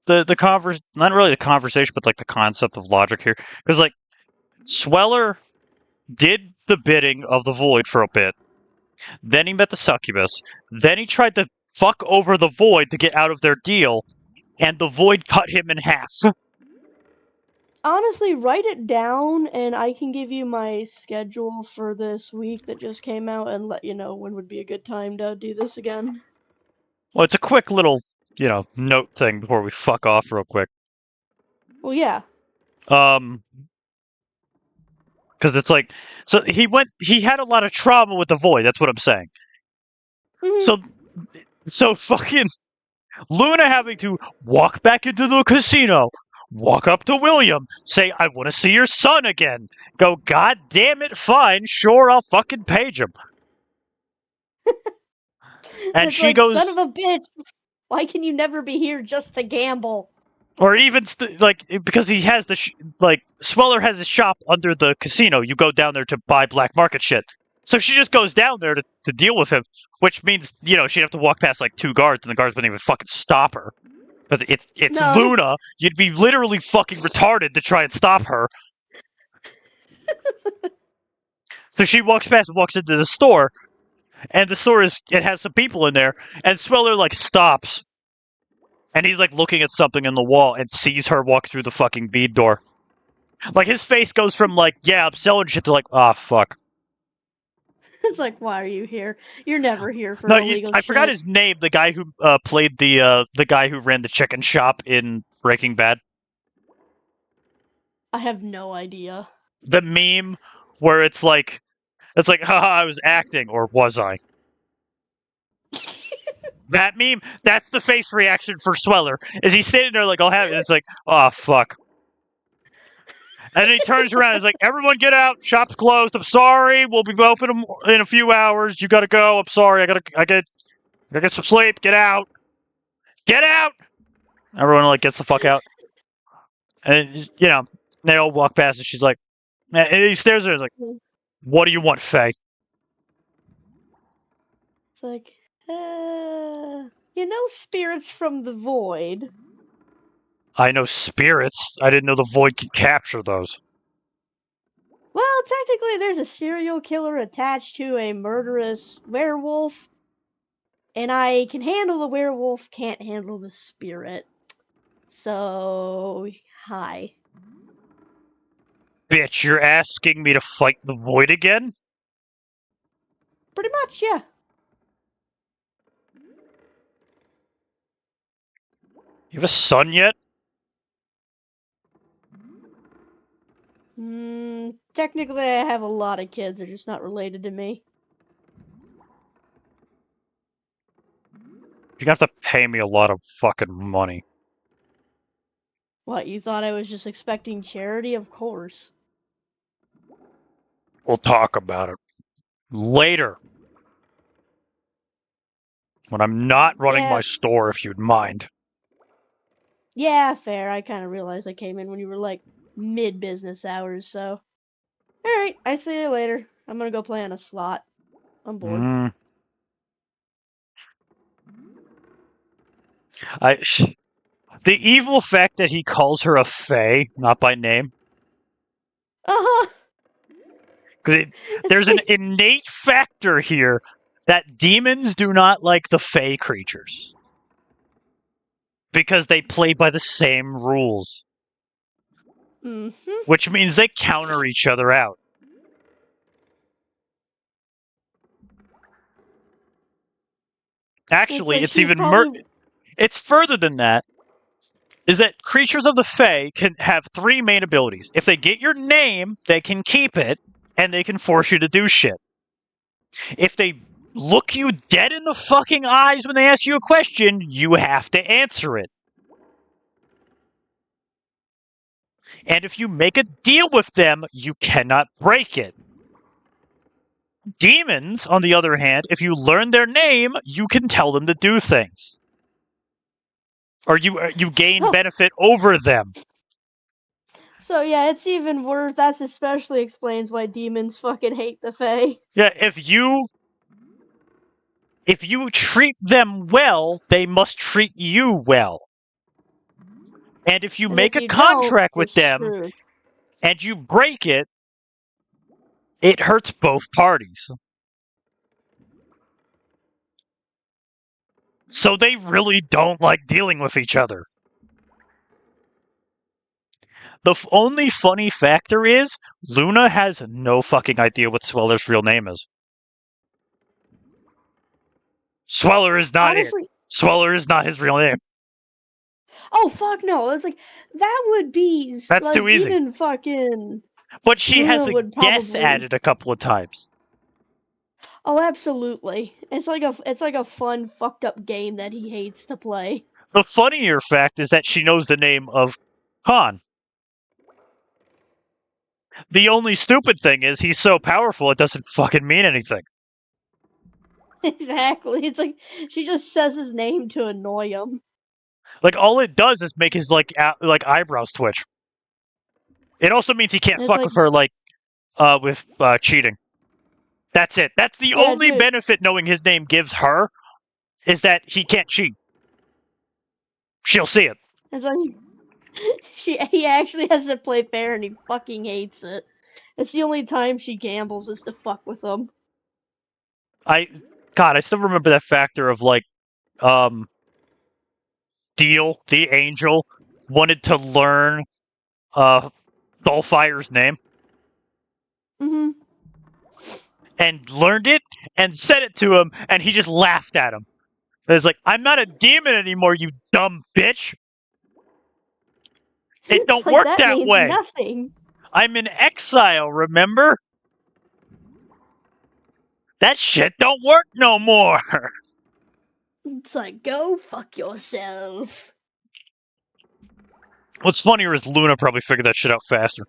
the not really the conversation, but like the concept of logic here. Because like Sweller did the bidding of the Void for a bit. Then he met the Succubus. Then he tried to fuck over the Void to get out of their deal, and the Void cut him in half. Honestly, write it down and I can give you my schedule for this week that just came out and let you know when would be a good time to do this again. Well, it's a quick little, note thing before we fuck off real quick. Well, yeah. Because it's like, so he had a lot of trauma with the void. That's what I'm saying. Mhm. So fucking Luna having to walk back into the casino, walk up to William, say, I want to see your son again. Go, God damn it, fine, sure, I'll fucking page him. And It's she like, goes, son of a bitch, why can you never be here just to gamble? or even because he has Sweller has a shop under the casino. You go down there to buy black market shit. So she just goes down there to deal with him, which means, she'd have to walk past like 2 guards, and the guards wouldn't even fucking stop her. Because it's No. Luna. You'd be literally fucking retarded to try and stop her. So she walks into the store, and the store it has some people in there, and Sweller stops. And he's looking at something in the wall and sees her walk through the fucking bead door. His face goes from yeah, I'm selling shit to ah, fuck. It's like, why are you here? You're never here for No, illegal I shit. forgot his name. The guy who played the guy who ran the chicken shop in Breaking Bad. I have no idea. The meme where it's like, haha, I was acting, or was I? That meme, that's the face reaction for Sweller. Is he standing there I'll have it, and it's like, oh, fuck. And then he turns around and he's like, everyone get out, shop's closed, I'm sorry, we'll be open in a few hours, you gotta go, I'm sorry, I gotta get some sleep, get out! Get out! Everyone gets the fuck out. And, they all walk past and she's like, and he stares at her, he's like, what do you want, Faye? It's like, spirits from the void. I know spirits. I didn't know the void could capture those. Well, technically, there's a serial killer attached to a murderous werewolf, and I can handle the werewolf, can't handle the spirit. So, hi. Bitch, you're asking me to fight the void again? Pretty much, yeah. You have a son yet? Technically, I have a lot of kids. They're just not related to me. You're gonna have to pay me a lot of fucking money. What, you thought I was just expecting charity? Of course. We'll talk about it later. When I'm not running my store, if you'd mind. Yeah, fair. I kind of realized I came in when you were mid-business hours, so. Alright, I see you later. I'm gonna go play on a slot. I'm bored. The evil fact that he calls her a fae, not by name. Uh-huh. Because there's an innate factor here that demons do not like the fae creatures. Because they play by the same rules. Mm-hmm. Which means they counter each other out. Actually, it's even it's further than that. Is that creatures of the Fae can have 3 main abilities. If they get your name, they can keep it, and they can force you to do shit. If they look you dead in the fucking eyes when they ask you a question, you have to answer it. And if you make a deal with them, you cannot break it. Demons, on the other hand, if you learn their name, you can tell them to do things. Or you gain benefit over them. So yeah, it's even worse. That especially explains why demons fucking hate the Fae. Yeah, if you treat them well, they must treat you well. And if you make a contract with them and you break it, it hurts both parties. So they really don't like dealing with each other. The only funny factor is Luna has no fucking idea what Sweller's real name is. Sweller is not it. Sweller is not his real name. Oh fuck no! It's that would be that's too easy. Even fucking But she has Luna a would guess probably- at it a couple of times. Oh, absolutely. It's like a fun, fucked up game that he hates to play. The funnier fact is that she knows the name of Khan. The only stupid thing is he's so powerful it doesn't fucking mean anything. Exactly. It's like she just says his name to annoy him. Like all it does is make his like eyebrows twitch. It also means he can't It's fuck like- with her with cheating. That's it. That's the Yeah, only dude. benefit knowing his name gives her is that he can't cheat. She'll see it. It's like he actually has to play fair and he fucking hates it. It's the only time she gambles is to fuck with him. I still remember that factor of like Deal, the angel, wanted to learn Soulfire's name Mm-hmm. and learned it and said it to him and he just laughed at him. It's like, I'm not a demon anymore, you dumb bitch. It don't Like, work that that means way. nothing. I'm in exile, remember? That shit don't work no more. It's like, go fuck yourself. What's funnier is Luna probably figured that shit out faster.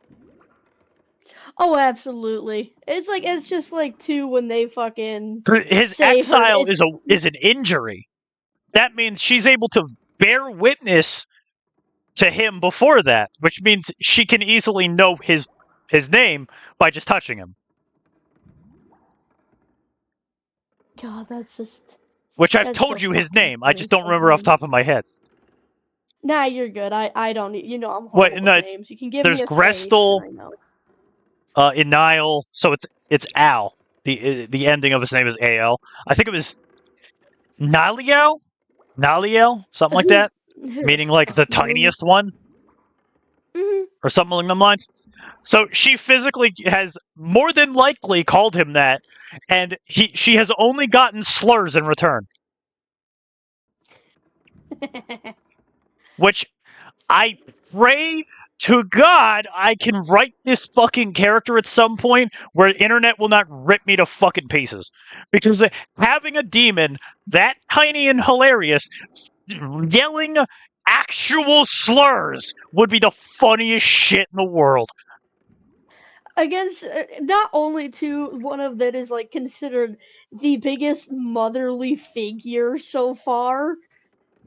Oh, absolutely. It's just like two when they fucking His say her- exile it's- is an injury. That means she's able to bear witness to him before that, which means she can easily know his name by just touching him. God, that's just. Which I've That's told so you his fucking name. I just funny don't remember off the top sometimes. of my head. Nah, you're good. I don't. You know I'm Wait, horrible no, with it's- names. You can give there's me a face, Grestel. and I know. Enile, so it's Al. The ending of his name is Al. I think it was Naliel, something like that, meaning like the tiniest one Mhm. or something along them lines. So she physically has more than likely called him that, and she has only gotten slurs in return, which I pray to God I can write this fucking character at some point where the internet will not rip me to fucking pieces. Because having a demon that tiny and hilarious yelling actual slurs would be the funniest shit in the world. Against not only to one of that is like considered the biggest motherly figure so far,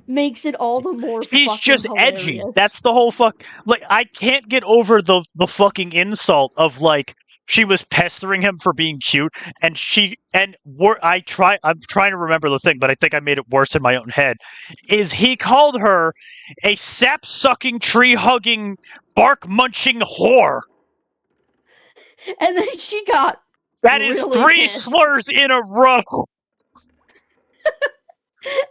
makes it all the more He's fucking just hilarious. edgy. That's the whole fuck. Like, I can't get over the fucking insult of like she was pestering him for being cute, and I'm trying to remember the thing, but I think I made it worse in my own head. Is he called her a sap sucking, tree hugging, bark munching whore? And then she got That is really 3 pissed. slurs in a row.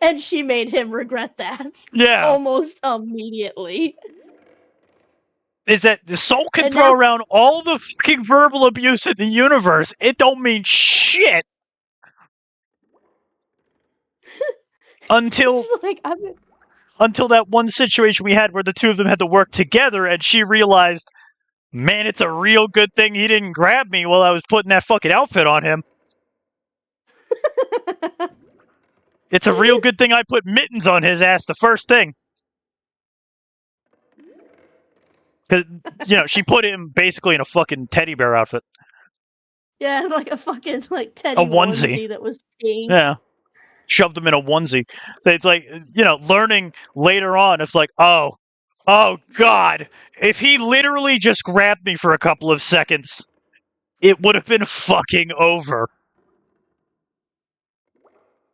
And she made him regret that Yeah. almost immediately. Is that the soul can And throw that's- around all the fucking verbal abuse in the universe. It don't mean shit. Until It's like, until that one situation we had where the two of them had to work together and she realized, man, it's a real good thing he didn't grab me while I was putting that fucking outfit on him. It's a real good thing I put mittens on his ass the first thing. Because, she put him basically in a fucking teddy bear outfit. yeah, like a fucking like teddy onesie. that was pink. Yeah. Shoved him in a onesie. It's like, learning later on, it's like, oh God. If he literally just grabbed me for a couple of seconds, it would have been fucking over.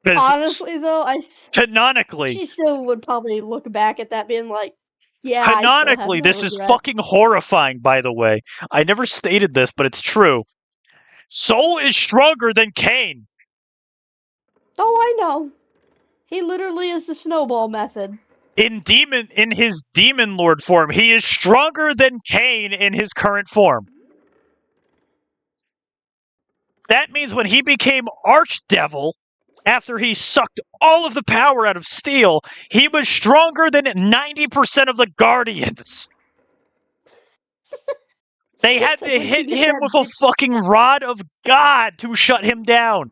'Cause Honestly, though, canonically, she still would probably look back at that being like, yeah, I still have canonically, no this is regrets. fucking horrifying, by the way. I never stated this, but it's true. Soul is stronger than Cain. Oh, I know. He literally is the snowball method. In his demon lord form, he is stronger than Cain in his current form. That means when he became Archdevil, after he sucked all of the power out of Steel, he was stronger than 90% of the Guardians. They had It's like, to where'd you hit get him that with a big- fucking rod of God to shut him down.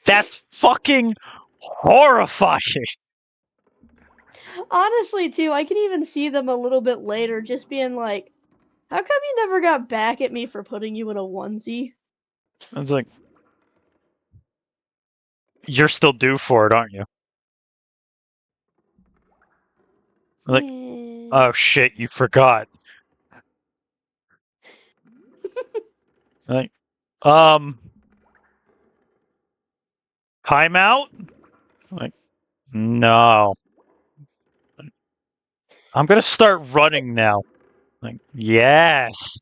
That's fucking horrifying. Honestly, too, I can even see them a little bit later just being like, how come you never got back at me for putting you in a onesie? It's like, you're still due for it, aren't you? Like, Eh. oh shit, you forgot. Like, timeout? Like, no. I'm gonna start running now. Like, yes.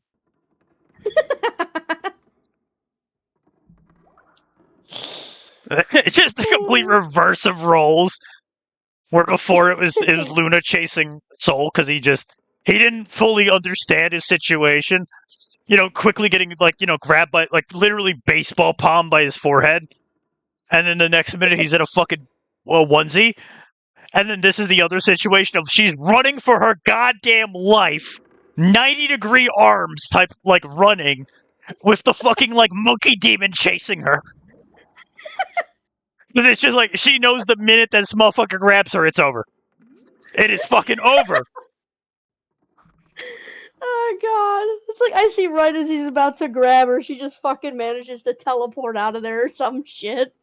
It's just the complete reverse of roles. Where before it was Luna chasing Soul because he didn't fully understand his situation. You know, quickly getting grabbed by literally baseball palm by his forehead, and then the next minute he's in a fucking onesie. And then this is the other situation of she's running for her goddamn life, 90-degree arms type running with the fucking monkey demon chasing her. Because it's just like she knows the minute that this motherfucker grabs her, it's over. It is fucking over. Oh god. It's like I see right as he's about to grab her, she just fucking manages to teleport out of there or some shit.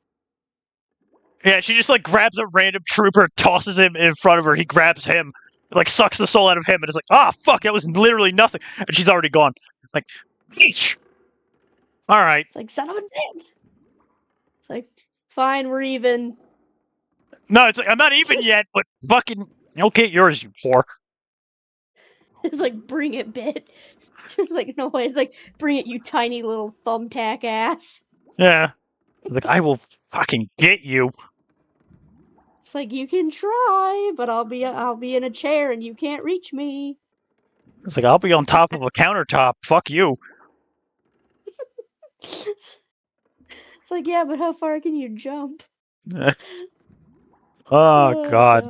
Yeah, she just grabs a random trooper, tosses him in front of her. He grabs him, sucks the soul out of him, and it's like, ah, fuck, that was literally nothing. And she's already gone. Like, bitch. All right. It's like, son of a bitch. It's like, fine, we're even. No, it's like I'm not even yet, but fucking you'll get yours, you whore. It's like, bring it, bit. It's like, no way. It's like, bring it, you tiny little thumbtack ass. Yeah. Like, I will fucking get you. It's like, you can try, but I'll be in a chair and you can't reach me. It's like I'll be on top of a countertop. Fuck you. It's like, yeah, but how far can you jump? Oh god.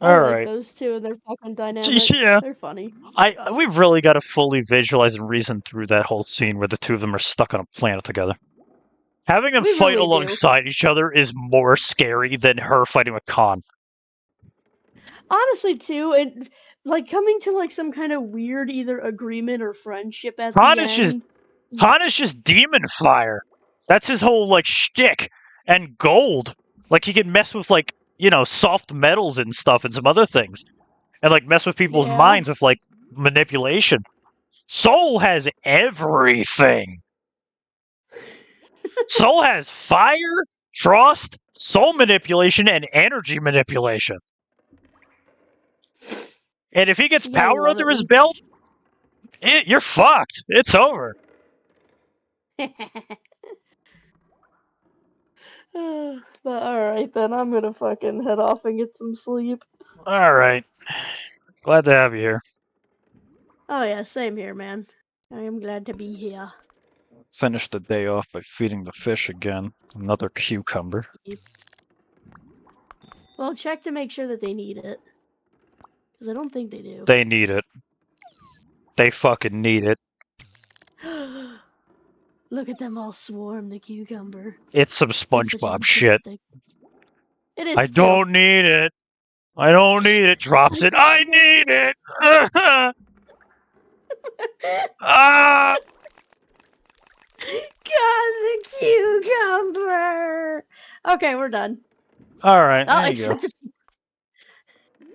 I All like right. those two, and they're fucking dynamic. Yeah. They're funny. We've really got to fully visualize and reason through that whole scene where the two of them are stuck on a planet together. Having them We fight really do. alongside each other is more scary than her fighting with Khan. Honestly, too, and coming to some kind of weird either agreement or friendship at Khan the is end. just demon fire. That's his whole shtick. And gold. He can mess with soft metals and stuff and some other things. And mess with people's Yeah. minds with manipulation. Soul has everything. Soul has fire, frost, soul manipulation, and energy manipulation. And if he gets You gotta power love under it his when- belt, you're fucked. It's over. But alright then, I'm gonna fucking head off and get some sleep. All right. Glad to have you here. Oh yeah, same here, man. I am glad to be here. Finish the day off by feeding the fish again. Another cucumber. Well, check to make sure that they need it. Because I don't think they do. They need it. They fucking need it. Look at them all swarm the cucumber. It's some It's such a SpongeBob shit. majestic- It is. I too. don't need it. I don't need it. Drops it. I need it. Ah! God, the cucumber. Okay, we're done. All right. Oh, There you go. except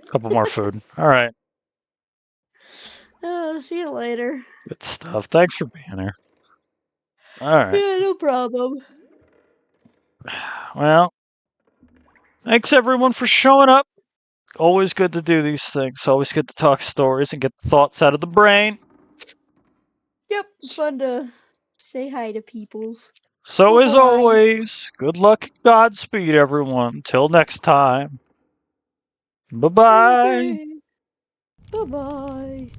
Couple more food. All right. see you later. Good stuff. Thanks for being here. All right. Yeah, no problem. Well, thanks everyone for showing up. Always good to do these things. Always good to talk stories and get the thoughts out of the brain. Yep, it's fun to say hi to peoples. So as Bye-bye. always, good luck and Godspeed, everyone. Till next time. Bye-bye. Okay. Bye-bye.